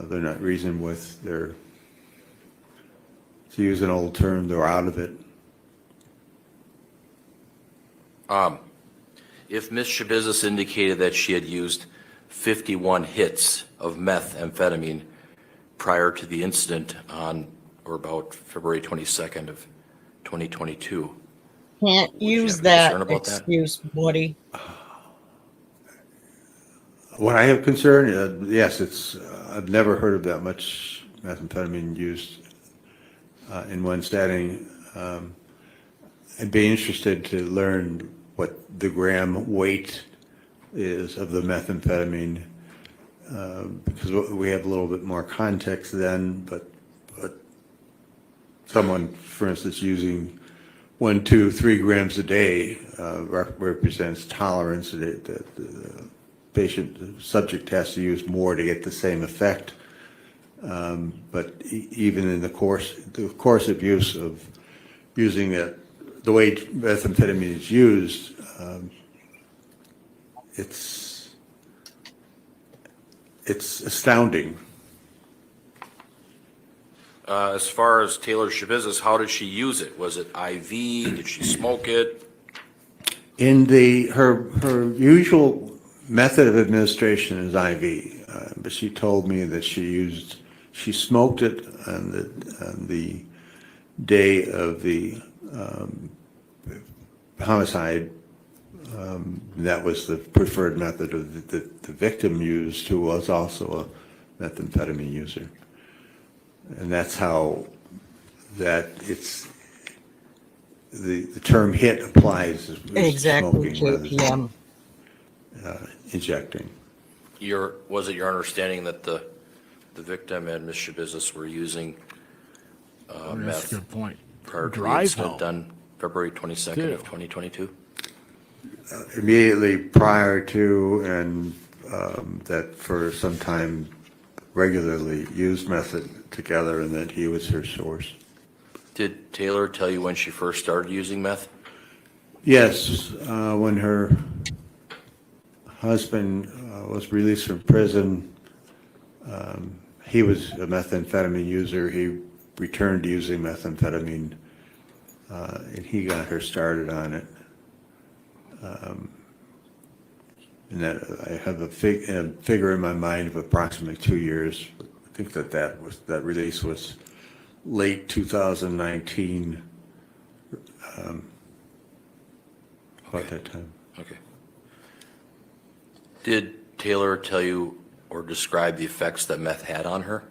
They're not reasoned with. To use an old term, they're out of it. If Ms. Schabusiness indicated that she had used 51 hits of methamphetamine prior to the incident on or about February 22nd of 2022. Can't use have that concern about that? excuse, Woody. What I have concern, yes, I've never heard of that much methamphetamine used in one setting. I'd be interested to learn what the gram weight is of the methamphetamine, because we have a little bit more context then, but someone, for instance, using 1, 2, 3 grams a day represents tolerance. The subject has to use more to get the same effect. But even in the course of use of using it, the way methamphetamine is used, it's astounding. As far as Taylor Schabusiness, how did she use it? Was it IV? Did she smoke it? In her usual method of administration is IV, but she told me that she smoked it on the day of the homicide. That was the preferred method of the victim used, who was also a methamphetamine user. And that's how it's the term hit applies as Exactly, smoking rather JPM. than injecting. Was it your understanding that the victim and Ms. Schabusiness were using That's a meth good point. prior to the Drive incident home. on February 22nd Too. of 2022? Immediately prior to, and that for some time regularly used method together, and that he was her source. Did Taylor tell you when she first started using meth? Yes, when her husband was released from prison, he was a methamphetamine user. He returned to using methamphetamine, and he got her started on it. And that I have a figure in my mind of approximately 2 years. I think that release was late 2019, about that time. Okay. Did Taylor tell you or describe the effects that meth had on her?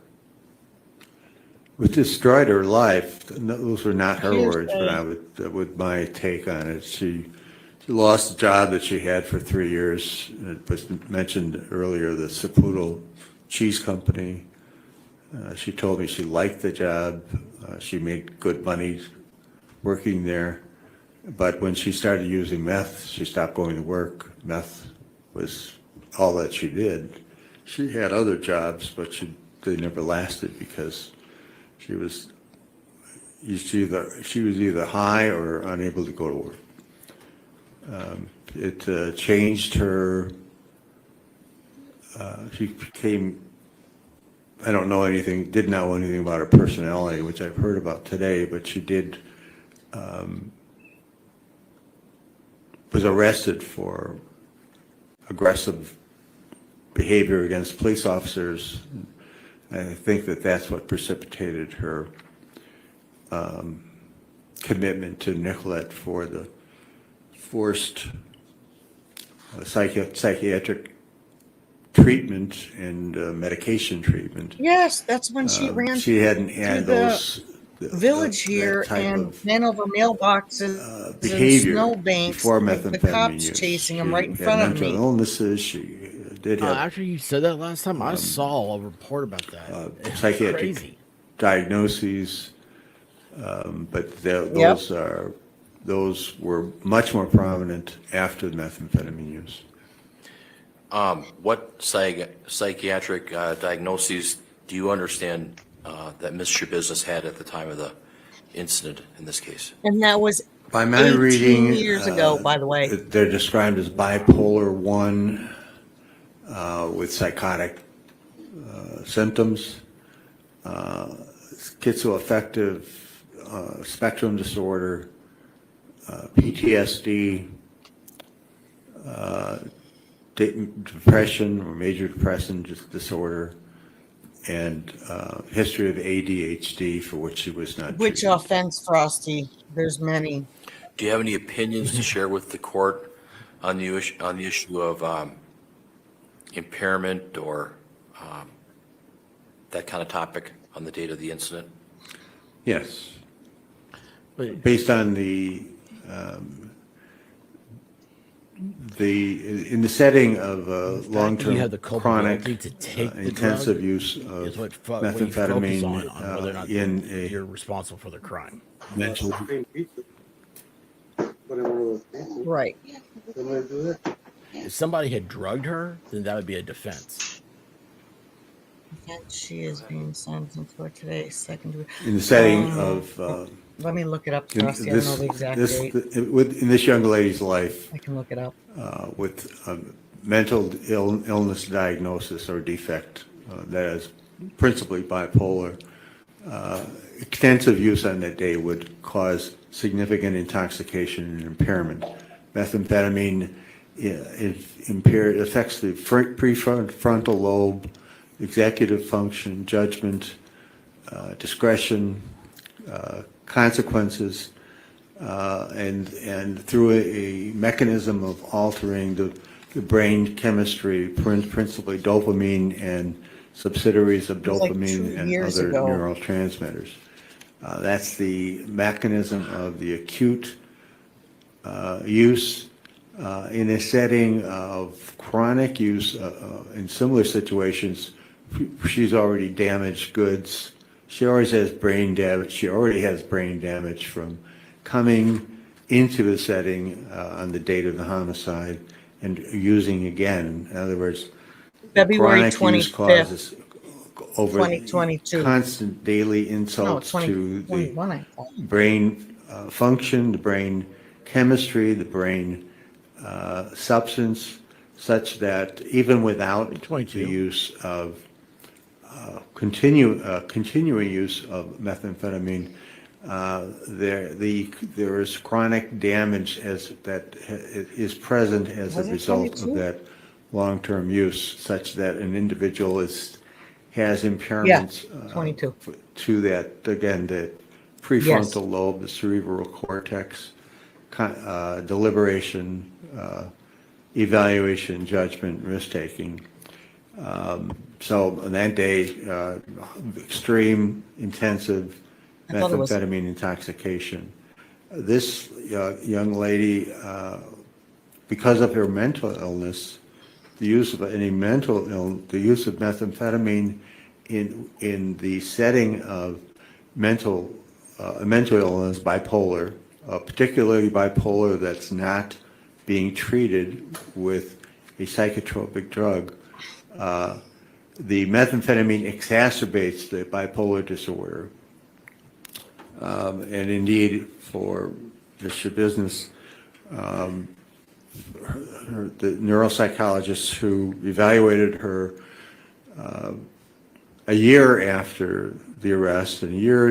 It destroyed her life. Those were not her Here's words, the- but that would my take on it. She lost the job that she had for 3 years. It was mentioned earlier, the Saputo Cheese Company. She told me she liked the job. She made good money working there. But when she started using meth, she stopped going to work. Meth was all that she did. She had other jobs, but they never lasted because she was either high or unable to go to work. It changed her. She became, I don't know anything, did not know anything about her personality, which I've heard about today, but she was arrested for aggressive behavior against police officers. And I think that's what precipitated her commitment to Nicolette for the forced psychiatric treatment and medication treatment. Yes, that's when she ran She hadn't had through the those village that here type and of ran over mailboxes behavior and snowbanks before with the methamphetamine cops use. chasing them She right in had front of mental me. illnesses. She did have After you said that last time, I saw a report about that. It's psychiatric crazy. diagnoses, but those were much more prominent after the methamphetamine use. What psychiatric diagnoses do you understand that Ms. Schabusiness had at the time of the incident in this case? And that was By my 18 reading, years ago, by the way. they're described as bipolar 1 with psychotic symptoms, schizoaffective spectrum disorder, PTSD, depression or major depressive disorder, and history of ADHD for which she was not Which treated. offense, Frosty? There's many. Do you have any opinions to share with the court on the issue of impairment or that kind of topic on the date of the incident? Yes. But Based on in the setting of the fact that you long-term have the chronic culpability to take the intensive drug use of is what you focus methamphetamine on whether or not in a you're responsible for the crime. mental Right. If somebody had drugged her, then that would be a defense. And she is being sentenced for today, second degree. in the setting of Let me look it up, in Frosty. I don't know the exact date. in this young lady's life I can look it up. with mental illness diagnosis or defect that is principally bipolar. Extensive use on that day would cause significant intoxication and impairment. Methamphetamine affects the prefrontal lobe, executive function, judgment, discretion, consequences, and through a mechanism of altering the brain chemistry, principally dopamine and subsidiaries of was like dopamine 2 and years other ago. neurotransmitters. That's the mechanism of the acute use in a setting of chronic use in similar situations. She's already damaged goods. She always has brain damage. She already has brain damage from coming into the setting on the date of the homicide and using again. In other words, February chronic use 25th, causes over 2022. constant daily No, insults to the 2021, I thought. brain function, the brain chemistry, the brain substance, such that even without the 22. use of continuing use of methamphetamine, there is chronic damage that is present as a Was it result 22? of that long-term use, such that an individual has impairments 22. to that, again, the prefrontal lobe, the cerebral cortex, deliberation, evaluation, judgment, risk-taking. So on that day, extreme, intensive methamphetamine intoxication. This young lady, because of her mental illness, the use of methamphetamine in the setting of mental illness, bipolar, particularly bipolar that's not being treated with a psychotropic drug, the methamphetamine exacerbates the bipolar disorder. And indeed, for the Schabusiness, the neuropsychologist who evaluated her a year after the arrest, and a year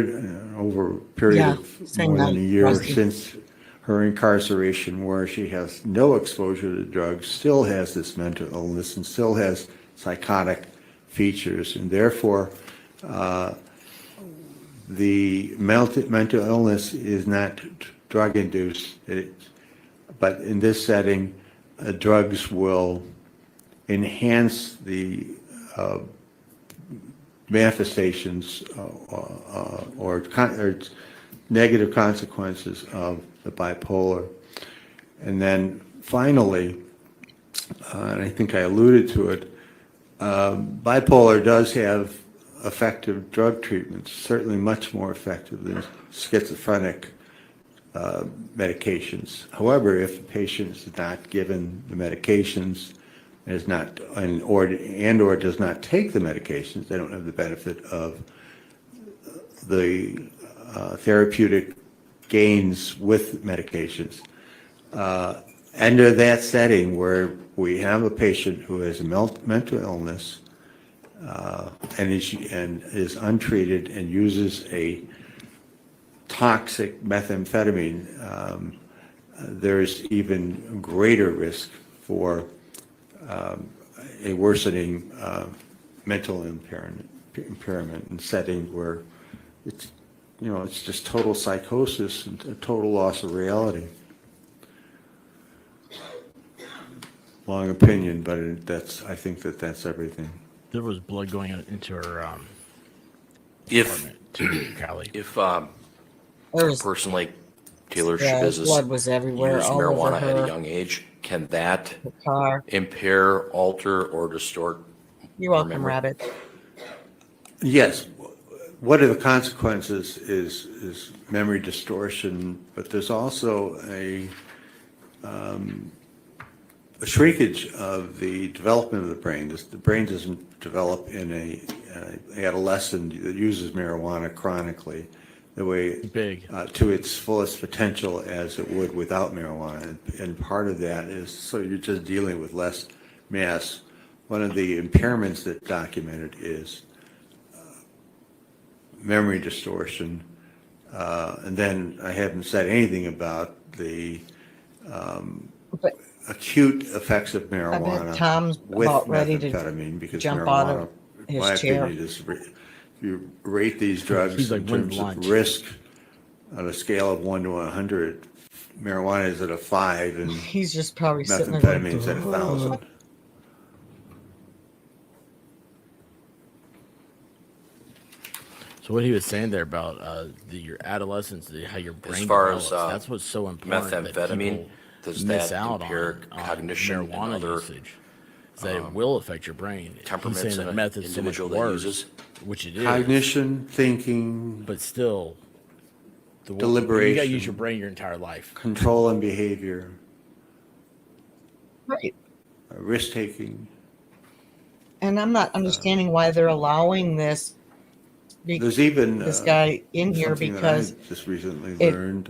over a period of more than a year since her incarceration, where she has no exposure to drugs, still has this mental illness and still has psychotic features, and therefore the mental illness is not drug-induced, but in this setting, drugs will enhance the manifestations or negative consequences of the bipolar. And then finally, and I think I alluded to it, bipolar does have effective drug treatments, certainly much more effective than schizophrenic medications. However, if the patient is not given the medications, is not or does not take the medications, they don't have the benefit of the therapeutic gains with medications. Under that setting, where we have a patient who has a mental illness and is untreated and uses a toxic methamphetamine, there's even greater risk for a worsening mental impairment in setting where it's just total psychosis and a total loss of reality. Long opinion, but I think that's everything. There was blood going into her If apartment too, Callie. if a person like Taylor Schabusiness blood was everywhere, used all over marijuana at her. a young age, can that The car. impair, alter, or distort? You're welcome, memory? Rabbit. Yes. What are the consequences is memory distortion, but there's also a shrinkage of the development of the brain. The brain doesn't develop in a adolescent that uses marijuana chronically the way to its fullest potential as it would without marijuana. And part of that is so you're just dealing with less mass. One of the impairments that documented is memory distortion. And then I haven't said anything about the acute effects of marijuana Tom's with about ready to methamphetamine, because jump marijuana, out of his my chair. opinion is, if you rate these drugs He's like in winning terms lunch. of risk on a scale of 1 to 100, marijuana is at a 5 and He's just probably sitting there going, methamphetamine is at 1,000. So what he was saying there about your adolescence, how your brain As far develops, as that's what's so important. that methamphetamine, people does miss that out impair on cognition and marijuana other usage. Is that it will affect your brain. He's temperaments saying in that an meth is so much individual that worse, uses? which it is. Cognition, thinking, but still, you got to deliberation, use your brain your entire life. control and behavior, Right. risk-taking. And I'm not understanding why they're allowing this. There's even this guy in here something that because I just recently it learned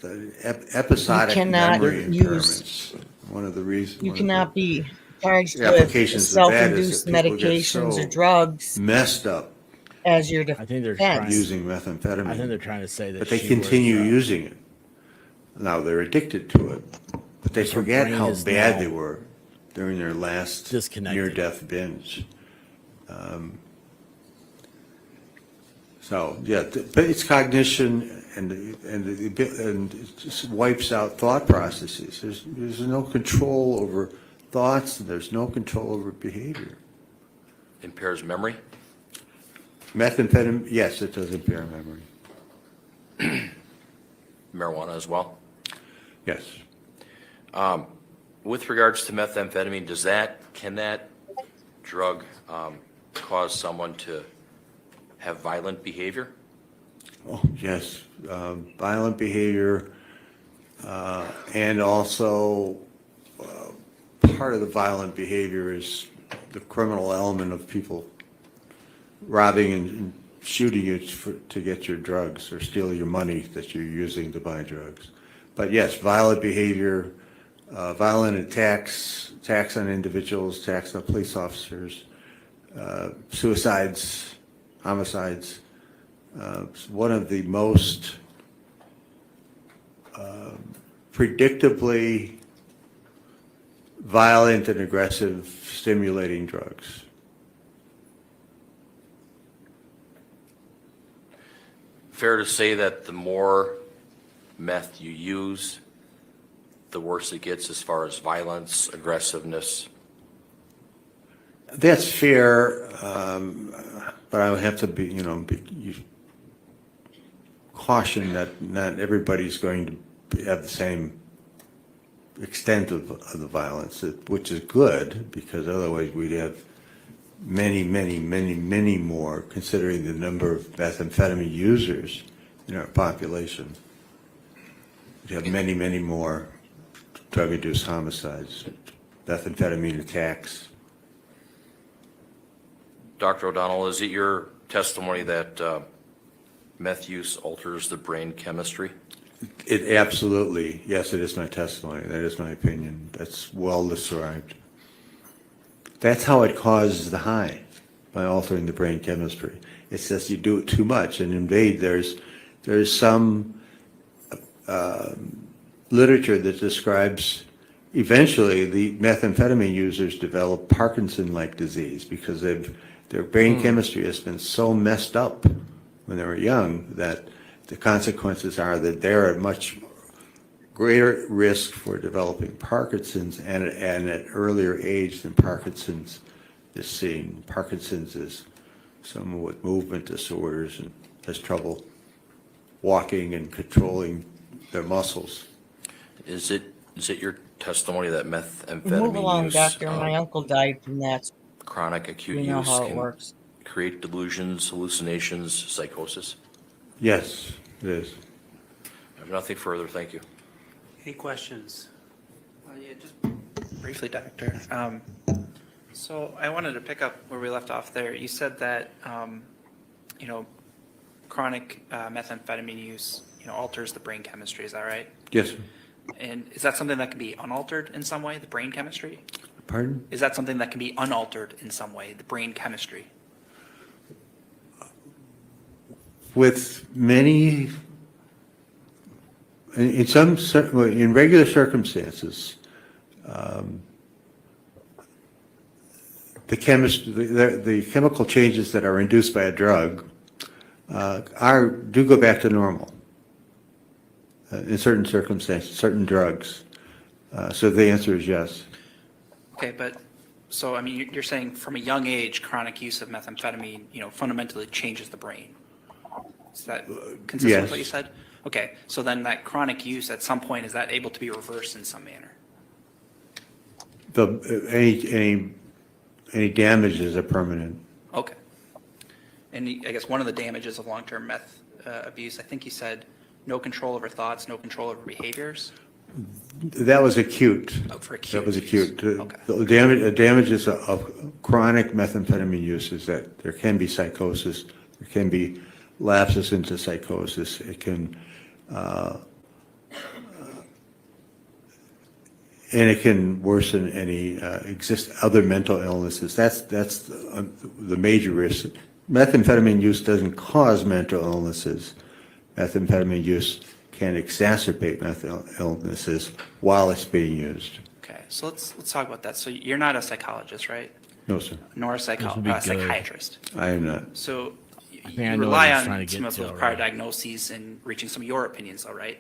episodic cannot memory use- impairments. One of the reasons. You cannot be charged the with applications of that is self-induced that people get medications so or drugs messed up as your I think they're trying. defense. using I think methamphetamine, they're trying to say that. but they she continue was, using it. Now, they're addicted to it, but they Her forget brain how is bad now they were during their last disconnected. near-death binge. So, yeah, but it's cognition and it just wipes out thought processes. There's no control over thoughts, and there's no control over behavior. Impairs memory? Methamphetamine, yes, it does impair memory. Marijuana as well? Yes. With regards to methamphetamine, can that drug cause someone to have violent behavior? Oh, yes, violent behavior, and also part of the violent behavior is the criminal element of people robbing and shooting you to get your drugs or steal your money that you're using to buy drugs. But yes, violent behavior, violent attacks on individuals, attacks on police officers, suicides, homicides. One of the most predictably violent and aggressive stimulating drugs. Fair to say that the more meth you use, the worse it gets as far as violence, aggressiveness? That's fair, but I would have to caution that not everybody's going to have the same extent of the violence, which is good, because otherwise we'd have many more, considering the number of methamphetamine users in our population. We'd have many more drug-induced homicides, methamphetamine attacks. Dr. O'Donnell, is it your testimony that meth use alters the brain chemistry? It absolutely, yes, it is my testimony. That is my opinion. That's well described. That's how it causes the high, by altering the brain chemistry. It's just you do it too much and invade. There's some literature that describes eventually the methamphetamine users develop Parkinson-like disease because their brain chemistry has been so messed up when they were young that the consequences are that they're at much greater risk for developing Parkinson's and at an earlier age than Parkinson's is seen. Parkinson's is someone with movement disorders and has trouble walking and controlling their muscles. Is it your testimony that Move methamphetamine along, use, doctor. My uncle died from that. chronic acute We know use, how it can works. create delusions, hallucinations, psychosis? Yes, it is. I have nothing further, thank you. Any questions? Yeah, just briefly, Doctor. So I wanted to pick up where we left off there. You said that, chronic methamphetamine use, alters the brain chemistry. Is that right? Yes, sir. And is that something that can be unaltered in some way, the brain chemistry? Pardon? Is that something that can be unaltered in some way, the brain chemistry? With many, in regular circumstances, the chemical changes that are induced by a drug do go back to normal in certain circumstances, certain drugs. So the answer is yes. Okay, but so, you're saying from a young age, chronic use of methamphetamine, fundamentally changes the brain. Is that consistent Yes. with what you said? Okay, so then that chronic use at some point, is that able to be reversed in some manner? Any damages are permanent. Okay. And I guess one of the damages of long-term meth abuse, I think you said no control over thoughts, no control over behaviors. That was acute. Oh, for acute That was use. acute. Okay. The damages of chronic methamphetamine use is that there can be psychosis, there can be lapses into psychosis. It can and it can worsen any other mental illnesses. That's the major risk. Methamphetamine use doesn't cause mental illnesses. Methamphetamine use can exacerbate mental illnesses while it's being used. Okay, so let's talk about that. So you're not a psychologist, right? No, sir. Nor a This would be good. psychiatrist. I am not. So I think you I know what rely he's trying on to some get of to those prior already. diagnoses and reaching some of your opinions, though, right?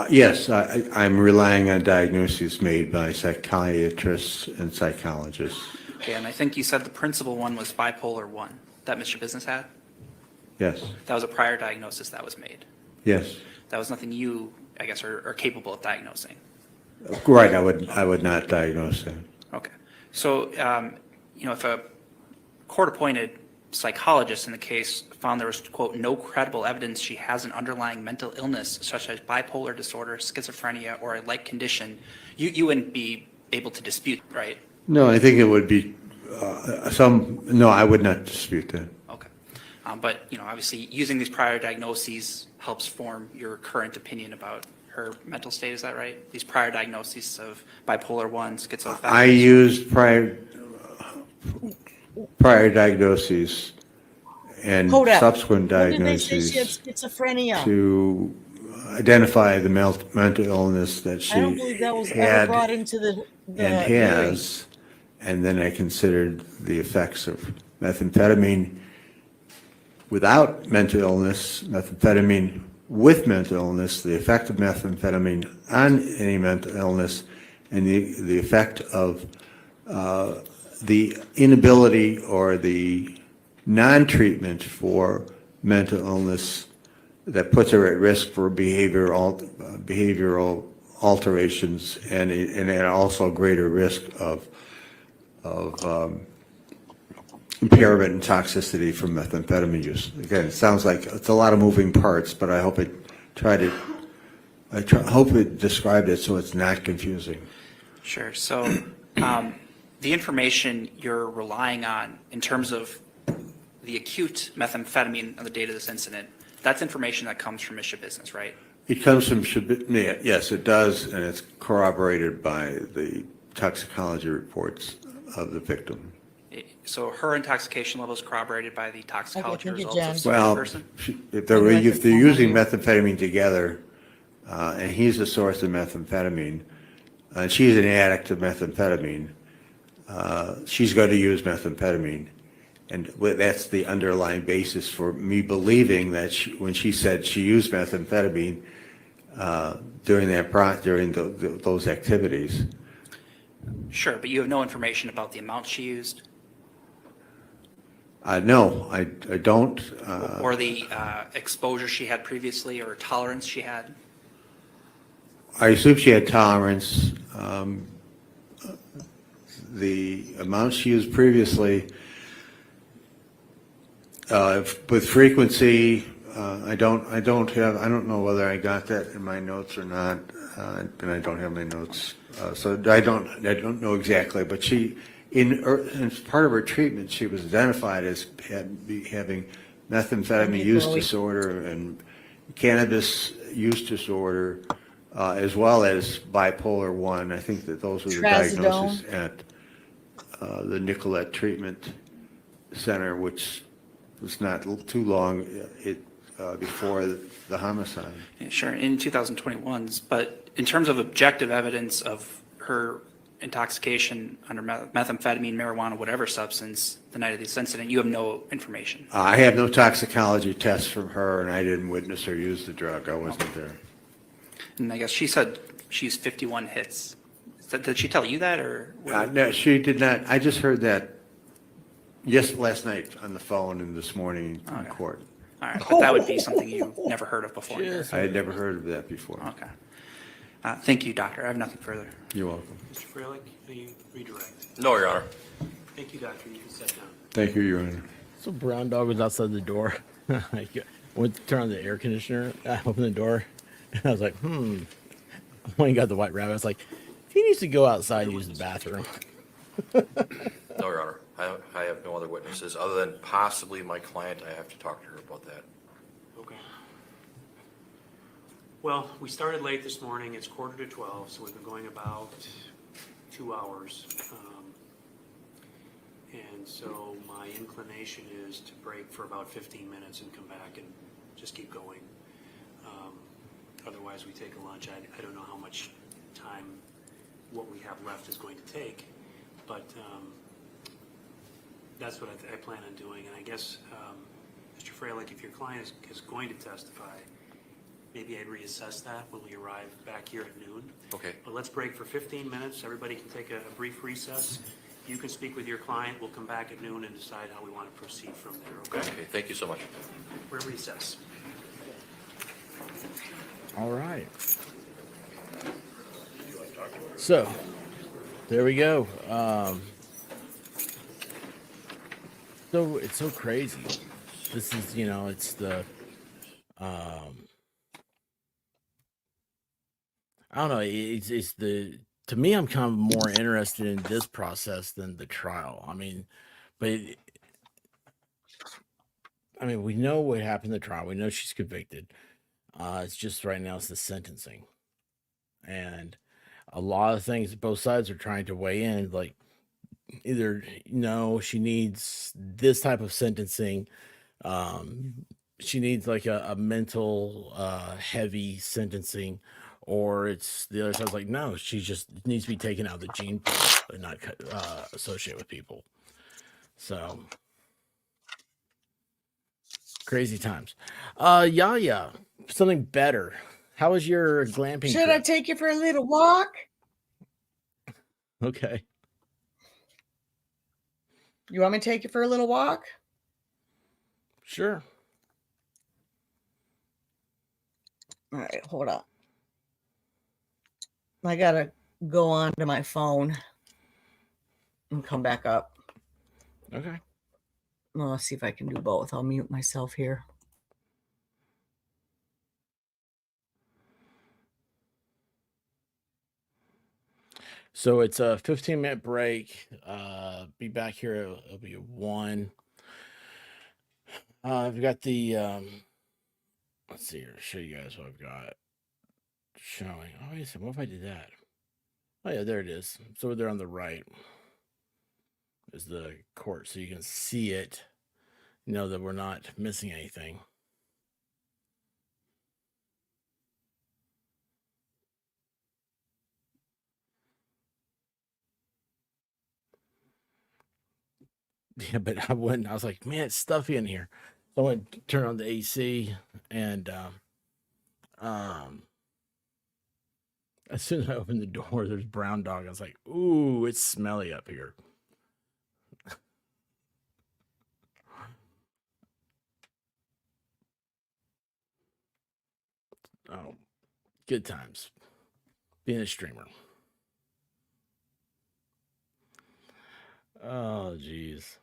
Yes, I'm relying on diagnoses made by psychiatrists and psychologists. Okay, and I think you said the principal one was bipolar 1 that Mr. Business had? Yes, That was a prior diagnosis that was made. yes. That was nothing you, I guess, are capable of diagnosing. Right, I would not diagnose that. Okay. So, if a court-appointed psychologist in the case found there was, quote, no credible evidence she has an underlying mental illness such as bipolar disorder, schizophrenia, or a like condition, you wouldn't be able to dispute, right? No, I think it would be no, I would not dispute that. Okay. But, obviously, using these prior diagnoses helps form your current opinion about her mental state, is that right? These prior diagnoses of bipolar 1, schizophrenia? I used prior diagnoses and Hold up. subsequent When did they say she had diagnoses schizophrenia? to identify the mental illness that she I don't believe that was ever had brought into the and hearing. has, and then I considered the effects of methamphetamine without mental illness, methamphetamine with mental illness, the effect of methamphetamine on any mental illness, and the effect of the inability or the non-treatment for mental illness that puts her at risk for behavioral alterations and also greater risk of impairment and toxicity from methamphetamine use. Again, it sounds like it's a lot of moving parts, but I hope it described it so it's not confusing. Sure. So the information you're relying on in terms of the acute methamphetamine on the date of this incident, that's information that comes from Schabusiness, right? It comes from Schabusiness, yes, it does, and it's corroborated by the toxicology reports of the victim. So her intoxication level is corroborated by the toxicology thank you, results Jen. of such Well, person? if they're using methamphetamine together, and he's the source of methamphetamine, and she's an addict of methamphetamine, she's going to use methamphetamine. And that's the underlying basis for me believing that when she said she used methamphetamine during those activities. Sure, but you have no information about the amount she used? No, I don't. Or the exposure she had previously or tolerance she had? I assume she had tolerance. The amount she used previously, with frequency, I don't know whether I got that in my notes or not, and I don't have my notes, so I don't know exactly. But she, in part of her treatment, she was identified as having methamphetamine use disorder and cannabis use disorder, as well as bipolar 1. I think that those were the diagnoses at the Nicolette Treatment Center, which was not too long before the homicide. Yeah, sure, in 2021's, but in terms of objective evidence of her intoxication under methamphetamine, marijuana, whatever substance, the night of this incident, you have no information? I have no toxicology tests from her, and I didn't witness her use the drug. I wasn't there. And I guess she said she used 51 hits. Did she tell you that, or? No, she did not. I just heard that last night on the phone and this morning in court. All right, but that would be something you never heard of before. I had never heard of that before. Okay. Thank you, doctor. I have nothing further. You're welcome. Mr. Freilich, will you redirect? No, Your Honor. Thank you, doctor. You can sit down. Thank you, Your Honor. So brown dog was outside the door. I went to turn on the air conditioner. I opened the door, and I was like, When he got the white rabbit, I was like, he needs to go outside and use the bathroom. No, Your Honor. I have no other witnesses other than possibly my client. I have to talk to her about that. Okay. Well, we started late this morning. It's 11:45, so we've been going about 2 hours. And so my inclination is to break for about 15 minutes and come back and just keep going. Otherwise, we take a lunch. I don't know how much time what we have left is going to take, but that's what I plan on doing. And I guess, Mr. Freilich, if your client is going to testify, maybe I'd reassess that when we arrive back here at noon. Okay. But let's break for 15 minutes. Everybody can take a brief recess. You can speak with your client. We'll come back at noon and decide how we want to proceed from there, okay? Okay, thank you so much. We're at recess. All right. So, there we go. So it's so crazy. This is, it's the, I don't know. It's the, to me, I'm kind of more interested in this process than the trial. I mean, we know what happened in the trial. We know she's convicted. It's just right now it's the sentencing. And a lot of things both sides are trying to weigh in, like either no, she needs this type of sentencing. She needs like a mental heavy sentencing, or it's the other side's like, no, she just needs to be taken out of the gene pool and not associate with people. So crazy times. Yeah, something better. How was your glamping Should I trip? take you for a little walk? Okay. You want me to take you for a little walk? Sure. All right, hold on. I gotta go on to my phone and come back up. Okay. Well, let's see if I can do both. I'll mute myself here. So it's a 15-minute break. Be back here. It'll be 1. I've got the let's see here. Show you guys what I've got showing. Oh, wait a second. What if I did that? Oh yeah, there it is. So there on the right is the court, so you can see it. Know that we're not missing anything. Yeah, but I wouldn't. I was like, man, it's stuffy in here. So I went to turn on the AC, and as soon as I opened the door, there's brown dog. I was like, ooh, it's smelly up here. Oh, good times being a streamer. Oh, geez.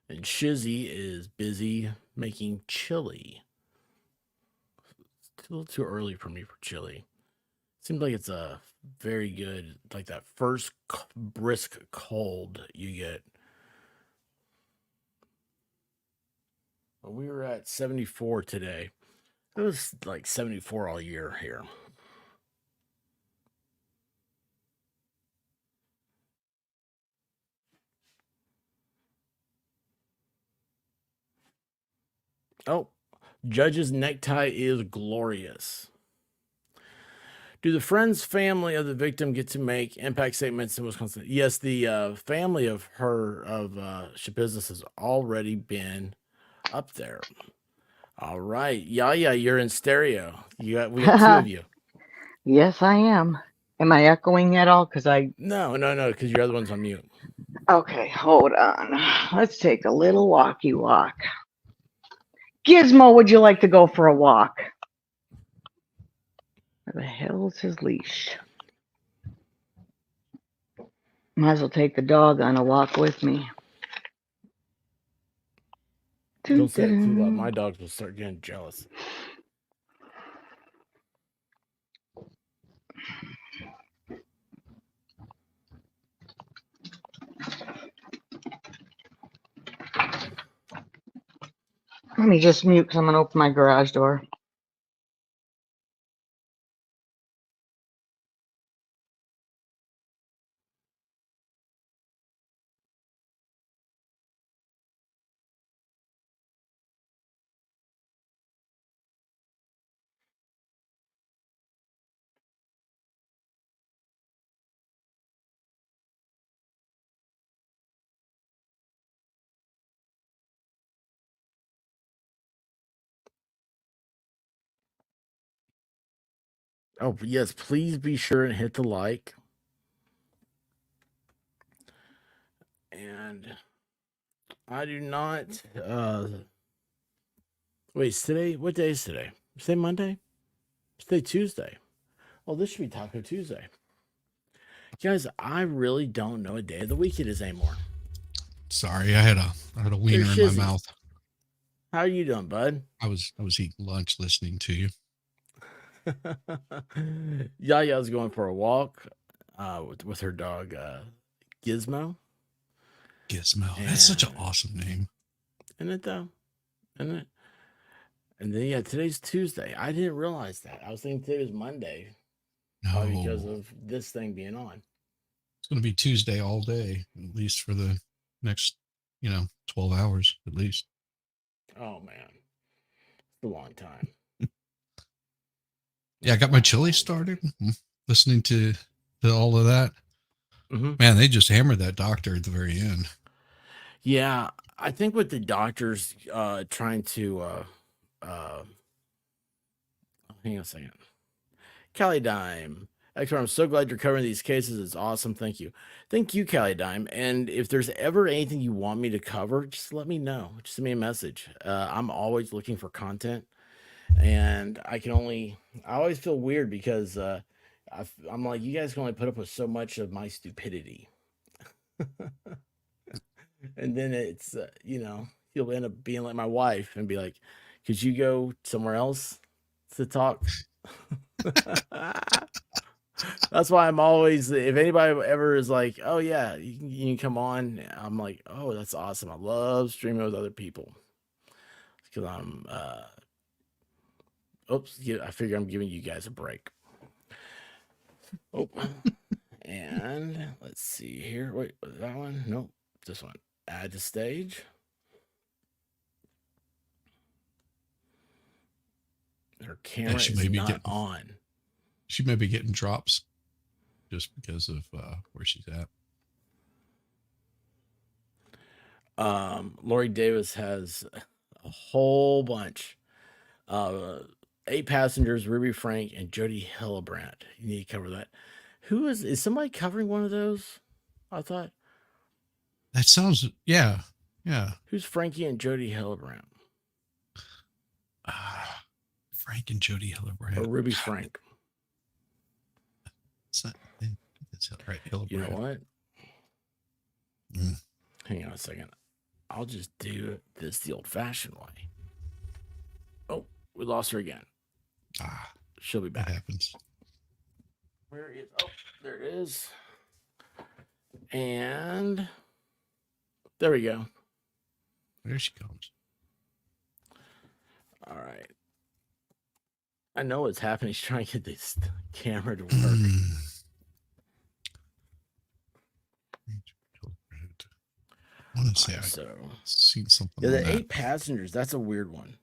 And Shizzy is busy making chili. It's a little too early for me for chili. Seems like it's a very good, like that first brisk cold you get. Well, we were at 74 today. It was like 74 all year here. Oh, judge's necktie is glorious. Do the friends, family of the victim get to make impact statements in Wisconsin? Yes, the family of Schabusiness has already been up there. All right. Yeah, you're in stereo. We got 2 of you. Yes, I am. Am I echoing at all? No, because your other one's on mute. Okay, hold on. Let's take a little walkie walk. Gizmo, would you like to go for a walk? Where the hell's his leash? Might as well take the dog on a walk with me. Don't say it too loud. My dogs will start getting jealous. Let me just mute because I'm going to open my garage door. Oh, yes, please be sure and hit the like. And I do not wait, is today? What day is today? Is today Monday? Is today Tuesday? Oh, this should be Taco Tuesday. Guys, I really don't know what day of the week it is anymore. Sorry, I had a wiener in my shizzy. mouth. How are you doing, bud? I was eating lunch listening to you. Yaya's going for a walk with her dog Gizmo. Gizmo. That's such an awesome name. Isn't it though? Isn't it? And then yeah, today's Tuesday. I didn't realize that. I was thinking today was Monday. Probably because of this thing being on. It's going to be Tuesday all day, at least for the next, 12 hours at least. Oh man, it's a long time. Yeah, I got my chili started. Listening to all of that. Mm-hmm. Man, they just hammered that doctor at the very end. Yeah, I think with the doctors trying to hang on a second. Cali Dime. Excellent. I'm so glad you're covering these cases. It's awesome. Thank you. Thank you, Cali Dime. And if there's ever anything you want me to cover, just let me know. Just send me a message. I'm always looking for content. And I always feel weird because I'm like, you guys can only put up with so much of my stupidity. And then it's, you'll end up being like my wife and be like, could you go somewhere else to talk? That's why I'm always, if anybody ever is like, oh yeah, you can come on, I'm like, oh, that's awesome. I love streaming with other people because I'm I figure I'm giving you guys a break. Oh, and let's see here. Wait, was that one? Nope, this one. Add to stage. Her camera is not on. She may be getting drops just because of where she's at. Lori Davis has a whole bunch. 8 passengers, Ruby Frank and Jody Hillebrandt. You need to cover that. Who is somebody covering one of those? I thought. That sounds, yeah. Who's Frankie and Jody Hillebrandt? Frank and Jody Hillebrandt. Or Ruby Frank. That's right, Hillebrandt. You know what? Hang on a second. I'll just do this the old-fashioned way. Oh, we lost her again. She'll be back. That happens. Where is? Oh, there it is. And there we go. There she comes. All right. I know what's happening. He's trying to get this camera to work. I want to say I've seen something. Yeah, the on that. 8 passengers. That's a weird one.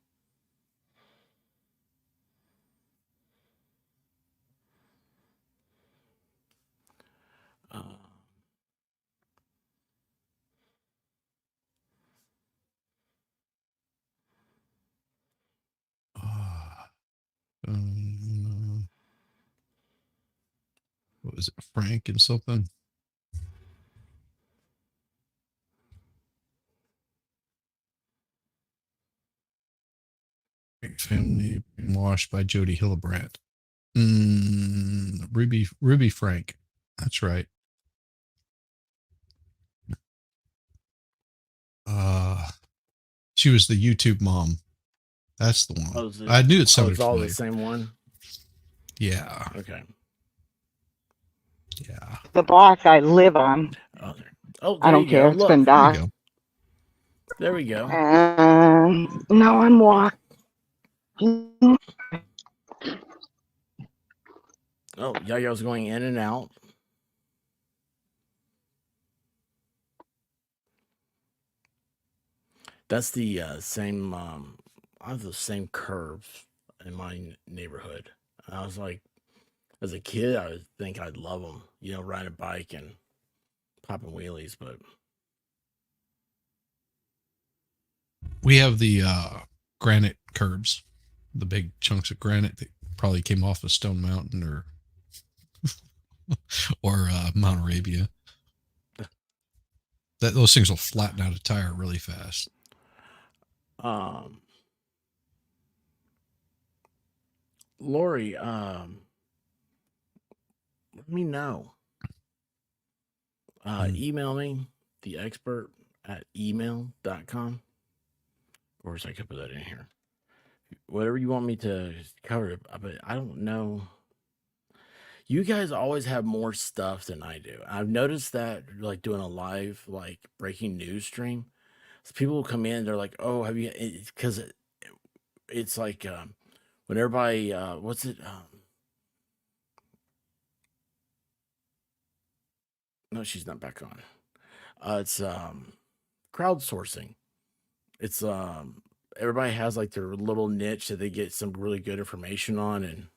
What was it, Frank and something? Family brainwashed by Jody Hillebrandt. Ruby Frank. That's right. She was the YouTube mom. That's the one. I knew it sounded it's all familiar. the same one? Yeah. Okay. Yeah. The block I live on. Oh, there I don't care. It's been docked. There we go. And now I'm walking. Oh, Yaya's going in and out. That's the same. I have the same curves in my neighborhood. I was like, as a kid, I would think I'd love them. You know, riding a bike and popping wheelies, but We have the granite curbs, the big chunks of granite that probably came off of Stone Mountain or Mount Arabia. Those things will flatten out a tire really fast. Lori, let me know. Email me, theexpert@email.com. Of course, I could put that in here. Whatever you want me to cover, but I don't know. You guys always have more stuff than I do. I've noticed that, like doing a live, like breaking news stream. So people will come in, they're like, "Oh, have you?" Because it's like when everybody, what's it? No, she's not back on. It's crowdsourcing. It's everybody has like their little niche that they get some really good information on, and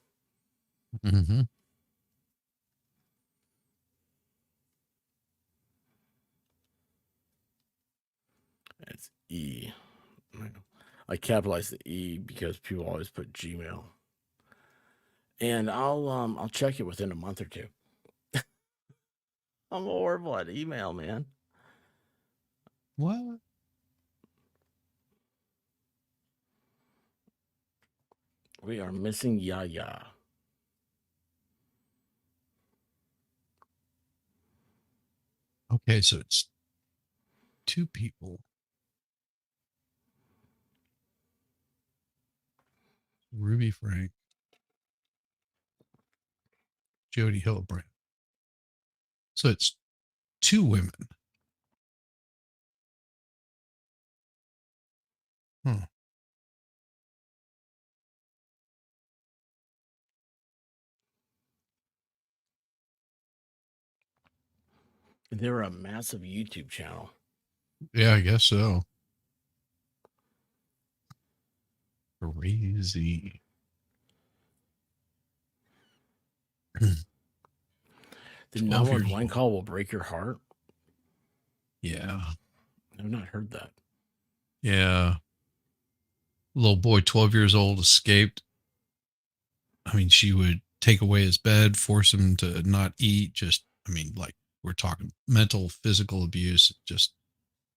Mm-hmm. it's E. I capitalize the E because people always put Gmail, and I'll check it within a month or two. I'm horrible at email, man. What? We are missing Yaya. Okay, so it's 2 people. Ruby Frank, Jody Hillebrand. So it's 2 women. Huh. They're a massive YouTube channel. Yeah, I guess so. Crazy. The 911 call will break your heart. Yeah. I've not heard that. Yeah. Little boy, 12 years old, escaped. I mean, she would take away his bed, force him to not eat. Just, I mean, like we're talking mental, physical abuse. Just,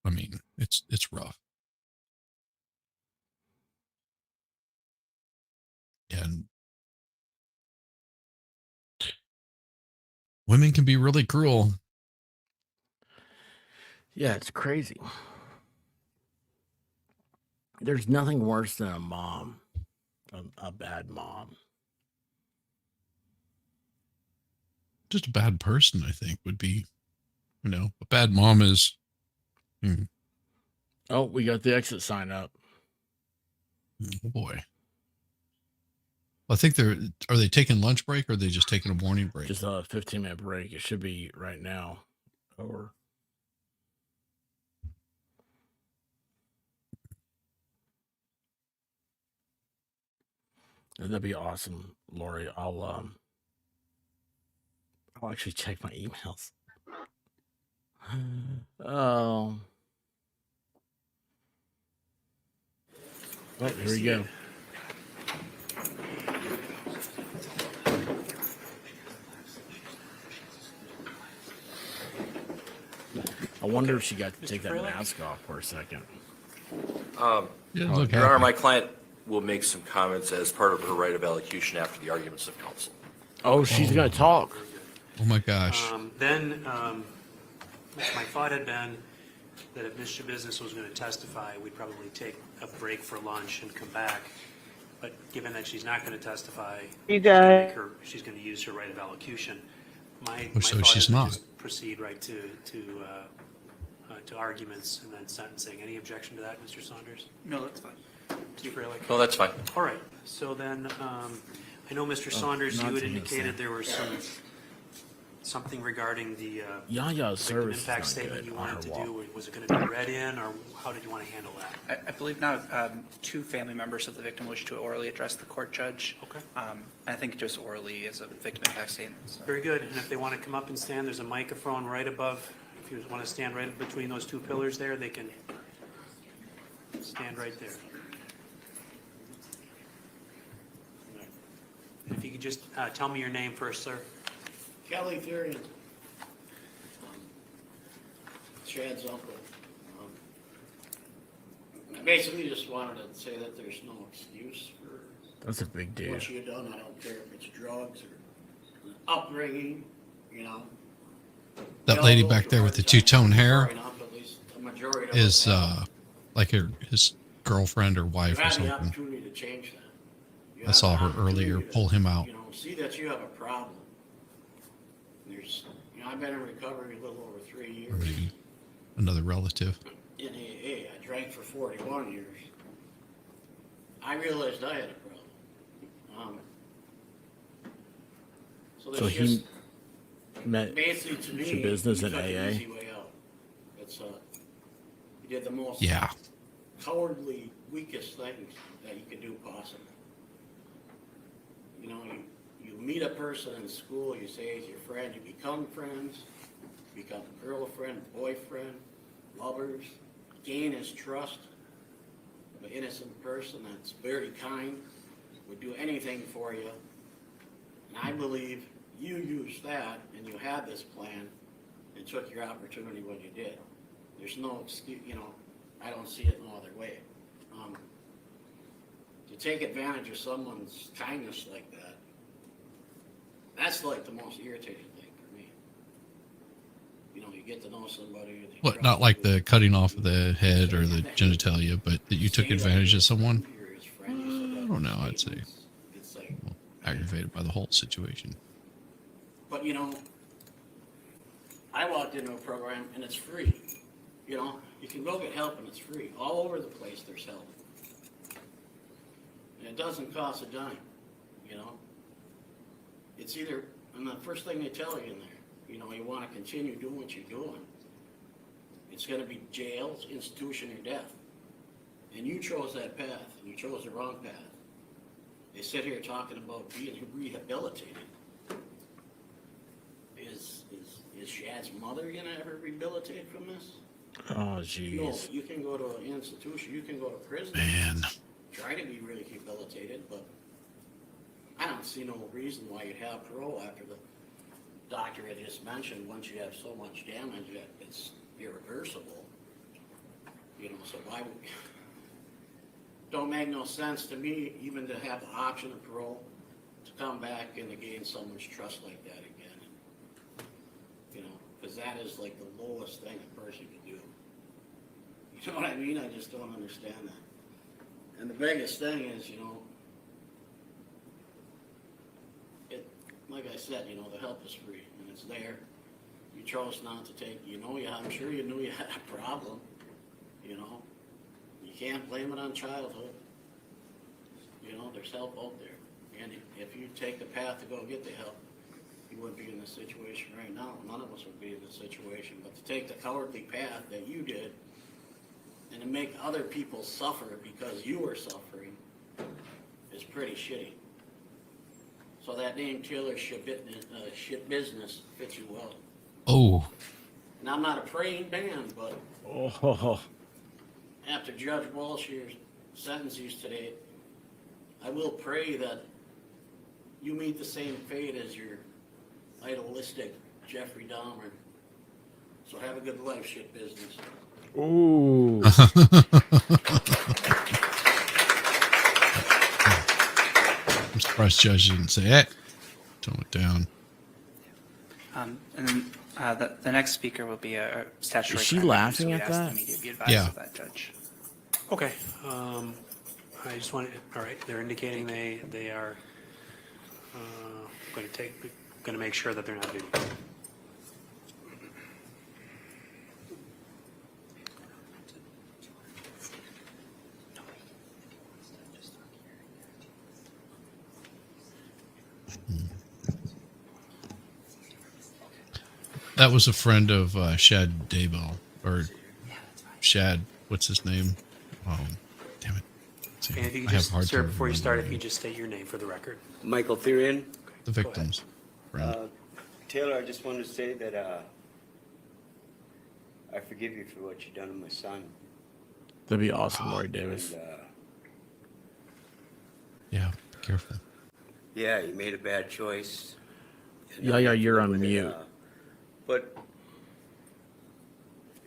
I mean, it's rough. And women can be really cruel. Yeah, it's crazy. There's nothing worse than a mom, a bad mom. Just a bad person, I think, would be, a bad mom is. Oh, we got the exit sign up. Oh boy. I think are they taking lunch break or are they just taking a morning break? Just a 15-minute break. It should be right now. Over. That'd be awesome, Lori. I'll actually check my emails. Oh. Oh, here we go. I wonder if she got to take that mask off for a second. Your Honor, my client will make some comments as part of her right of elocution after the arguments of counsel. Oh, she's going to talk. Oh my gosh. Then my thought had been that if Ms. Schabusiness was going to testify, we'd probably take a break for lunch and come back. But given that she's not going to testify, You guys. she's going to use her right of elocution. My So thought she's is to not. just proceed right to to arguments and then sentencing. Any objection to that, Mr. Saunders? No, that's fine. Mr. Freilich? No, that's fine. All right, so then, I know, Mr. Saunders, you had nothing to indicated say. there was something regarding the Yaya's victim service impact is not statement good you on wanted her to wall. do. Was it going to be read in, or how did you want to handle that? I believe now 2 family members of the victim wish to orally address the court judge. Okay. I think just orally as a victim impact statement. So. Very good, and if they want to come up and stand, there's a microphone right above. If you want to stand right between those 2 pillars there, they can stand right there. If you could just tell me your name first, sir. Kelly Therian, Chad's uncle. I basically just wanted to say that there's no excuse for That's a big dude. what you've done. I don't care if it's drugs or upbringing, you know. That lady back there with the two-tone hair Growing up, at least the majority of is us have. like his girlfriend or wife You've or had the something. opportunity to change that. You I have saw the her opportunity earlier to, pull him out. You know, see that you have a problem. There's, you know, I've been in recovery a little over 3 years. Or maybe another relative. In AA. I drank for 41 years. I realized I had a problem. So So there's he just met basically to me, Schabusiness you in took an AA. easy way out. It's you did the most Yeah. cowardly, weakest things that you could do possible. You know, you meet a person in school, you say he's your friend, you become friends, become girlfriend, boyfriend, lovers, gain his trust of an innocent person that's very kind, would do anything for you. And I believe you used that and you had this plan and took your opportunity when you did. There's no excuse, you know, I don't see it no other way. To take advantage of someone's kindness like that, that's like the most irritating thing for me. You know, you get to know somebody. And they What, trust not like you. the cutting off of the head or the genitalia, but that you took advantage of someone? You're his friend, you said that I don't know, I'd say. It's like, Aggravated by the whole situation. but you know, I walked into a program and it's free. You know, you can go get help and it's free. All over the place there's help. And it doesn't cost a dime, you know. It's either, and the first thing they tell you in there, you know, you want to continue doing what you're doing. It's going to be jail, institution, or death. And you chose that path, and you chose the wrong path. They sit here talking about being rehabilitated. Is Shad's mother going to ever rehabilitate from this? Oh, No, jeez. but you can go to an institution, you can go to prison. Man. Try to be really rehabilitated, but I don't see no reason why you'd have parole after the doctor had just mentioned, once you have so much damage that it's irreversible. You know, so why would, don't make no sense to me even to have the option of parole to come back and to gain someone's trust like that again. You know, because that is like the lowest thing a person can do. You know what I mean? I just don't understand that. And the biggest thing is, you know, it, like I said, you know, the help is free and it's there. You chose not to take, you know, I'm sure you knew you had a problem, you know. You can't blame it on childhood. You know, there's help out there. And if you take the path to go get the help, you wouldn't be in this situation right now. None of us would be in this situation. But to take the cowardly path that you did, and to make other people suffer because you were suffering is pretty shitty. So that name Taylor Schabusiness fits you well. Oh. And I'm not a praying man, but Oh. after Judge Walsh's sentences today, I will pray that you meet the same fate as your idealistic Jeffrey Dahmer. So have a good life, Schabusiness. Ooh. I'm surprised Judge didn't say it. Tone it down. And then the next speaker will be a statutory. Is she crime laughing so we'd at ask that? the media to be advised Yeah. of that, Judge. Okay, I just wanted, all right, they're indicating they are going to make sure that they're not videoed. That was a friend of Shad Daybell, or Shad, what's his name? Damn it. See, And if you I could have just, a hard sir, time before you start, if remembering you just state your name for the record. Michael Therian. the victims. Friend. Taylor, I just wanted to say that I forgive you for what you done to my son. That'd be awesome, Lori Davis. And, Yeah, be careful. yeah, you made a bad choice. And Yeah, I yeah, have to you're live on with it, mute. But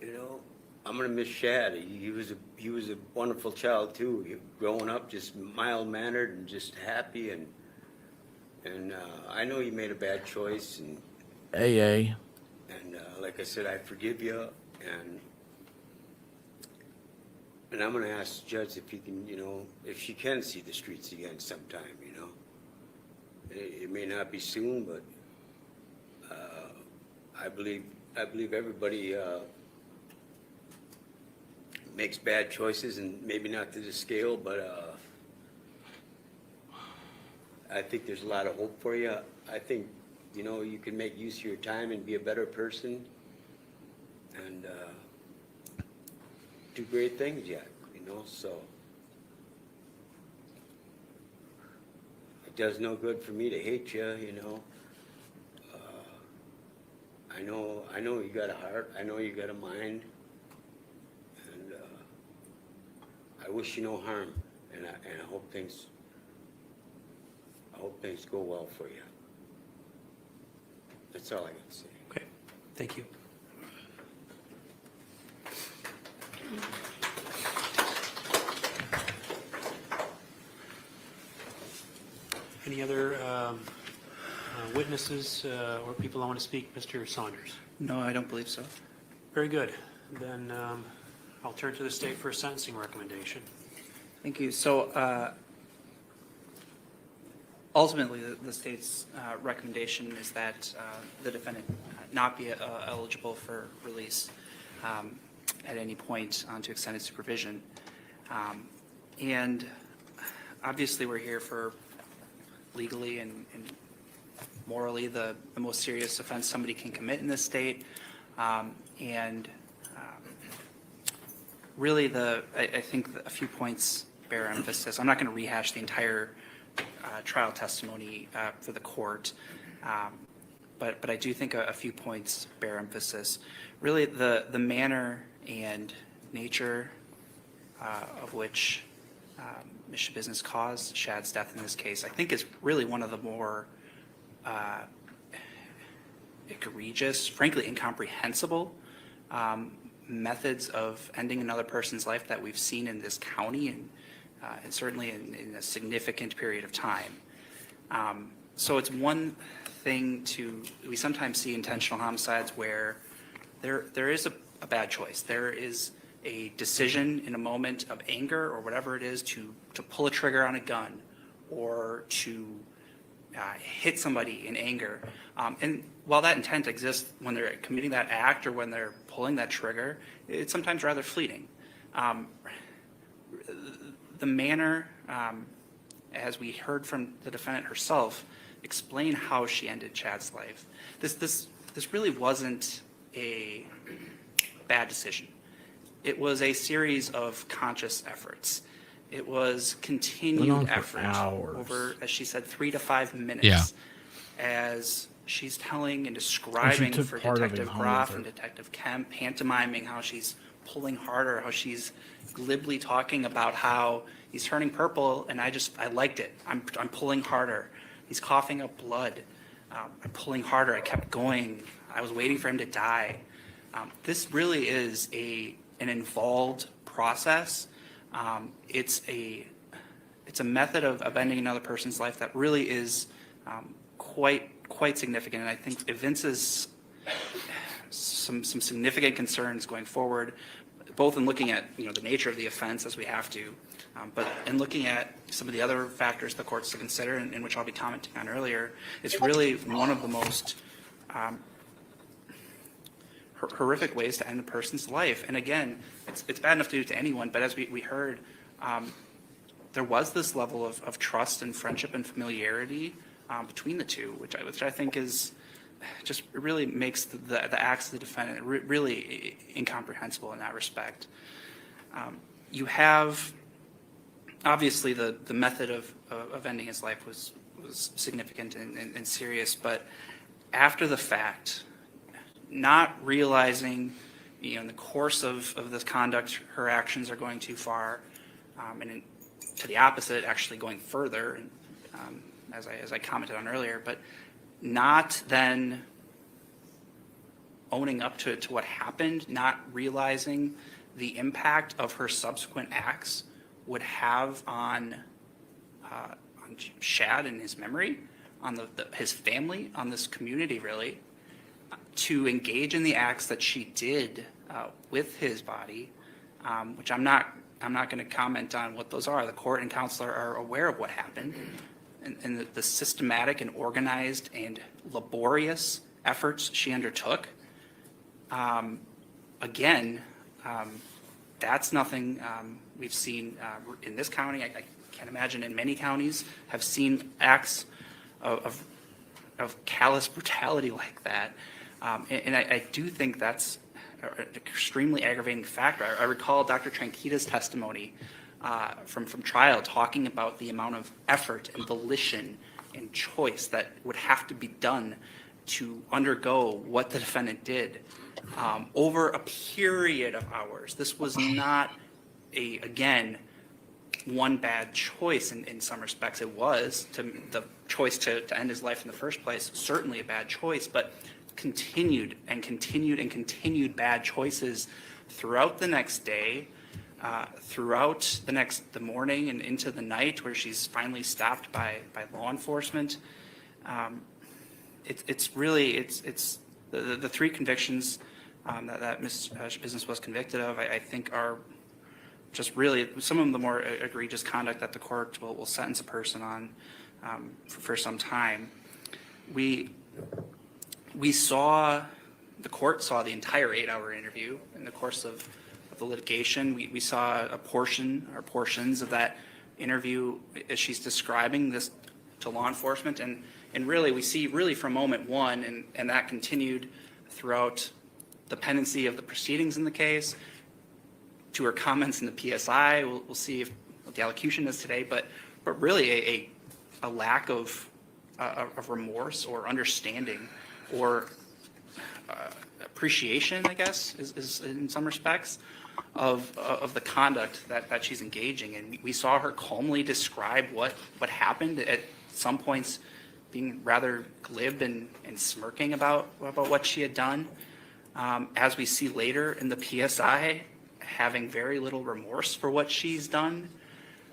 you know, I'm gonna miss Shad. He was a wonderful child too. Growing up, just mild mannered and just happy, and I know you made a bad choice, and AA. like I said, I forgive you, and I'm gonna ask the judge if he can, you know, if she can see the streets again sometime, you know. It may not be soon, but I believe everybody makes bad choices, and maybe not to the scale, but I think there's a lot of hope for you. I think, you know, you can make use of your time and be a better person, and do great things yet, you know, so. It does no good for me to hate you, you know. I know you got a heart, I know you got a mind, and I wish you no harm, and I hope things go well for you. That's all I got to say. Okay, thank you. Any other witnesses or people that want to speak? Mr. Saunders? No, I don't believe so. Very good. Then I'll turn to the state for a sentencing recommendation. Thank you. So ultimately, the state's recommendation is that the defendant not be eligible for release at any point onto extended supervision. And obviously, we're here for legally and morally the most serious offense somebody can commit in this state. Really, I think a few points bear emphasis. I'm not going to rehash the entire trial testimony for the court, but I do think a few points bear emphasis. Really, the manner and nature of which Ms. Schabusiness caused Shad's death in this case, I think is really one of the more egregious, frankly incomprehensible methods of ending another person's life that we've seen in this county and certainly in a significant period of time. So it's one thing we sometimes see intentional homicides where there is a bad choice. There is a decision in a moment of anger or whatever it is to pull a trigger on a gun or to hit somebody in anger. And while that intent exists when they're committing that act or when they're pulling that trigger, it's sometimes rather fleeting. The manner, as we heard from the defendant herself, explain how she ended Chad's life. This really wasn't a bad decision. It was a series of conscious efforts. It was continued effort over, as she said, 3 to 5 minutes, as she's telling and describing for Detective Groff and Detective Kemp, pantomiming how she's pulling harder, how she's glibly talking about how he's turning purple, and I liked it. I'm pulling harder. He's coughing up blood. I'm pulling harder. I kept going. I was waiting for him to die. This really is an involved process. It's a method of ending another person's life that really is quite significant, and I think evinces some significant concerns going forward, both in looking at the nature of the offense as we have to, but in looking at some of the other factors the court's to consider, and which I'll be commenting on earlier. It's really one of the most horrific ways to end a person's life. And again, it's bad enough to do to anyone, but as we heard, there was this level of trust and friendship and familiarity between the two, which I think is just really makes the acts of the defendant really incomprehensible in that respect. You have, obviously, the method of ending his life was significant and serious, but after the fact, not realizing, in the course of this conduct, her actions are going too far, and to the opposite, actually going further, and, as I commented on earlier, but not then owning up to what happened, not realizing the impact of her subsequent acts would have on Shad and his memory, on his family, on this community, really, to engage in the acts that she did with his body, which I'm not going to comment on what those are. The court and counselor are aware of what happened, and the systematic and organized and laborious efforts she undertook. Again, that's nothing we've seen in this county. I can't imagine in many counties have seen acts of callous brutality like that. And I do think that's an extremely aggravating factor. I recall Dr. Tranquita's testimony from trial talking about the amount of effort and volition and choice that would have to be done to undergo what the defendant did over a period of hours. This was not again, one bad choice in some respects. It was the choice to end his life in the first place, certainly a bad choice, but continued bad choices throughout the next day, throughout the morning and into the night, where she's finally stopped by law enforcement. It's really the three convictions that Ms. Schabusiness was convicted of, I think, are just really some of the more egregious conduct that the court will sentence a person on for some time. The court saw the entire 8-hour interview in the course of the litigation. We saw a portion or portions of that interview as she's describing this to law enforcement, and really we see really from moment one, and that continued throughout the pendency of the proceedings in the case, to her comments in the PSI. We'll see what the allocution is today, but really a lack of remorse or understanding or appreciation, I guess, is in some respects of the conduct that she's engaging in. We saw her calmly describe what happened, at some points being rather glib and smirking about what she had done. As we see later in the PSI, having very little remorse for what she's done.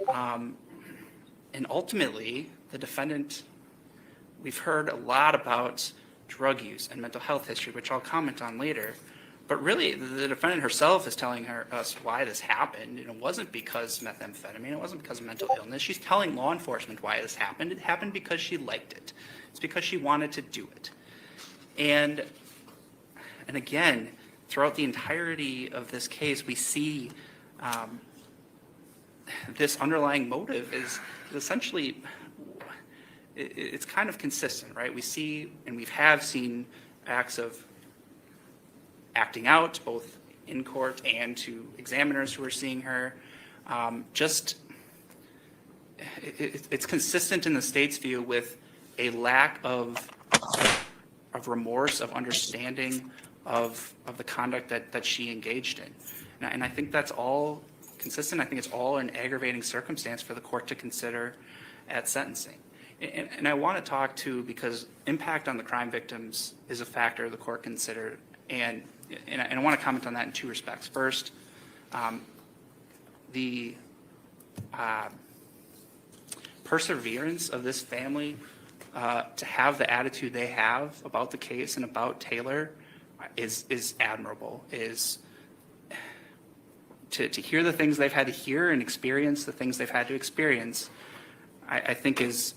And ultimately, the defendant, we've heard a lot about drug use and mental health history, which I'll comment on later. But really, the defendant herself is telling us why this happened. And it wasn't because methamphetamine, it wasn't because of mental illness. She's telling law enforcement why this happened. It happened because she liked it. It's because she wanted to do it. And again, throughout the entirety of this case, we see this underlying motive is essentially, it's kind of consistent, right? We see, and we have seen acts of acting out, both in court and to examiners who are seeing her. It's consistent in the state's view with a lack of remorse, of understanding of the conduct that she engaged in. And I think that's all consistent. I think it's all an aggravating circumstance for the court to consider at sentencing. And I want to talk to, because impact on the crime victims is a factor the court considered. And I want to comment on that in two respects. First, the perseverance of this family to have the attitude they have about the case and about Taylor is admirable. Is to hear the things they've had to hear and experience the things they've had to experience, I think is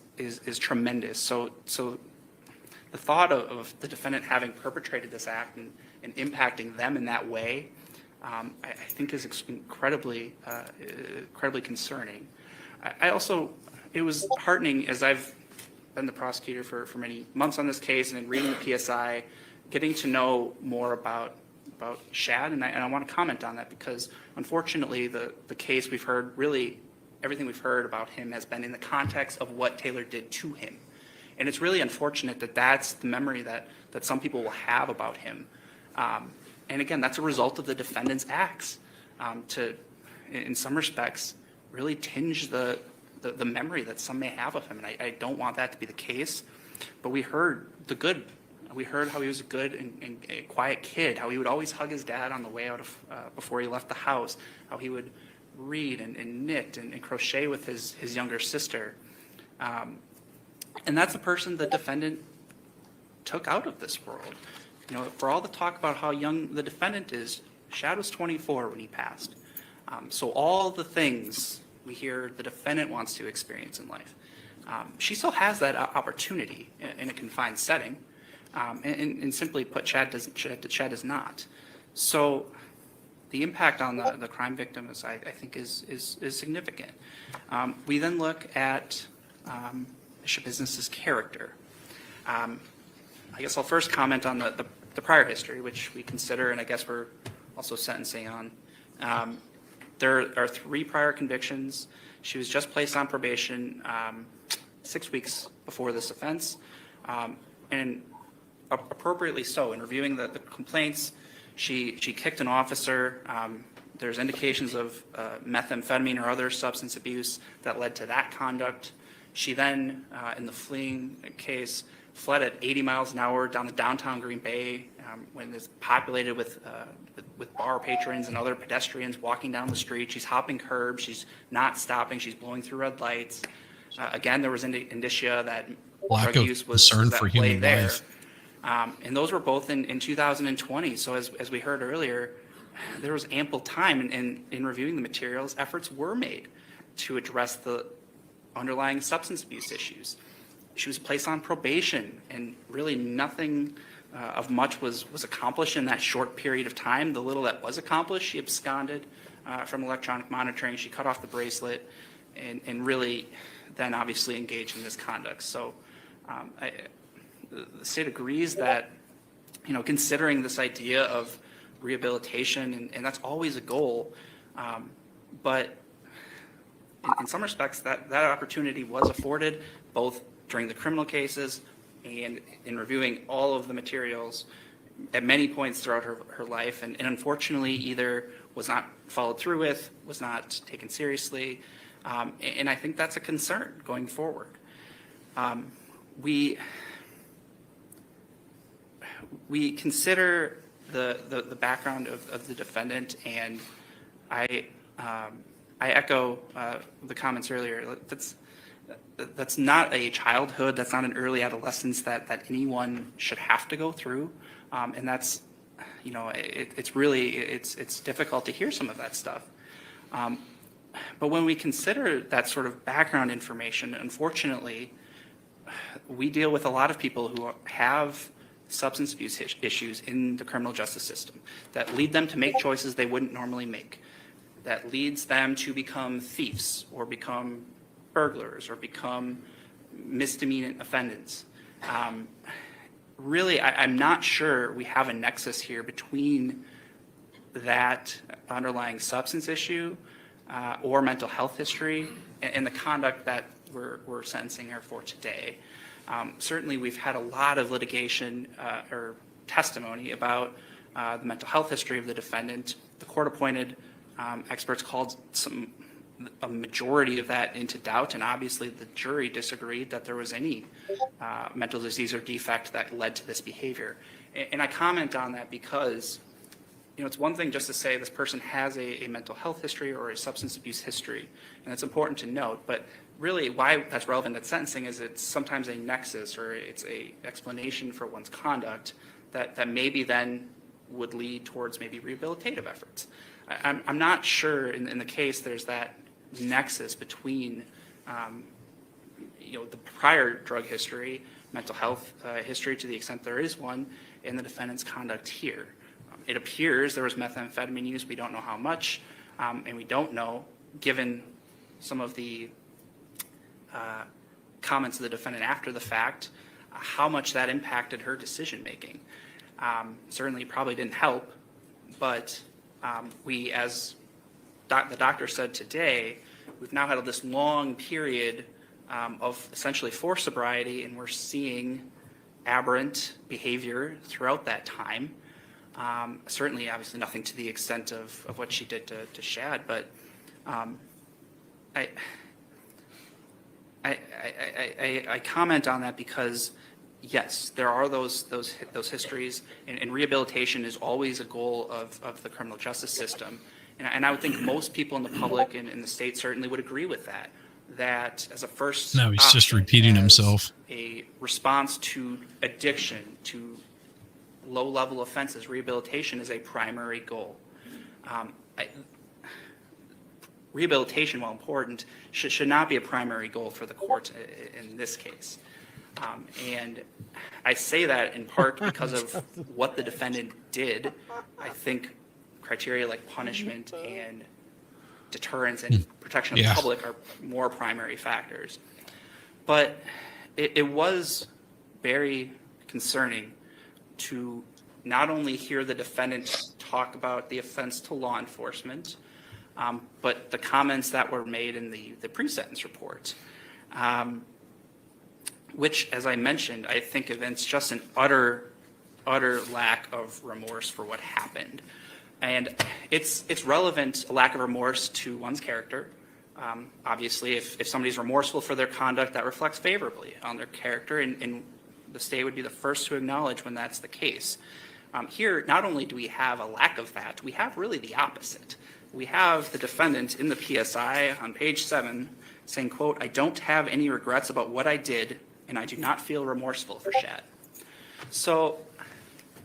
tremendous. So the thought of the defendant having perpetrated this act and impacting them in that way, I think is incredibly concerning. I also, it was heartening as been the prosecutor for many months on this case, and in reading the PSI, getting to know more about Shad, and I want to comment on that because unfortunately the case we've heard, really everything we've heard about him has been in the context of what Taylor did to him. And it's really unfortunate that that's the memory that some people will have about him. And again, that's a result of the defendant's acts to, in some respects, really tinge the memory that some may have of him. And I don't want that to be the case, but we heard the good. We heard how he was a good and a quiet kid, how he would always hug his dad on the way out of, before he left the house, how he would read and knit and crochet with his younger sister. And that's the person the defendant took out of this world. You know, for all the talk about how young the defendant is, Shad was 24 when he passed. So all the things we hear the defendant wants to experience in life, she still has that opportunity in a confined setting. And simply put, Shad does not. So the impact on the crime victims, I think, is significant. We then look at Schabusiness's character. I guess I'll first comment on the prior history, which we consider, and I guess we're also sentencing on. There are 3 prior convictions. She was just placed on probation 6 weeks before this offense, and appropriately so. In reviewing the complaints, she kicked an officer. There's indications of methamphetamine or other substance abuse that led to that conduct. She then, in the fleeing case, fled at 80 miles an hour down to downtown Green Bay when it's populated with bar patrons and other pedestrians walking down the street. She's hopping curbs. She's not stopping. She's blowing through red lights. Again, there was indicia that lack drug of use was concern at for play human there. life. And those were both in 2020. So as we heard earlier, there was ample time in reviewing the materials. Efforts were made to address the underlying substance abuse issues. She was placed on probation, and really nothing of much was accomplished in that short period of time. The little that was accomplished, she absconded from electronic monitoring. She cut off the bracelet and really then obviously engaged in this conduct. So the state agrees that, you know, considering this idea of rehabilitation, and that's always a goal, but in some respects that opportunity was afforded both during the criminal cases and in reviewing all of the materials at many points throughout her life, and unfortunately either was not followed through with, was not taken seriously, and I think that's a concern going forward. We consider the background of the defendant, and I echo the comments earlier. That's not a childhood, that's not an early adolescence that anyone should have to go through, and that's, you know, it's really it's difficult to hear some of that stuff. But when we consider that sort of background information, unfortunately, we deal with a lot of people who have substance abuse issues in the criminal justice system that lead them to make choices they wouldn't normally make, that leads them to become thieves or become burglars or become misdemeanant offenders. Really, I'm not sure we have a nexus here between that underlying substance issue or mental health history and the conduct that we're sentencing her for today. Certainly, we've had a lot of litigation or testimony about the mental health history of the defendant. The court-appointed experts called a majority of that into doubt, and obviously the jury disagreed that there was any mental disease or defect that led to this behavior. And I comment on that because, you know, it's one thing just to say this person has a mental health history or a substance abuse history, and it's important to note, but really why that's relevant at sentencing is it's sometimes a nexus or it's a explanation for one's conduct that maybe then would lead towards maybe rehabilitative efforts. I'm not sure in the case there's that nexus between you know, the prior drug history, mental health history to the extent there is one, and the defendant's conduct here. It appears there was methamphetamine use. We don't know how much, and we don't know, given some of the comments of the defendant after the fact, how much that impacted her decision making. Certainly probably didn't help, but we, as the doctor said today, we've now had this long period of essentially forced sobriety, and we're seeing aberrant behavior throughout that time. Certainly, obviously, nothing to the extent of what she did to Shad, but I comment on that because, yes, there are those histories, and rehabilitation is always a goal of the criminal justice system. And I would think most people in the public and in the state certainly would agree with that. That as a first No, he's just option, repeating as himself. a response to addiction, to low-level offenses, rehabilitation is a primary goal. Rehabilitation, while important, should not be a primary goal for the court in this case. And I say that in part because of what the defendant did. I think criteria like punishment and deterrence and protection of the public are more primary factors. But it was very concerning to not only hear the defendant talk about the offense to law enforcement, but the comments that were made in the pre-sentence report, which, as I mentioned, I think evince just an utter lack of remorse for what happened. And it's relevant, a lack of remorse, to one's character. Obviously, if somebody's remorseful for their conduct, that reflects favorably on their character, and the state would be the first to acknowledge when that's the case. Here, not only do we have a lack of that, we have really the opposite. We have the defendant in the PSI on page 7 saying, quote, "I don't have any regrets about what I did, and I do not feel remorseful for Shad." So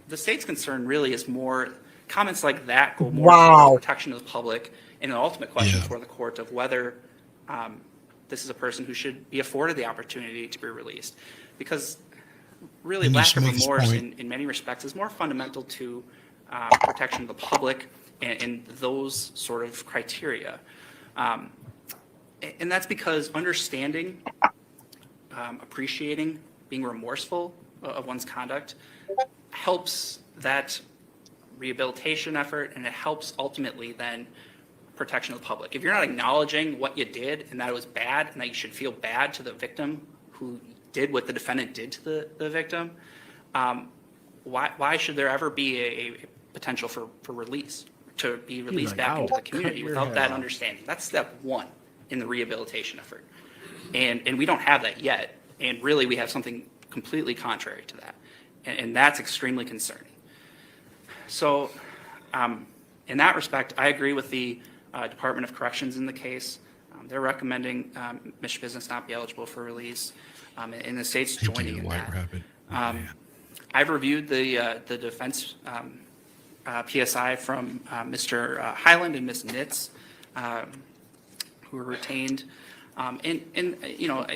the state's concern really is more, comments like that go more toward protection of the public, and an ultimate question for the court of whether this is a person who should be afforded the opportunity to be released. Because really lack of remorse in many respects is more fundamental to protection of the public and those sort of criteria. And that's because understanding, appreciating, being remorseful of one's conduct helps that rehabilitation effort, and it helps ultimately then protection of the public. If you're not acknowledging what you did and that it was bad and that you should feel bad to the victim who did what the defendant did to the victim, why should there ever be a potential for release, to be released back into the community without that understanding? That's step one in the rehabilitation effort. And we don't have that yet. And really we have something completely contrary to that. And that's extremely concerning. So in that respect, I agree with the Department of Corrections in the case. They're recommending Ms. Schabusiness not be eligible for release, and the state's joining in that. I've reviewed the defense PSI from Mr. Highland and Ms. Nitz, who were retained. And you know,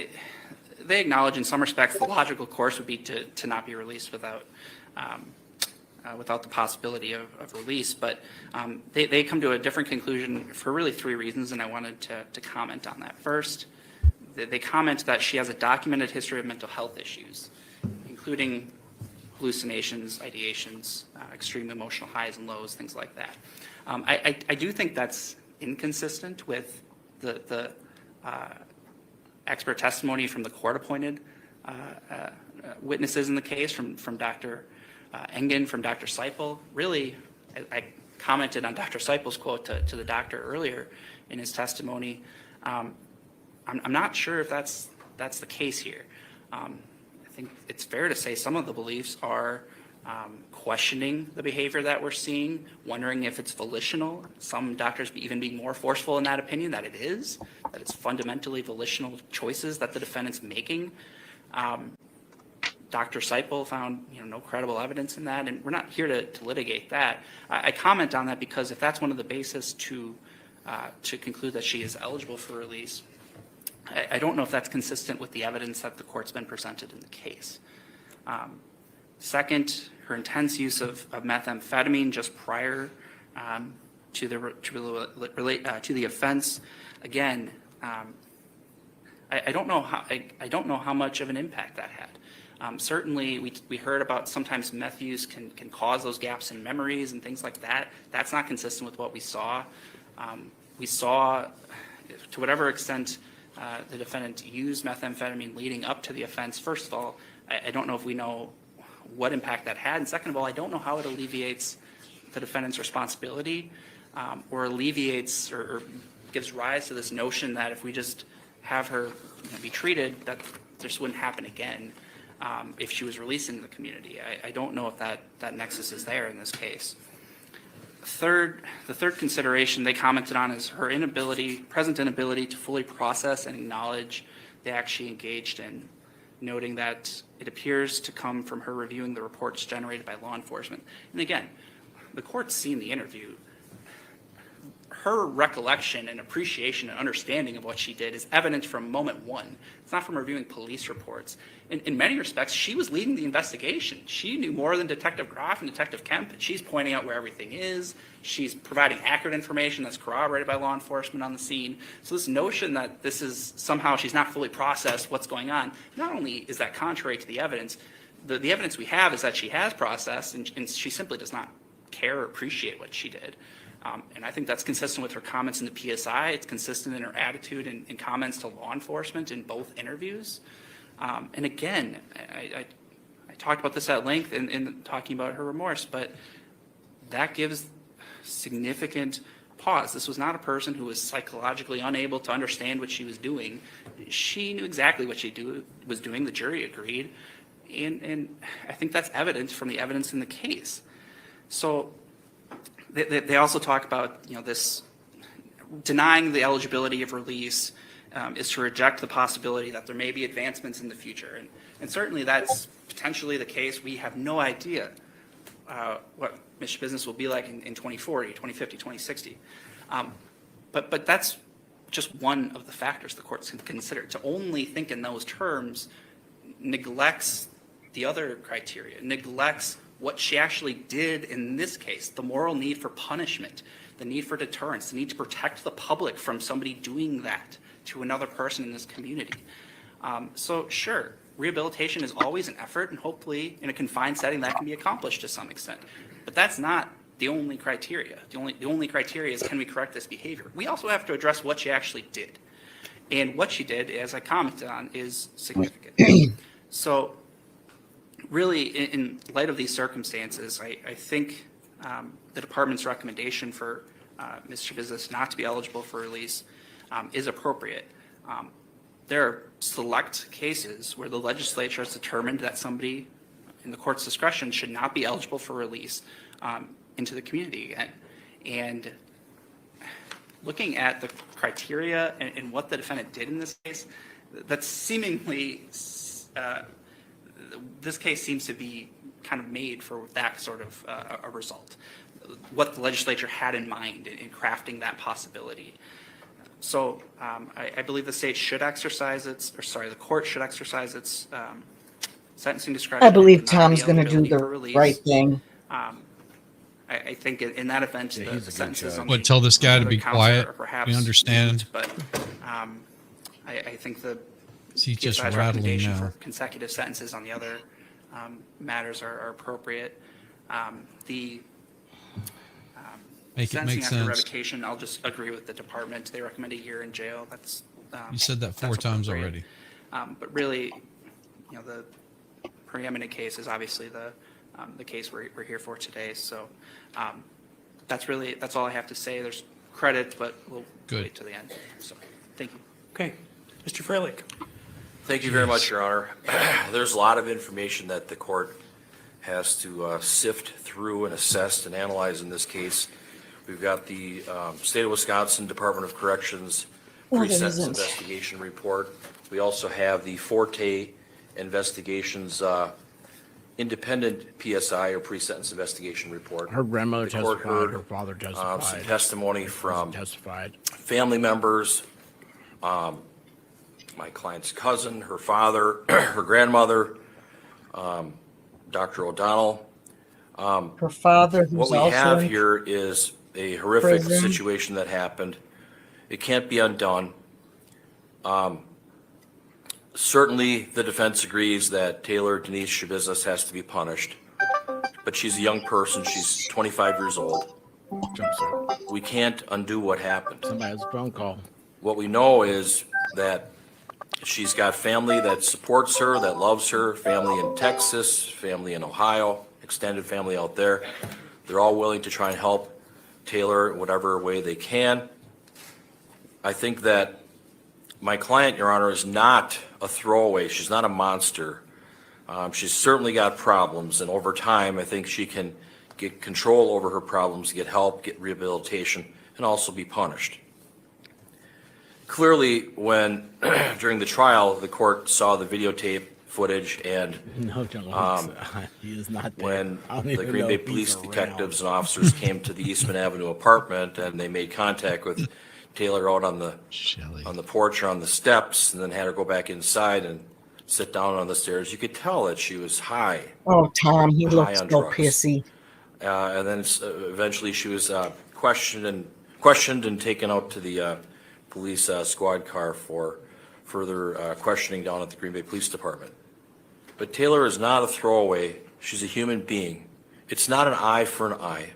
they acknowledge in some respects the logical course would be to not be released without the possibility of release, but they come to a different conclusion for really 3 reasons, and I wanted to comment on that. First, they comment that she has a documented history of mental health issues, including hallucinations, ideations, extreme emotional highs and lows, things like that. I do think that's inconsistent with the expert testimony from the court-appointed witnesses in the case, from Dr. Engen, from Dr. Seipel. Really, I commented on Dr. Seipel's quote to the doctor earlier in his testimony. I'm not sure if that's the case here. I think it's fair to say some of the beliefs are questioning the behavior that we're seeing, wondering if it's volitional. Some doctors even being more forceful in that opinion that it is, that it's fundamentally volitional choices that the defendant's making. Dr. Seipel found no credible evidence in that, and we're not here to litigate that. I comment on that because if that's one of the bases to conclude that she is eligible for release, I don't know if that's consistent with the evidence that the court's been presented in the case. Second, her intense use of methamphetamine just prior to the offense. Again, I don't know how I don't know how much of an impact that had. Certainly, we heard about sometimes meth use can cause those gaps in memories and things like that. That's not consistent with what we saw. We saw, to whatever extent the defendant used methamphetamine leading up to the offense. First of all, I don't know if we know what impact that had. And second of all, I don't know how it alleviates the defendant's responsibility or alleviates or gives rise to this notion that if we just have her be treated, that this wouldn't happen again if she was released into the community. I don't know if that nexus is there in this case. The third consideration they commented on is her present inability to fully process and acknowledge the act she engaged in, noting that it appears to come from her reviewing the reports generated by law enforcement. And again, the court's seen the interview. Her recollection and appreciation and understanding of what she did is evident from moment one. It's not from reviewing police reports. In many respects, she was leading the investigation. She knew more than Detective Groff and Detective Kemp. She's pointing out where everything is. She's providing accurate information that's corroborated by law enforcement on the scene. So this notion that this is somehow she's not fully processed what's going on, not only is that contrary to the evidence, the evidence we have is that she has processed and she simply does not care or appreciate what she did. And I think that's consistent with her comments in the PSI. It's consistent in her attitude and comments to law enforcement in both interviews. And again, I talked about this at length in talking about her remorse, but that gives significant pause. This was not a person who was psychologically unable to understand what she was doing. She knew exactly what she was doing. The jury agreed. And I think that's evident from the evidence in the case. So they also talk about, this denying the eligibility of release is to reject the possibility that there may be advancements in the future. And certainly that's potentially the case. We have no idea what Ms. Schabusiness will be like in 2040, 2050, 2060. But that's just one of the factors the courts can consider. To only think in those terms neglects the other criteria, neglects what she actually did in this case, the moral need for punishment, the need for deterrence, the need to protect the public from somebody doing that to another person in this community. So sure, rehabilitation is always an effort, and hopefully in a confined setting that can be accomplished to some extent. But that's not the only criteria. The only criteria is, can we correct this behavior? We also have to address what she actually did. And what she did, as I commented on, is significant. So really, in light of these circumstances, I think the department's recommendation for Ms. Schabusiness not to be eligible for release is appropriate. There are select cases where the legislature has determined that somebody in the court's discretion should not be eligible for release into the community again. And looking at the criteria and what the defendant did in this case, that's seemingly this case seems to be kind of made for that sort of a result, what the legislature had in mind in crafting that possibility. So I believe the state should exercise the court should exercise its sentencing discretion. I believe Tom's going to do the right thing. I think in that event, the sentences on Would tell this guy to be counts quiet. are perhaps We understand. but I think the He's just PSI's rattling recommendation now. for consecutive sentences on the other matters are appropriate. The Make it sentencing make after sense. revocation, I'll just agree with the department. They recommend a year in jail. That's You said that 4 that's times appropriate. already. But really, the preeminent case is obviously the case we're here for today. So that's all I have to say. There's credit, but we'll wait to the end. So thank you. Okay. Mr. Freilich. Thank you very much, Your Honor. There's a lot of information that the court has to sift through and assess and analyze in this case. We've got the State of Wisconsin Department of Corrections pre-sentence investigation report. We also have the Forte Investigations independent PSI or pre-sentence investigation report. Her grandmother The court testified, heard, her father testified. some testimony from testified. family members, my client's cousin, her father, her grandmother, Dr. O'Donnell. Her father, who's What we also have in here is a horrific prison. situation that happened. It can't be undone. Certainly, the defense agrees that Taylor Denise Schabusiness has to be punished, but she's a young person. She's 25 years old. We can't undo what happened. Somebody has a phone call. What we know is that she's got family that supports her, that loves her, family in Texas, family in Ohio, extended family out there. They're all willing to try and help Taylor in whatever way they can. I think that my client, Your Honor, is not a throwaway. She's not a monster. She's certainly got problems, and over time, I think she can get control over her problems, get help, get rehabilitation, and also be punished. Clearly, when during the trial, the court saw the videotape footage and No, John, he is not there. when I don't the even Green know Bay if he's police around. detectives and officers came to the Eastman Avenue apartment and they made contact with Taylor out on the porch or on the steps, and then had her go back inside and sit down on the stairs, you could tell that she was high. Oh, Tom, he High looks on so drugs. pissy. And then eventually she was questioned and taken out to the police squad car for further questioning down at the Green Bay Police Department. But Taylor is not a throwaway. She's a human being. It's not an eye for an eye.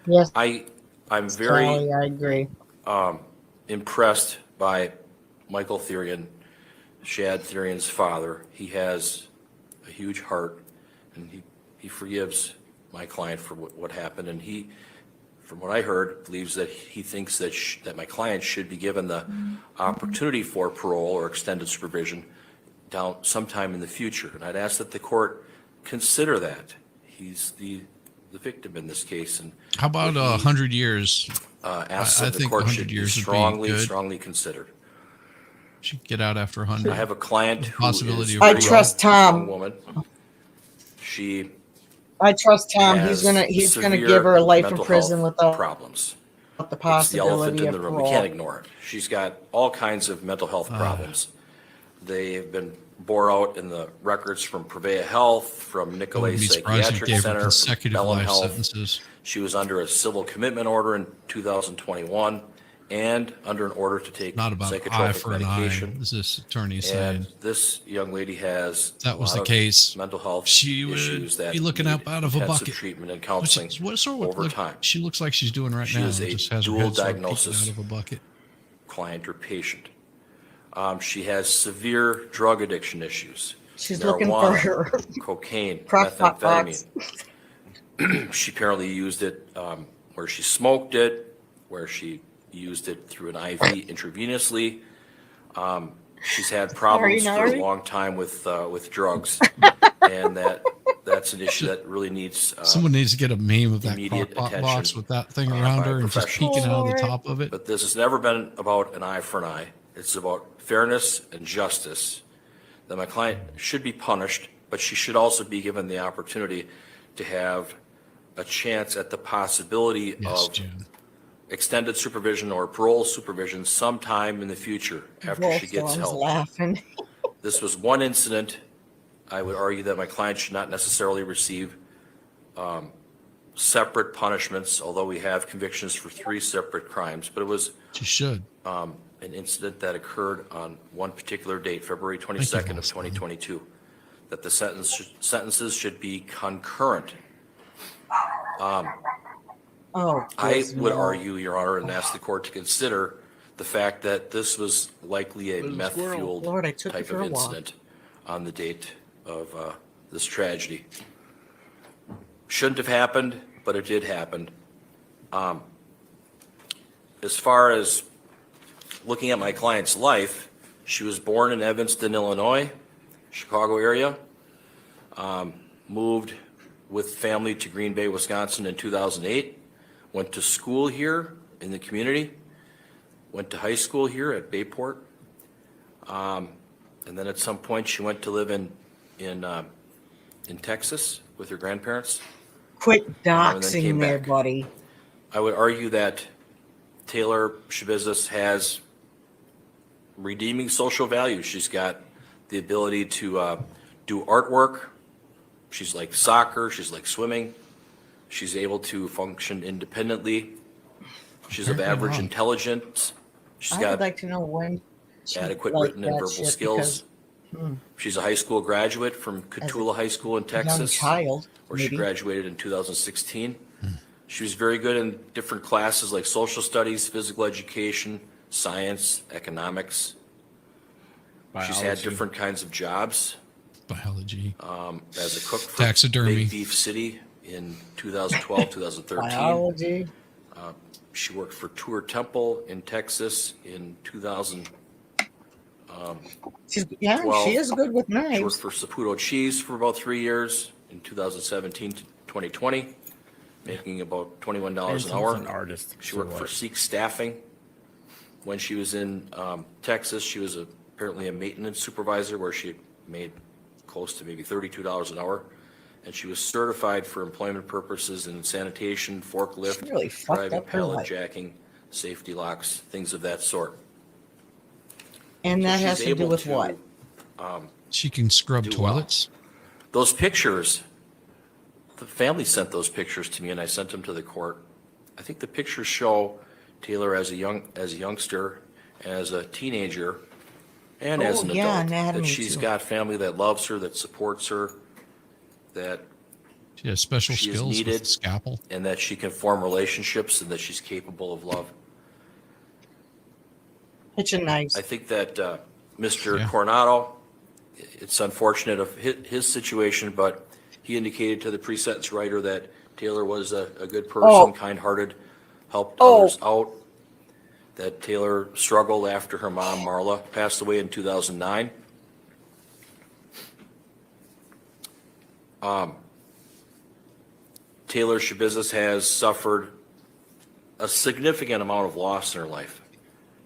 Yes, I'm very Charlie, I agree. impressed by Michael Therian, Shad Therian's father. He has a huge heart, and he forgives my client for what happened, and he, from what I heard, believes that he thinks that that my client should be given the opportunity for parole or extended supervision down sometime in the future. And I'd ask that the court consider that. He's the victim in this case. And how about 100 years? Ask I that the think court 100 should be years would be good. strongly considered. She could get out after 100. I have a client who Possibility is of a I very trust young Tom. woman. She I trust Tom. He's has gonna severe give her a life in mental prison health without problems. the It's the elephant possibility in of the room. We parole. can't ignore it. She's got all kinds of mental health problems. They have been bore out in the records from Prevea Health, from I Nicolay wouldn't be surprised if Psychiatric gave her Center, from consecutive Bellin life Health. sentences. She was under a civil commitment order in 2021 and under an order to take Not about eye psychotropic for an eye, medication. as this attorney saying. And this young lady has That was a the lot of case, mental health she would issues that be looking need up out of a intensive bucket. treatment and Which counseling is what sort of over look, time. she looks like she's doing right She now. is a Just has her dual head sort of peeking diagnosis. out of a bucket. Client or patient. She has severe drug addiction issues. She's looking for Marijuana, her cocaine, crock pot methamphetamine. box. She apparently used it where she smoked it, where she used it through an IV intravenously. She's had problems for a Nari. long time with drugs, and that's an issue that really needs Someone needs to get a meme of that immediate crock pot attention box with that thing by around her and just professionals. peeking out of the top of it. But this has never been about an eye for an eye. It's about fairness and justice. That my client should be punished, but she should also be given the opportunity to have a chance at the possibility Yes, of June. extended supervision or parole supervision sometime in the future after she gets Wolfstorm's help. laughing. This was one incident. I would argue that my client should not necessarily receive separate punishments, although we have convictions for 3 separate crimes, but it was She should. an incident that occurred on one particular date, February 22nd of 2022, that the sentences should be concurrent. Oh, I yes, would no. argue, Your Honor, and ask the court to consider the fact that this was likely a meth-fueled Lord, I took you type for of a walk. incident on the date of this tragedy. Shouldn't have happened, but it did happen. As far as looking at my client's life, she was born in Evanston, Illinois, Chicago area, moved with family to Green Bay, Wisconsin in 2008, went to school here in the community, went to high school here at Bayport, and then at some point she went to live in Texas with her grandparents. Quit and then doxing came there, back. buddy. I would argue that Taylor Schabusiness has redeeming social value. She's got the ability to do artwork. She's like soccer. She's like swimming. She's able to function independently. She's of Apparently average not. intelligence. She's I got would like to know when she adequate liked written and that verbal shit, skills. She's a high school graduate from Cotulla High School in Texas, Young child, where she maybe. graduated in 2016. She was very good in different classes like social studies, physical education, science, economics. She's had Biology. different kinds of jobs. Biology. As a cook for Taxidermy. Big Beef City in 2012, 2013. Biology. She worked for Tour Temple in Texas in 2000. She 12. is good with She worked knives. for Saputo Cheese for about 3 years in 2017 to 2020, making about $21 an hour. An artist. She so worked for what? Seek Staffing. When she was in Texas, she was apparently a maintenance supervisor where she made close to maybe $32 an hour. And she was certified for employment purposes in sanitation, forklift, She really fucked driving, up her pallet life. jacking, safety locks, things of that sort. And So that she's has to do able with to, what? She can scrub do well. toilets. Those pictures, the family sent those pictures to me and I sent them to the court. I think the pictures show Taylor as a youngster, as a teenager, and as an yeah, adult. That anatomy she's too. got family that loves her, that supports her, that She has special she is skills with needed, the scalpel. and that she can form relationships, and that she's capable of love. Kitchen knives. I think that Mr. Yeah. Coronado, it's unfortunate of his situation, but he indicated to the pre-sentence writer that Taylor was a good person, Oh. kind-hearted, helped Oh. others out, that Taylor struggled after her mom, Marla, passed away in 2009. Taylor Schabusiness has suffered a significant amount of loss in her life.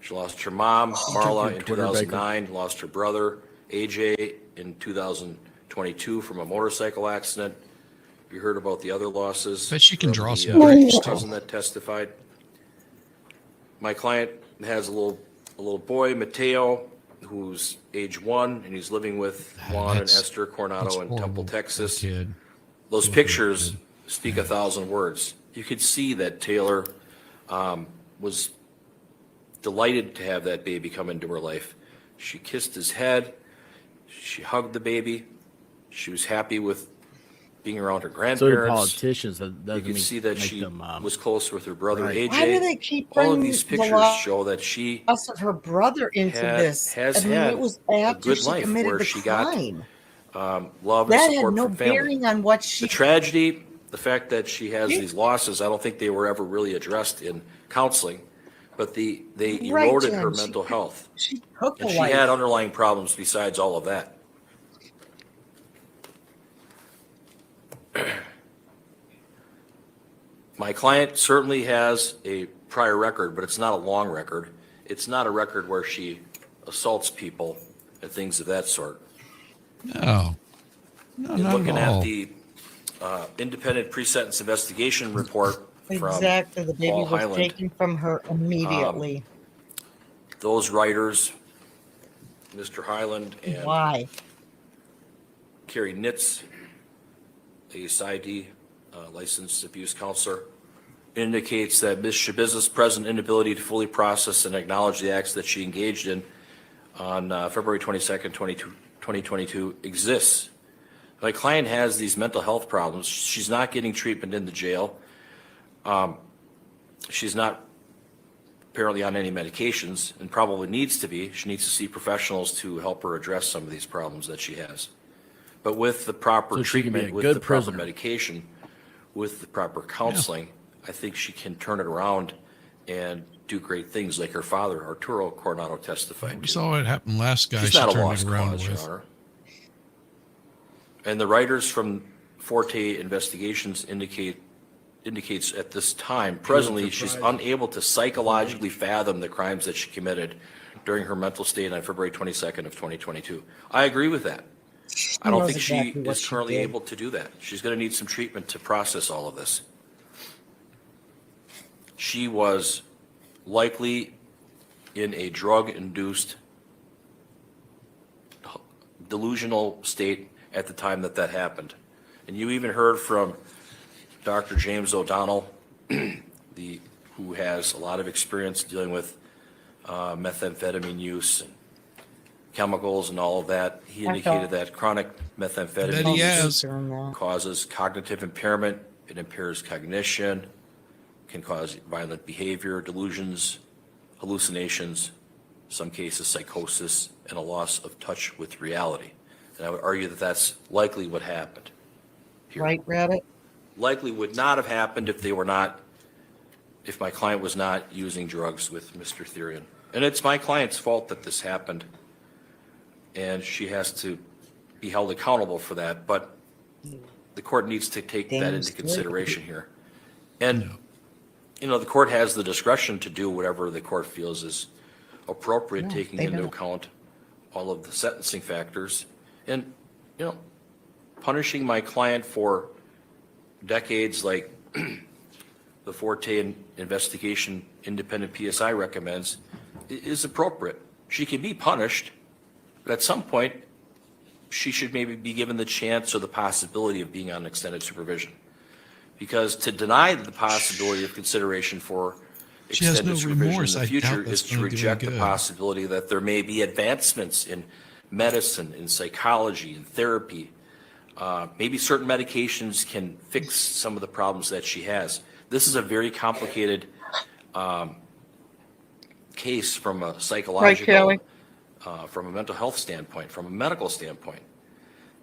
She lost her mom, Marla, in Twitter, Baker. 2009, lost her brother, AJ, in 2022 from a motorcycle accident. You heard about the other losses. Bet she can from draw the, some pictures, too. cousin that testified. My client has a little boy, Mateo, who's age 1, and he's living with Juan and That's- Esther Coronado That's in Temple, horrible. Texas. Kid. Those Poor pictures kid. speak 1,000 words. You could see that Taylor was delighted to have that baby come into her life. She kissed his head. She hugged the baby. She was happy with being around her So do grandparents. politicians. That You doesn't could make, see that make she them, was close with her brother right. AJ. Why do they keep All of bringing these the pictures loss show that she of her brother into this? has I mean, had it was a after good she life committed where the she got crime. love and That had support no from family. bearing on what The she. tragedy, the fact that she has these losses, I don't think they were ever really addressed in counseling, but they Right, eroded her Jen, mental health. She took And a she life. had underlying problems besides all of that. My client certainly has a prior record, but it's not a long record. It's not a record where she assaults people and things of that sort. No. No, And not looking at all. at the independent pre-sentence investigation report from Exactly. The baby Paul was Highland, taken from her immediately. those writers, Mr. Highland and Why? Carrie Nitz, a PsyD licensed abuse counselor, indicates that Ms. Schabusiness' present inability to fully process and acknowledge the acts that she engaged in on February 22nd, 2022 exists. My client has these mental health problems. She's not getting treatment in the jail. She's not apparently on any medications and probably needs to be. She needs to see professionals to help her address some of these problems that she has. But with the proper So she can be treatment, a with good the proper prisoner. medication, with the proper counseling, I think she can turn it around and do great things like her father, Arturo Coronado, testified We to. saw what happened last guy. She's She not a turned lost it around cause, Your with. Honor. And the writers from Forte Investigations indicates at this time, presently, she's unable to psychologically fathom the crimes that she committed during her mental state on February 22nd of 2022. I agree with that. I don't knows think exactly she what is she currently did. able to do that. She's going to need some treatment to process all of this. She was likely in a drug-induced delusional state at the time that that happened. And you even heard from Dr. James O'Donnell, who has a lot of experience dealing with methamphetamine use and chemicals and all of that. He indicated that chronic That he methamphetamine has. causes cognitive impairment. It impairs cognition, can cause violent behavior, delusions, hallucinations, some cases psychosis, and a loss of touch with reality. And I would argue that that's likely what happened here. Right, Rabbit? Likely would not have happened if if my client was not using drugs with Mr. Therian. And it's my client's fault that this happened, and she has to be held accountable for that, but the court needs to take that into consideration here. And, the court has the discretion to do whatever the court feels is appropriate, taking into account all of the sentencing factors. And, punishing my client for decades like the Forte investigation independent PSI recommends is appropriate. She can be punished, but at some point, she should maybe be given the chance or the possibility of being on extended supervision. Because to deny the possibility of consideration for extended supervision in the future is to reject the possibility that there may be advancements in medicine, in psychology, in therapy. Maybe certain medications can fix some of the problems that she has. This is a very complicated case from a psychological, from a mental health standpoint, from a medical standpoint.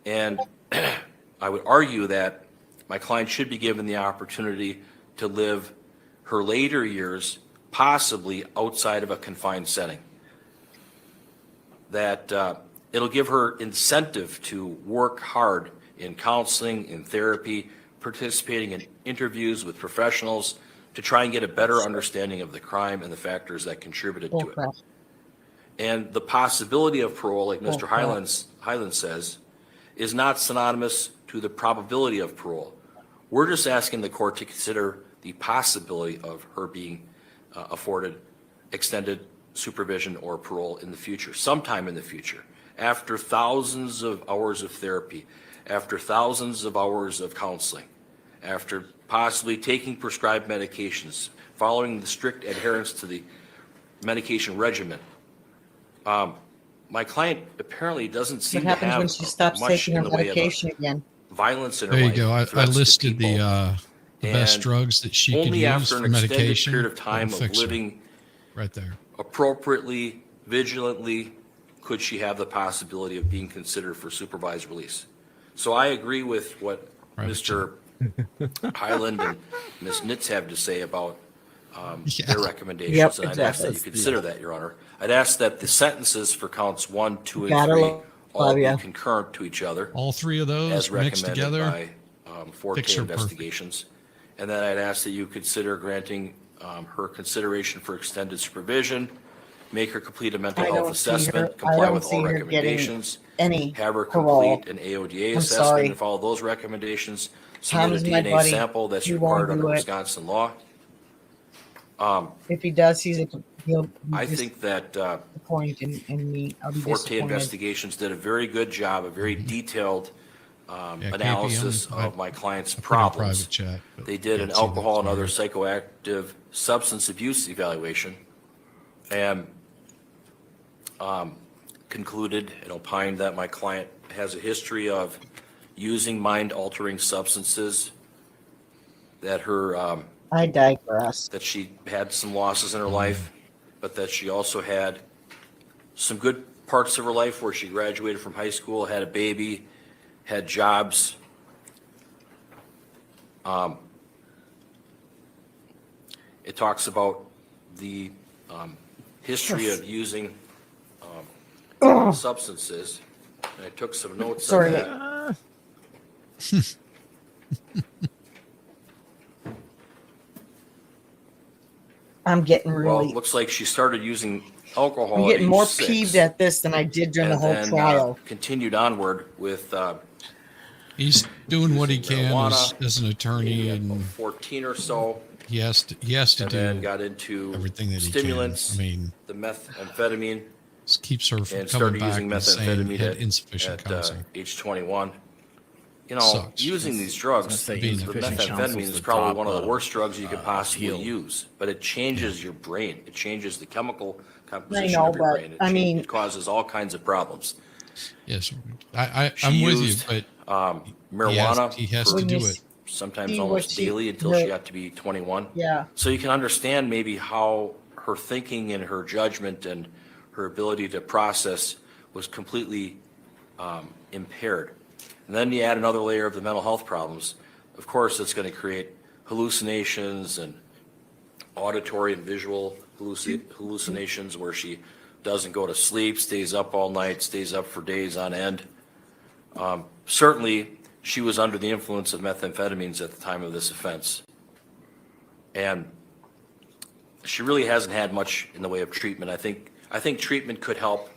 And I would argue that my client should be given the opportunity to live her later years possibly outside of a confined setting. That it'll give her incentive to work hard in counseling, in therapy, participating in interviews with professionals to try and get a better understanding of the crime and the factors that contributed to it. And the possibility of parole, like Mr. Highland says, is not synonymous to the probability of parole. We're just asking the court to consider the possibility of her being afforded extended supervision or parole in the future, sometime in the future, after thousands of hours of therapy, after thousands of hours of counseling, after possibly taking prescribed medications, following the strict adherence to the medication regimen. My client apparently doesn't seem to have when she stops much taking in her the way of medication again? violence in her There you life. go. I listed the best And drugs that she could only use after for an extended medication. period of time that'll of fix her. living Right there. appropriately, vigilantly, could she have the possibility of being considered for supervised release. So I agree with what Mr. Highland and Ms. Nitz have to say about their recommendations. Yep, and I'd ask that you exactly. consider that, Your Honor. I'd ask that the sentences for counts 1, 2, and Gotta 3 love all be ya. concurrent to each other. All three of those As mixed recommended together. by Forte fix her perfect. investigations. And then I'd ask that you consider granting her consideration for extended supervision, make her complete a mental I health don't see her- assessment, I comply don't with see all her getting recommendations, any have her parole. complete an AODA I'm assessment sorry. and follow those recommendations, submit Tom's a my DNA buddy. sample that's He won't required under do it. Wisconsin law. If he does, he'll be I think that disappointed in me. I'll be Forte disappointed. Investigations did a very good job, a very detailed KP, analysis I of my client's put a problems. private chat, but They did an can't see that alcohol and from other here. psychoactive substance abuse evaluation and concluded and opined that my client has a history of using mind-altering substances, that I digress. that she had some losses in her life, but that she also had some good parts of her life where she graduated from high school, had a baby, had jobs. It talks about the history of using substances. And I took some notes on Sorry. that. I'm getting Well, it really. looks like she started using alcohol I'm at getting age more 6. peeved at this than I did during the And whole then, trial. continued onward with He's doing what he can marijuana, as an attorney, maybe and 14 or so, he has to and then do got into everything that he stimulants, can. I mean, the methamphetamine, this keeps her from and coming started back using and saying methamphetamine he had insufficient at counseling. age 21. you know, sucks. using these drugs, say the insufficient counsel's methamphetamine is the probably top, one of the worst drugs you could possibly appeal. use, but it changes your brain. It changes the chemical composition know, of your but, brain. I mean- It causes all kinds of problems. Yes, She I'm with you, used, but marijuana he has for to do you it. sometimes see what almost she- daily until she got to be 21. Yeah. So you can understand maybe how her thinking and her judgment and her ability to process was completely impaired. And then you add another layer of the mental health problems. Of course, it's going to create hallucinations and auditory and visual hallucinations where she doesn't go to sleep, stays up all night, stays up for days on end. Certainly, she was under the influence of methamphetamines at the time of this offense. And she really hasn't had much in the way of treatment. I think treatment could help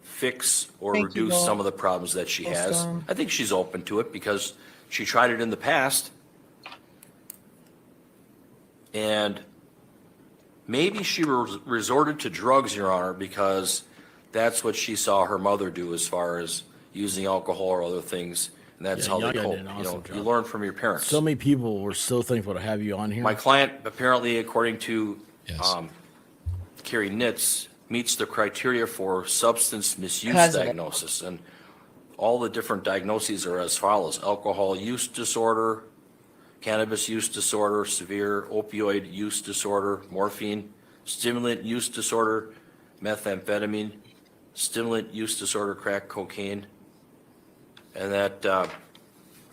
fix or Thank you, reduce Noel. some of the problems that she has. Awesome. I think she's open to it because she tried it in the past. And maybe she resorted to drugs, Your Honor, because that's what she saw her mother do as far as using alcohol or other things. And that's Yeah, how they y'all did cope. an You awesome know, you job. learn from your parents. So many people were so thankful to have you on here. My client, apparently, according to Yes. Carrie Nitz, meets the criteria for substance misuse Because of it. diagnosis. And all the different diagnoses are as follows: alcohol use disorder, cannabis use disorder, severe opioid use disorder, morphine, stimulant use disorder, methamphetamine, stimulant use disorder, crack cocaine. And that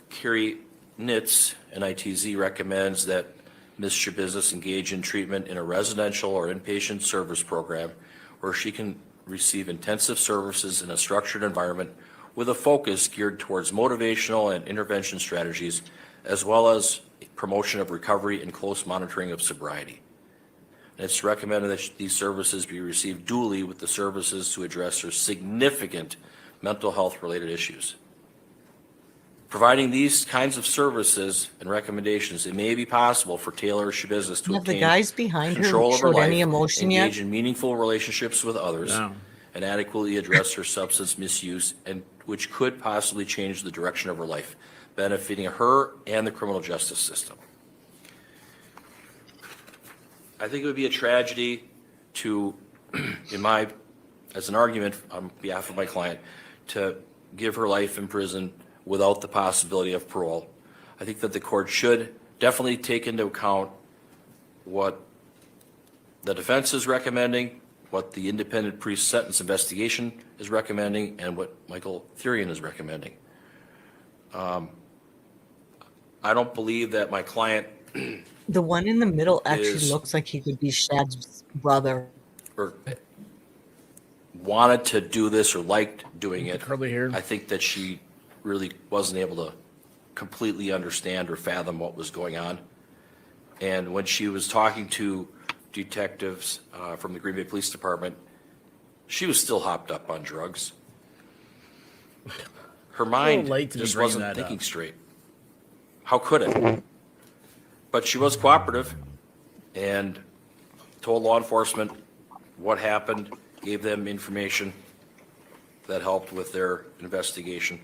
Carrie Nitz, NITZ, recommends that Ms. Schabusiness engage in treatment in a residential or inpatient service program where she can receive intensive services in a structured environment with a focus geared towards motivational and intervention strategies, as well as promotion of recovery and close monitoring of sobriety. And it's recommended that these services be received duly with the services to address her significant mental health-related issues. Providing these kinds of services and recommendations, it may be possible for Taylor Schabusiness to Have the obtain guys behind her control of her showed life, any emotion yet? engage in meaningful relationships with others, No. and adequately address her substance misuse, and which could possibly change the direction of her life, benefiting her and the criminal justice system. I think it would be a tragedy to, as an argument on behalf of my client, to give her life in prison without the possibility of parole. I think that the court should definitely take into account what the defense is recommending, what the independent pre-sentence investigation is recommending, and what Michael Thurian is recommending. I don't believe that my client The one in the middle actually is- looks like he could be Shad's brother. or wanted to do this or liked doing it. Curly hair. I think that she really wasn't able to completely understand or fathom what was going on. And when she was talking to detectives from the Green Bay Police Department, she was still hopped up on drugs. Her mind late to be just bringing wasn't that thinking up. straight. How could it? But she was cooperative and told law enforcement what happened, gave them information that helped with their investigation.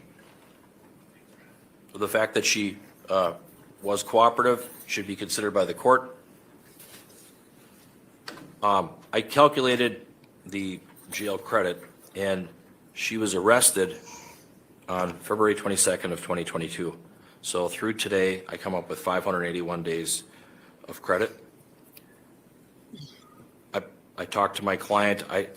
The fact that she was cooperative should be considered by the court. I calculated the jail credit, and she was arrested on February 22nd of 2022. So through today, I come up with 581 days of credit. I talked to my client. I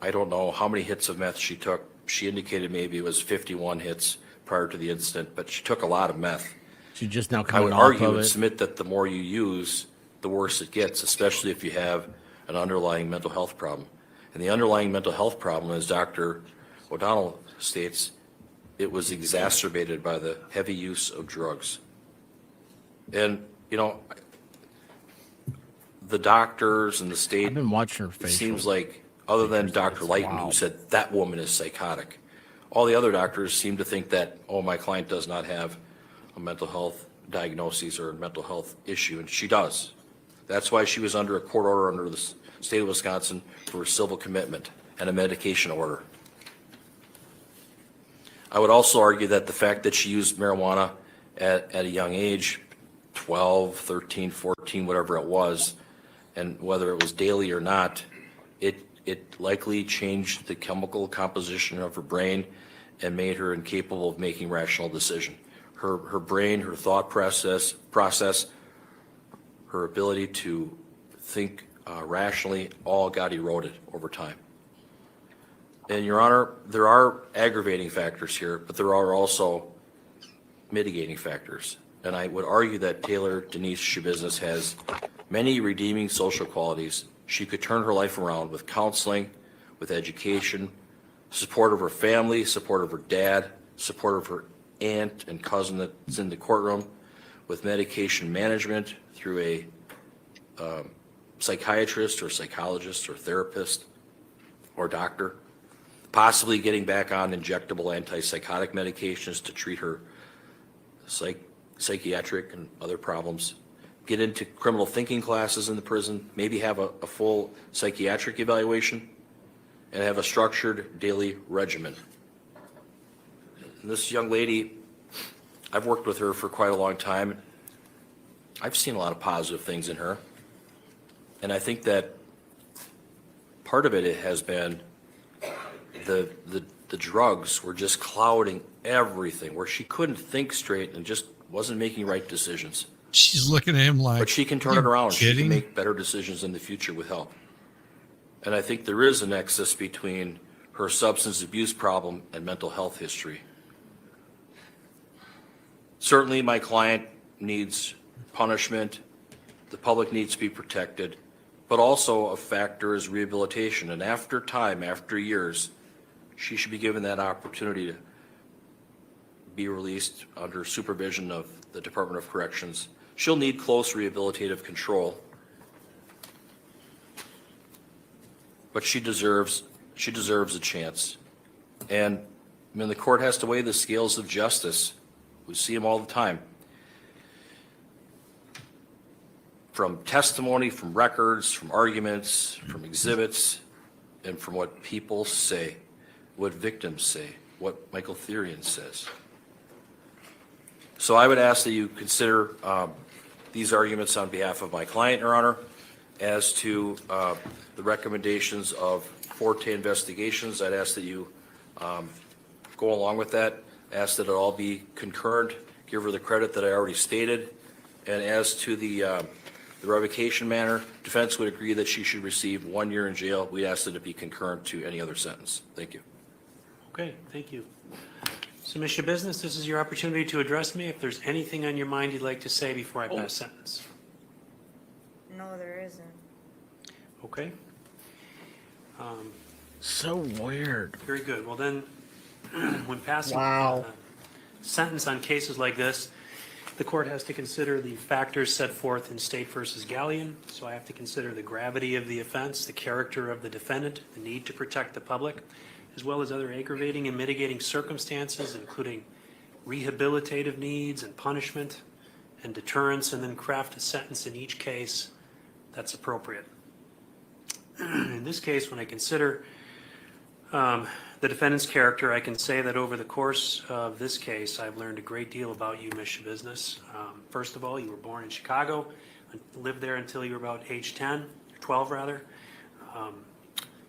don't know how many hits of meth she took. She indicated maybe it was 51 hits prior to the incident, but she took a lot of meth. She's just now I coming would off argue of and it. submit that the more you use, the worse it gets, especially if you have an underlying mental health problem. And the underlying mental health problem, as Dr. O'Donnell states, it was exacerbated by the heavy use of drugs. And, you know, the doctors and the state, I've been watching her it face. seems like, other than Dr. Lighton, who said that woman is psychotic, all the other doctors seem to think that, oh, my client does not have a mental health diagnosis or a mental health issue, and she does. That's why she was under a court order under the state of Wisconsin for civil commitment and a medication order. I would also argue that the fact that she used marijuana at a young age, 12, 13, 14, whatever it was, and whether it was daily or not, it likely changed the chemical composition of her brain and made her incapable of making rational decision. Her brain, her thought process, her ability to think rationally, all got eroded over time. And Your Honor, there are aggravating factors here, but there are also mitigating factors. And I would argue that Taylor Denise Schabusiness has many redeeming social qualities. She could turn her life around with counseling, with education, support of her family, support of her dad, support of her aunt and cousin that's in the courtroom, with medication management through a psychiatrist or psychologist or therapist or doctor, possibly getting back on injectable antipsychotic medications to treat her psychiatric and other problems, get into criminal thinking classes in the prison, maybe have a full psychiatric evaluation, and have a structured daily regimen. And this young lady, I've worked with her for quite a long time. I've seen a lot of positive things in her. And I think that part of it has been the drugs were just clouding everything, where she couldn't think straight and just wasn't making right decisions. She's looking at him like, but she can turn it around. She can make better decisions in the future with help. And I think there is a nexus between her substance abuse problem and mental health history. Certainly my client needs punishment. The public needs to be protected, but also a factor is rehabilitation. And after time, after years, she should be given that opportunity to be released under supervision of the Department of Corrections. She'll need close rehabilitative control, but she deserves a chance. And I mean, the court has to weigh the scales of justice. We see them all the time. From testimony, from records, from arguments, from exhibits, and from what people say, what victims say, what Michael Therian says. So I would ask that you consider these arguments on behalf of my client, Your Honor, as to the recommendations of Forte Investigations. I'd ask that you go along with that, ask that it all be concurrent, give her the credit that I already stated, and as to the revocation manner, defense would agree that she should receive 1 year in jail. We ask that it be concurrent to any other sentence. Thank you. Okay, thank you. So, Ms. Schabusiness, this is your opportunity to address me. If there's anything on your mind you'd like to say before I pass sentence. No, there isn't. Okay. So weird. Very good. Well then, when passing Wow. sentence on cases like this, the court has to consider the factors set forth in State versus Galleon. So I have to consider the gravity of the offense, the character of the defendant, the need to protect the public, as well as other aggravating and mitigating circumstances, including rehabilitative needs and punishment and deterrence, and then craft a sentence in each case that's appropriate. In this case, when I consider the defendant's character, I can say that over the course of this case, I've learned a great deal about you, Ms. Schabusiness. First of all, you were born in Chicago, lived there until you were about age 10, 12 rather. You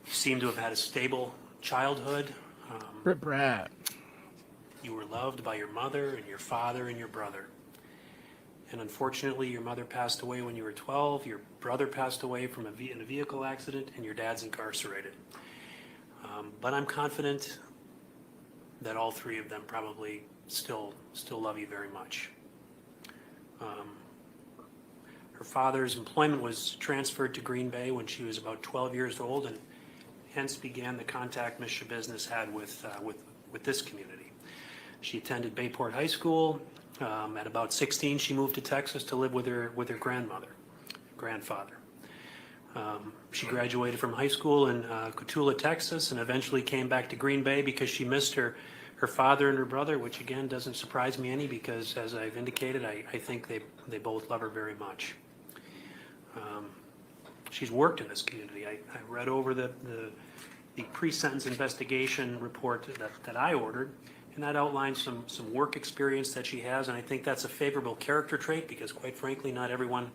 seem to have had a stable childhood. Brat. You were loved by your mother and your father and your brother. And unfortunately, your mother passed away when you were 12, your brother passed away in a vehicle accident, and your dad's incarcerated. But I'm confident that all three of them probably still love you very much. Her father's employment was transferred to Green Bay when she was about 12 years old, and hence began the contact Ms. Schabusiness had with this community. She attended Bayport High School. At about 16, she moved to Texas to live with her grandfather. She graduated from high school in Cotulla, Texas, and eventually came back to Green Bay because she missed her father and her brother, which again doesn't surprise me any because, as I've indicated, I think they both love her very much. She's worked in this community. I read over the pre-sentence investigation report that I ordered, And that outlines some work experience that she has, and I think that's a favorable character trait because, quite frankly, not everyone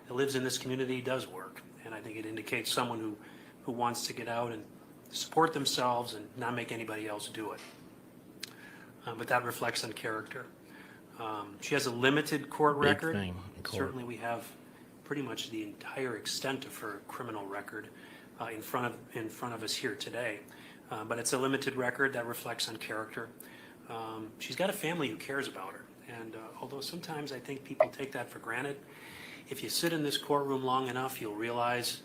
that lives in this community does work. And I think it indicates someone who wants to get out and support themselves and not make anybody else do it. But that reflects on character. She has a limited court Big record. thing in court. Certainly we have pretty much the entire extent of her criminal record in front of us here today. But it's a limited record that reflects on character. She's got a family who cares about her. And although sometimes I think people take that for granted, if you sit in this courtroom long enough, you'll realize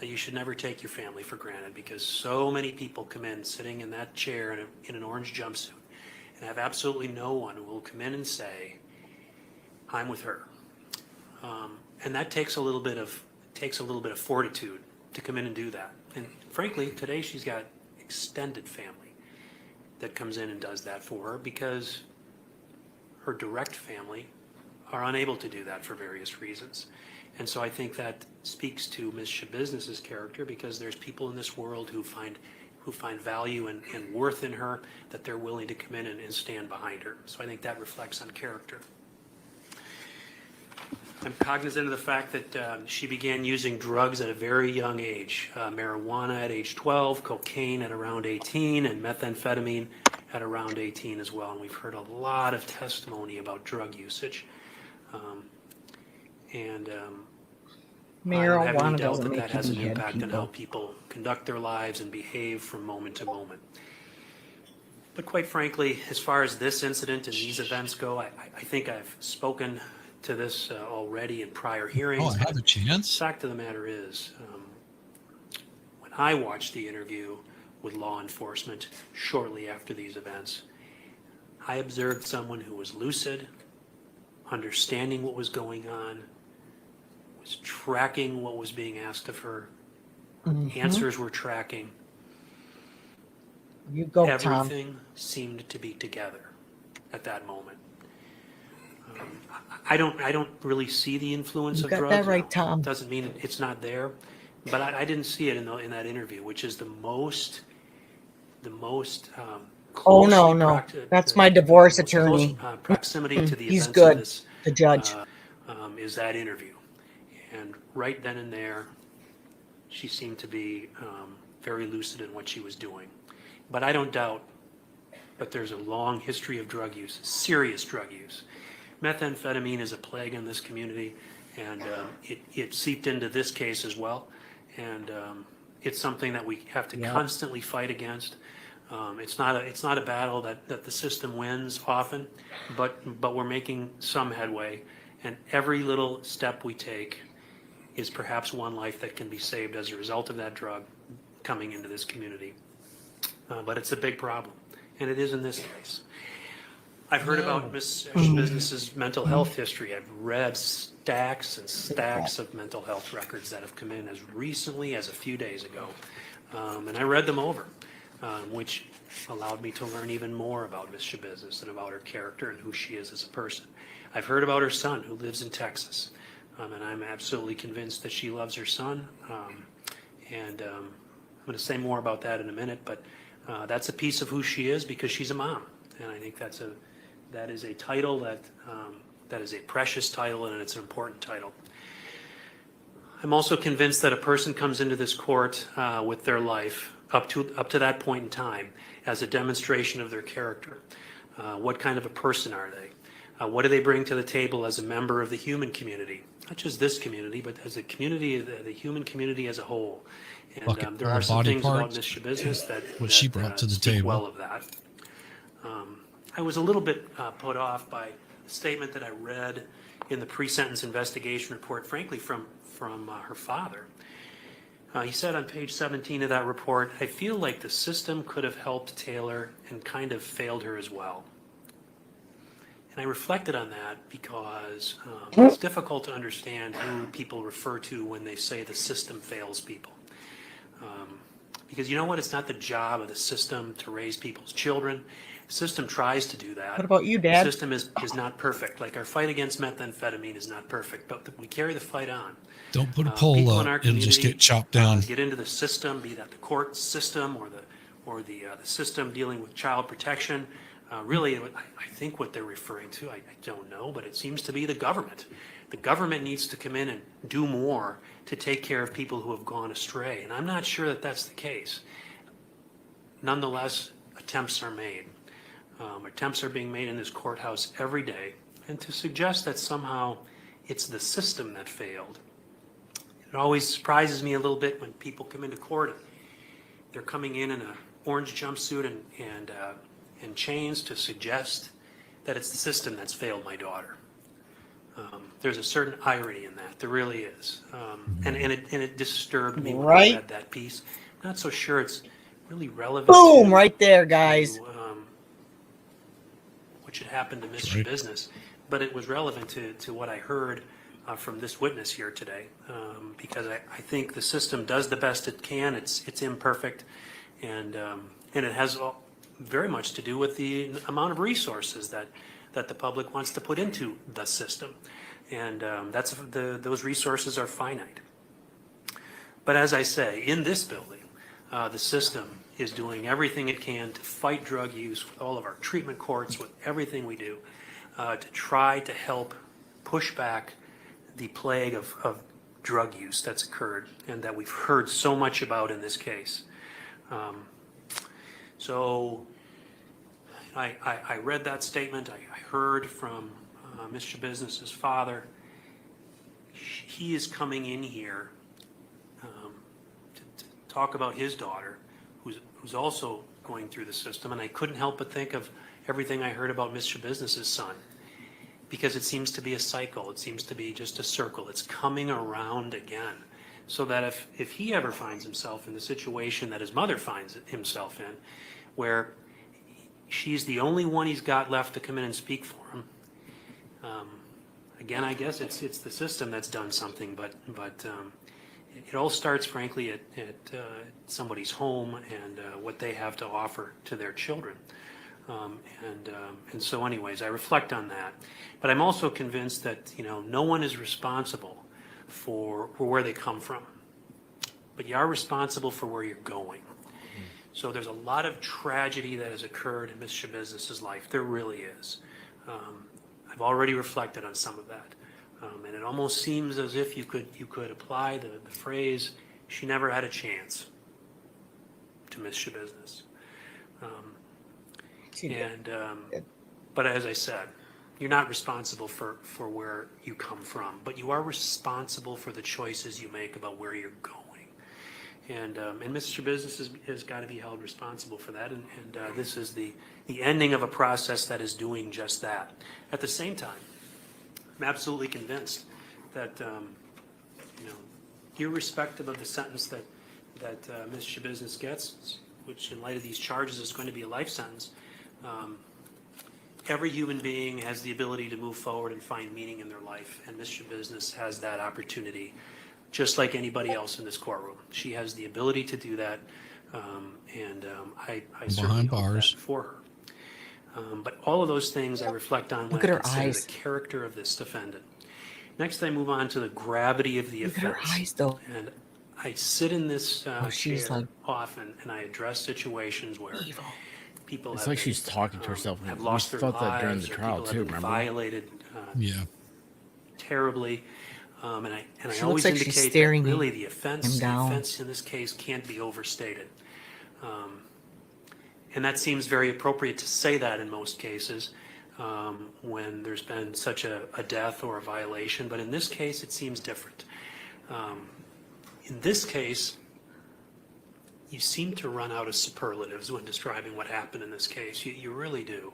that you should never take your family for granted because so many people come in sitting in that chair in an orange jumpsuit and have absolutely no one who will come in and say, I'm with her. And that takes a little bit of fortitude to come in and do that. And frankly, today she's got extended family that comes in and does that for her because her direct family are unable to do that for various reasons. And so I think that speaks to Ms. Schabusiness's character because there's people in this world who find value and worth in her that they're willing to come in and stand behind her. So I think that reflects on character. I'm cognizant of the fact that she began using drugs at a very young age, marijuana at age 12, cocaine at around 18, and methamphetamine at around 18 as well. And we've heard a lot of testimony about drug usage. I don't have any doubt that that has an impact on how people conduct their lives and behave from moment to moment. But quite frankly, as far as this incident and these events go, I think I've spoken to this already in prior hearings. Oh, I have a chance. The fact of the matter is, when I watched the interview with law enforcement shortly after these events, I observed someone who was lucid, understanding what was going on, was tracking what was being asked of her, answers were tracking. You go, Tom. Everything seemed to be together at that moment. I don't really see the influence of drugs. You got that right, Now, Tom. doesn't mean it's not there, but I didn't see it in that interview, which is the most Oh, no. That's my divorce attorney. Proximity to the He's events good, of this, the judge. is that interview. And right then and there, she seemed to be very lucid in what she was doing. But I don't doubt that there's a long history of drug use, serious drug use. Methamphetamine is a plague in this community, and it seeped into this case as well. And it's something that we have to constantly fight against. It's not a battle that the system wins often, but we're making some headway. And every little step we take is perhaps one life that can be saved as a result of that drug coming into this community. But it's a big problem, and it is in this case. I've heard about Ms. Schabusiness's mental health history. I've read stacks and stacks of mental health records that have come in as recently as a few days ago. And I read them over, which allowed me to learn even more about Ms. Schabusiness and about her character and who she is as a person. I've heard about her son who lives in Texas, and I'm absolutely convinced that she loves her son. I'm going to say more about that in a minute, but that's a piece of who she is because she's a mom. And I think that is a title that is a precious title, and it's an important title. I'm also convinced that a person comes into this court with their life up to that point in time as a demonstration of their character. What kind of a person are they? What do they bring to the table as a member of the human community? Not just this community, but as a community, the human community as a whole. And there are some things about Ms. Schabusiness that she brought to the speak table. well of that. I was a little bit put off by a statement that I read in the pre-sentence investigation report, frankly, from her father. He said on page 17 of that report, I feel like the system could have helped Taylor and kind of failed her as well. And I reflected on that because it's difficult to understand who people refer to when they say the system fails people. Because you know what? It's not the job of the system to raise people's children. The system tries to do that. What about you, Dad? The system is not perfect. Like our fight against methamphetamine is not perfect, but we carry the fight on. Don't put a pole up; it'll just get chopped down. Get into the system, be that the court system or the system dealing with child protection. Really, I think what they're referring to, I don't know, but it seems to be the government. The government needs to come in and do more to take care of people who have gone astray. And I'm not sure that that's the case. Nonetheless, attempts are made. Attempts are being made in this courthouse every day. And to suggest that somehow it's the system that failed, it always surprises me a little bit when people come into court and they're coming in an orange jumpsuit and chains to suggest that it's the system that's failed my daughter. There's a certain irony in that. There really is. And it disturbed me when I Right. read that piece. I'm not so sure it's really relevant. Boom, to, right there, guys. to, what should happen to Mr. Business, but it was relevant to what I heard from this witness here today, because I think the system does the best it can. It's imperfect, and it has very much to do with the amount of resources that the public wants to put into the system, and those resources are finite. But as I say, in this building, the system is doing everything it can to fight drug use with all of our treatment courts, with everything we do, to try to help push back the plague of drug use that's occurred and that we've heard so much about in this case. So I read that statement. I heard from Mr. Business's father. He is coming in here to talk about his daughter, who's also going through the system. And I couldn't help but think of everything I heard about Mr. Business's son, because it seems to be a cycle. It seems to be just a circle. It's coming around again. So that if he ever finds himself in the situation that his mother finds himself in, where she's the only one he's got left to come in and speak for him, again, I guess it's the system that's done something, but it all starts, frankly, at somebody's home and what they have to offer to their children. And so anyways, I reflect on that. But I'm also convinced that, no one is responsible for where they come from. But you are responsible for where you're going. So there's a lot of tragedy that has occurred in Mr. Business's life. There really is. I've already reflected on some of that. And it almost seems as if you could apply the phrase, she never had a chance, to Mr. Business. But as I said, you're not responsible for where you come from, but you are responsible for the choices you make about where you're going. And Mr. Business has got to be held responsible for that. And this is the ending of a process that is doing just that. At the same time, I'm absolutely convinced that, irrespective of the sentence that Mr. Business gets, which in light of these charges is going to be a life sentence, every human being has the ability to move forward and find meaning in their life, and Mr. Business has that opportunity, just like anybody else in this courtroom. She has the ability to do that, and I certainly hope that for her. But all of those things I reflect on when I consider the character of this defendant. Next, I move on to the gravity of the offense. Look at her eyes, though. And I sit in this she's chair like often, and I address situations where people It's have like she's talking to herself. have We lost their felt that during lives, the or trial people too. have been Remember? violated terribly. And I She always looks like she's indicate staring that really the offense down. in this case can't be overstated. And that seems very appropriate to say that in most cases when there's been such a death or a violation. But in this case, it seems different. In this case, you seem to run out of superlatives when describing what happened in this case. You really do.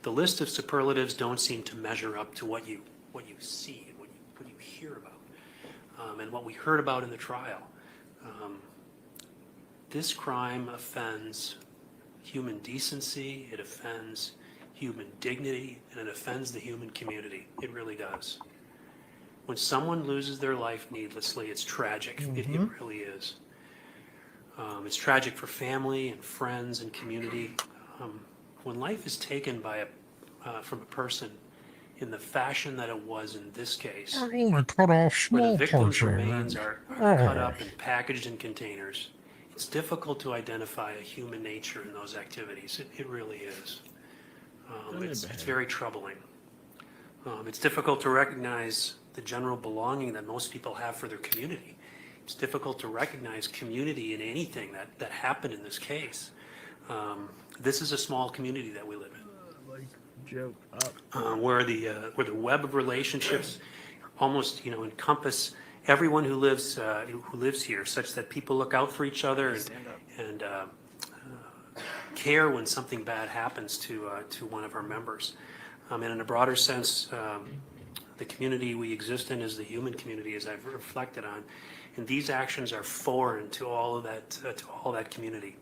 The list of superlatives don't seem to measure up to what you see and what you hear about, and what we heard about in the trial. This crime offends human decency, it offends human dignity, and it offends the human community. It really does. When someone loses their life needlessly, it's tragic. It really is. It's tragic for family and friends and community. When life is taken from a person in the fashion that it was in this case, where the victim's remains are cut up and packaged in containers, it's difficult to identify a human nature in those activities. It really is. It's very troubling. It's difficult to recognize the general belonging that most people have for their community. It's difficult to recognize community in anything that happened in this case. This is a small community that we live in, where the web of relationships almost encompass everyone who lives here, such that people look out for each other and care when something bad happens to one of our members. And in a broader sense, the community we exist in is the human community, as I've reflected on, and these actions are foreign to all of that community,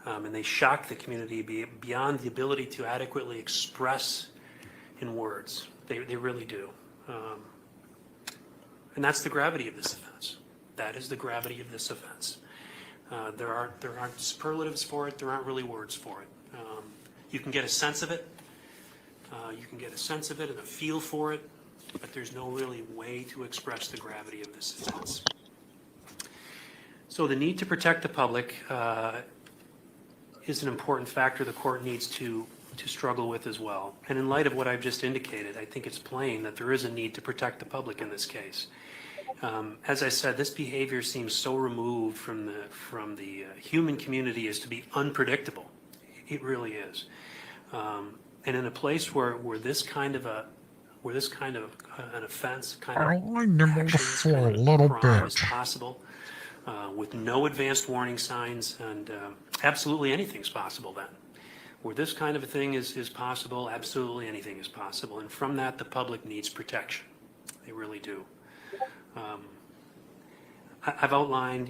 and they shock the community beyond the ability to adequately express in words. They really do, and that's the gravity of this offense. That is the gravity of this offense. There aren't superlatives for it. There aren't really words for it. You can get a sense of it. You can get a sense of it and a feel for it, but there's no really way to express the gravity of this offense. So the need to protect the public is an important factor the court needs to struggle with as well. And in light of what I've just indicated, I think it's plain that there is a need to protect the public in this case. As I said, this behavior seems so removed from the human community as to be unpredictable. It really is. And in a place where this kind of an offense, actions, crime is possible, with no advanced warning signs, and absolutely anything's possible then. Where this kind of a thing is possible, absolutely anything is possible. And from that, the public needs protection. They really do. I've outlined,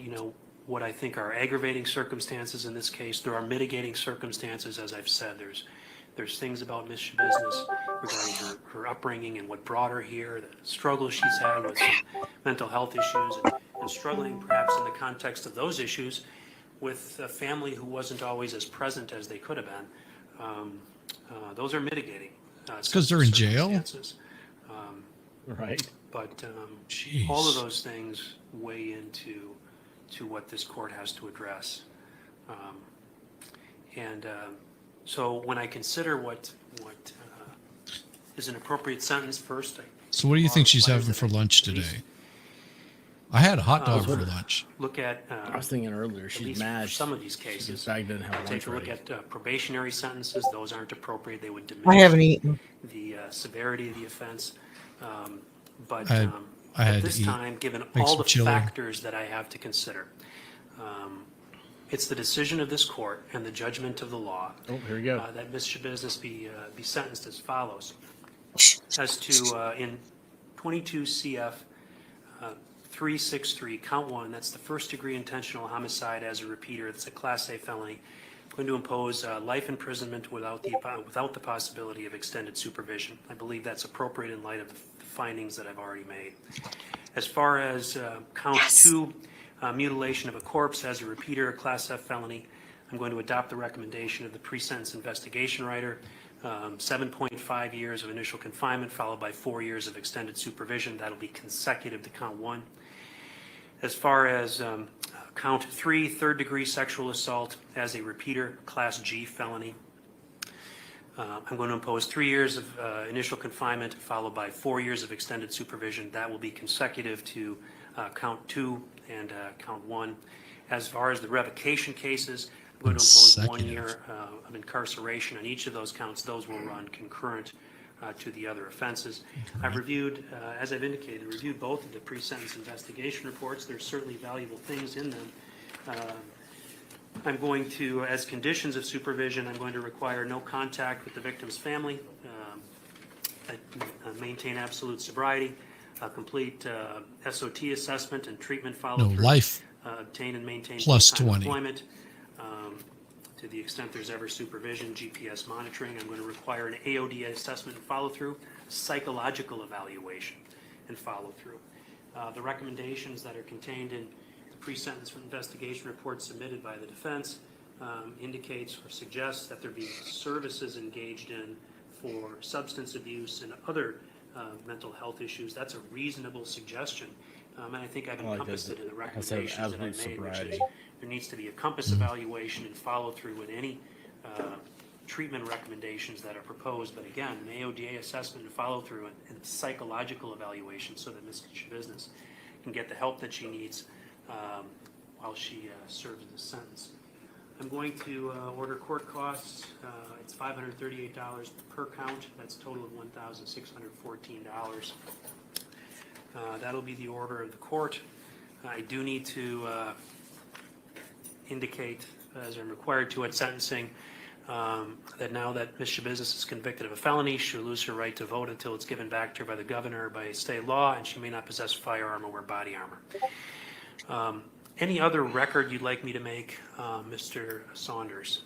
what I think are aggravating circumstances in this case. There are mitigating circumstances, as I've said. There's things about Ms. Schabusiness regarding her upbringing and what brought her here, the struggles she's had with some mental health issues, and struggling perhaps in the context of those issues with a family who wasn't always as present as they could have been. Those are mitigating. Because they're in jail? Right. But all of those things weigh into what this court has to address. So when I consider what is an appropriate sentence first. So what do you think she's having for lunch today? I had a hot dog for lunch. Look at. I was thinking earlier, she's mad. Some of these cases, Take a look at probationary sentences. Those aren't appropriate. They would I haven't diminish eaten. the severity of the offense. But I had at this to eat. time, given Make all some the chili. factors that I have to consider, it's the decision of this court and the judgment of the law Oh, here we go. that Ms. Schabusiness be sentenced as follows. As to in 22 CF 363, count 1, that's the first degree intentional homicide as a repeater. It's a Class A felony. I'm going to impose life imprisonment without the possibility of extended supervision. I believe that's appropriate in light of the findings that I've already made. As far as count 2, mutilation of a corpse as a repeater, a Class F felony, I'm going to adopt the recommendation of the pre-sentence investigation writer, 7.5 years of initial confinement followed by 4 years of extended supervision. That'll be consecutive to count 1. As far as count 3, third degree sexual assault as a repeater, Class G felony, I'm going to impose 3 years of initial confinement followed by 4 years of extended supervision. That will be consecutive to count 2 and count 1. As far as the revocation cases, I'm going to impose 1 year of incarceration on each of those counts. Those will run concurrent to the other offenses. I've reviewed, as I've indicated, reviewed both of the pre-sentence investigation reports. There's certainly valuable things in them. I'm going to, as conditions of supervision, I'm going to require no contact with the victim's family, maintain absolute sobriety, complete SOT assessment and treatment follow through. No, life Obtain and maintain plus full-time 20. employment. To the extent there's ever supervision, GPS monitoring, I'm going to require an AOD assessment and follow through, psychological evaluation and follow through. The recommendations that are contained in the pre-sentence investigation report submitted by the defense indicates or suggests that there be services engaged in for substance abuse and other mental health issues. That's a reasonable suggestion. And I think I've encompassed it in the recommendations that I made, which is there needs to be a compass evaluation and follow through with any treatment recommendations that are proposed, but again, an AODA assessment and follow-through and psychological evaluation so that Ms. Schabusiness can get the help that she needs while she serves this sentence. I'm going to order court costs. It's $538 per count. That's a total of $1,614. That'll be the order of the court. I do need to indicate, as I'm required to at sentencing, that now that Ms. Schabusiness is convicted of a felony, she'll lose her right to vote until it's given back to her by the governor or by state law, and she may not possess a firearm or wear body armor. Any other record you'd like me to make, Mr. Saunders?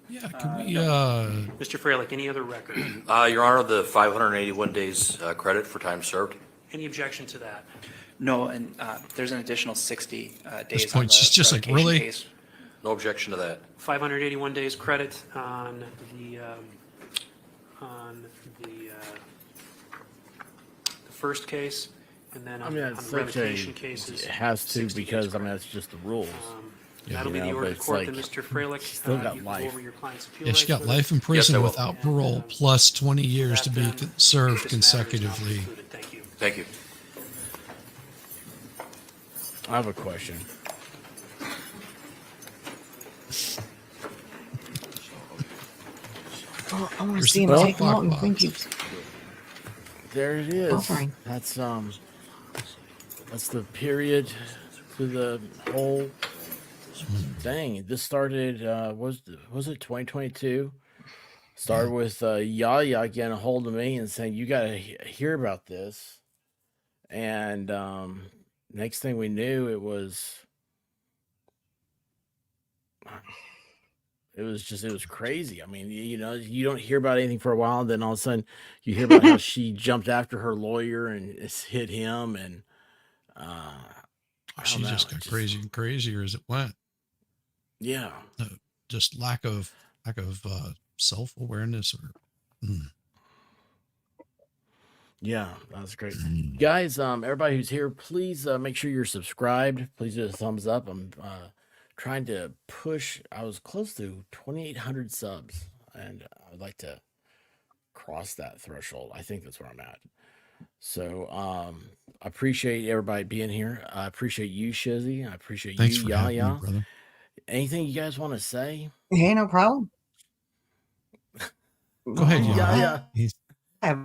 Yeah, can we, Mr. Freilich, any other record? Your Honor, the 581 days credit for time served. Any objection to that? No, and there's an additional 60 days. this point, she's just like, revocation really? case. No objection to that. 581 days credit on the first case, and then I on, mean, on it's the such a, revocation cases. it has to 60 days because, I credit. mean, that's just the rules. That'll be You the know, order but of it's court. like, Then Mr. Freilich, she's still got you can life. go over your client's appeal Yeah, she rights got with life in Yes, prison I will. without parole plus 20 years to be That, served this matter is now consecutively. concluded. Thank you. Thank you. I have a question. Oh, I want to Where's see him the take them out and lockbox? think he's. There it is. Oh, fine. That's the period to the whole thing. This started was it 2022? Started with Yaya getting a hold of me and saying you got to hear about this, and next thing we knew, it was crazy. I mean, you know, you don't hear about anything for a while, and then all of a sudden you hear about how she jumped after her lawyer and it's hit him, and I She don't know, just got crazier and crazier as it went. yeah. Just lack of self-awareness or Yeah, that's great. Guys, everybody who's here, please make sure you're subscribed. Please do a thumbs up. I'm trying to push, I was close to 2,800 subs, and I would like to cross that threshold. I think that's where I'm at. So I appreciate everybody being here. I appreciate you, Shizzy. I appreciate thanks you, for having me, Yaya. brother. Anything you guys want to say? Hey, no problem. Go ahead, Yaya. I have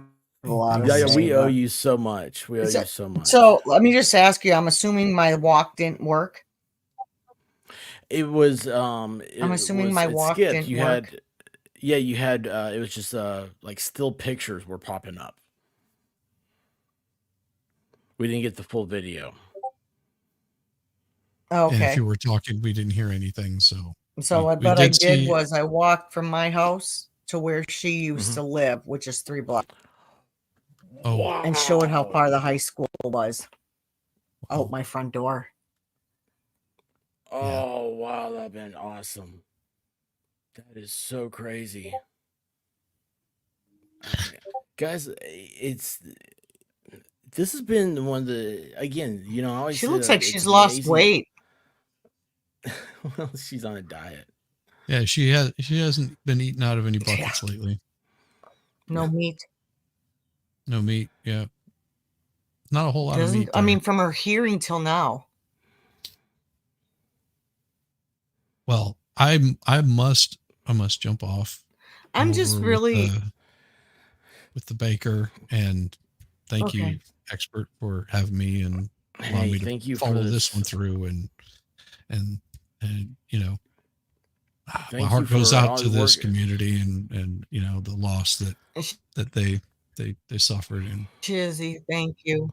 a lot of Yaya, say, we owe but- you so much. We owe you so much. So let me just ask you. I'm assuming my walk didn't work. It was I'm assuming my it walk skipped. didn't You work. had you had it was just like still pictures were popping up. We didn't get the full video. And Okay. if you were talking, we didn't hear anything. So So we what I did did see- was I walked from my house to where she used Mhm. to live, which is 3 blocks, Oh, and showed how far the high school was out my front door. Oh wow, that'd been awesome. That is so crazy. Guys, this has been one of the, again, you know, I always She say looks that like it's she's lost amazing- weight. Well, she's on a diet. yeah, she hasn't been eating out of any buckets lately. No meat. No meat. Yeah, not a whole lot of Doesn't, meat. I there. mean, from her hearing till now. Well, I must jump off. I'm just over really. with the baker, and thank you, Okay. expert, for having me and allowing Hey, me to thank you for follow this this. one through, and you know, my Thank heart you goes for out all to your this work. community and you know the loss that they suffered, Chizzy, thank you.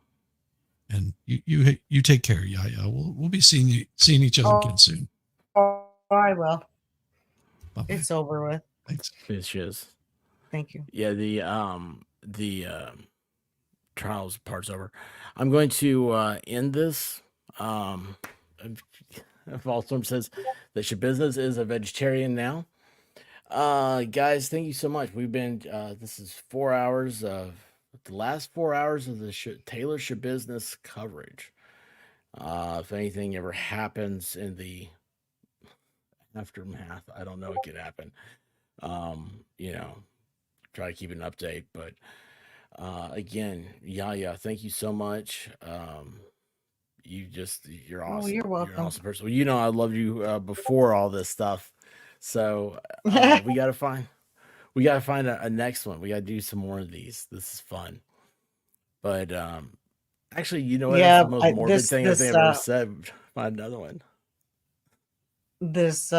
and you take care, Yaya. We'll be seeing each other again soon. Oh, I will. Bye-bye. It's over with. Thanks. It is. Thank you. Yeah, the trials part's over. I'm going to end this. Volstorm says that Schabusiness is a vegetarian now. Guys, thank you so much. We've been this is 4 hours of the last 4 hours of the Taylor Schabusiness coverage. If anything ever happens in the aftermath. I don't know what could happen. You know, try to keep an update, but again, Yaya, thank you so much. You're Oh, awesome. you're You're an welcome. awesome person. Well, you know, I loved you before all this stuff. So we gotta find a next one. We gotta do some more of these. This is fun. But actually, you know what? That's Yeah, the most morbid thing I think I've ever said. Find another one. This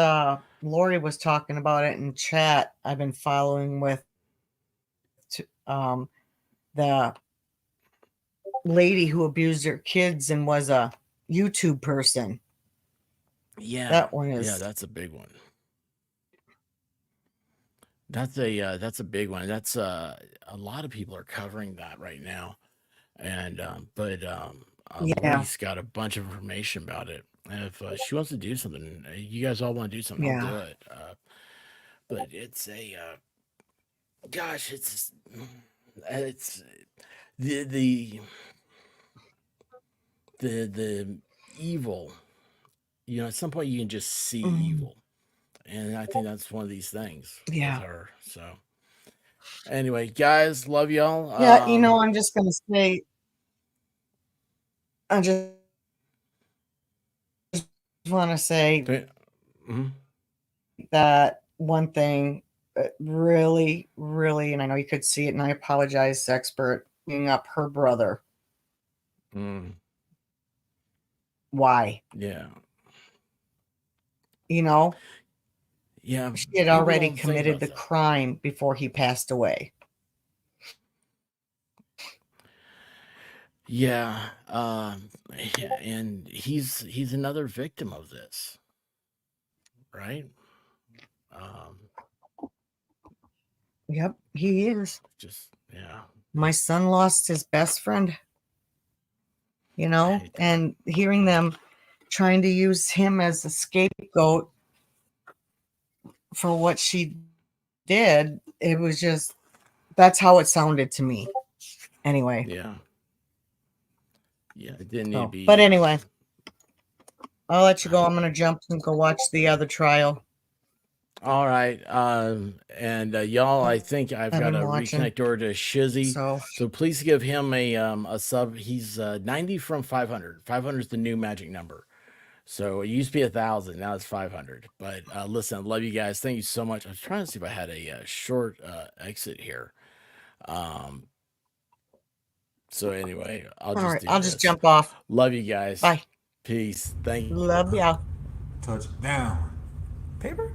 Lori was talking about it in chat. I've been following with the lady who abused her kids and was a YouTube person. Yeah, That one yeah, is that's a big one. That's a big one. That's a lot of people are covering that right now, and but yeah. Lori's got a bunch of information about it. And if she wants to do something, you guys all want to do something, I'll do Yeah. it. But it's a gosh, it's the evil. You know, at some point you can just see evil, and I think that's one of these things Yeah. with her. So anyway, guys, love y'all. Yeah, you know, I'm just gonna say I just want to say that one thing really, really, and I know you could see it, and I apologize, expert, bringing up her brother. Why? Yeah. You know? Yeah. She had people already don't think committed about the that. crime before he passed away. Yeah. Yeah, and he's another victim of this, right? Yep, he is. Just yeah. My son lost his best friend, you know, and hearing them trying to use him as a scapegoat for what she did, it was just, that's how it sounded to me. Anyway. Yeah. Yeah, it didn't need to be. But anyway, I'll let you go. I'm going to jump and go watch the other trial. All right. And y'all, I think I've I've got been to watching. reconnect over to Shizzy. So please give him a sub. He's 90 from 500. 500 is the new magic number. So it used to be 1,000. Now it's 500. But listen, I love you guys. Thank you so much. I was trying to see if I had a short exit here. So anyway, I'll just jump off. Love you guys. Bye. Peace. Thank you. Love y'all. Touchdown. Paper?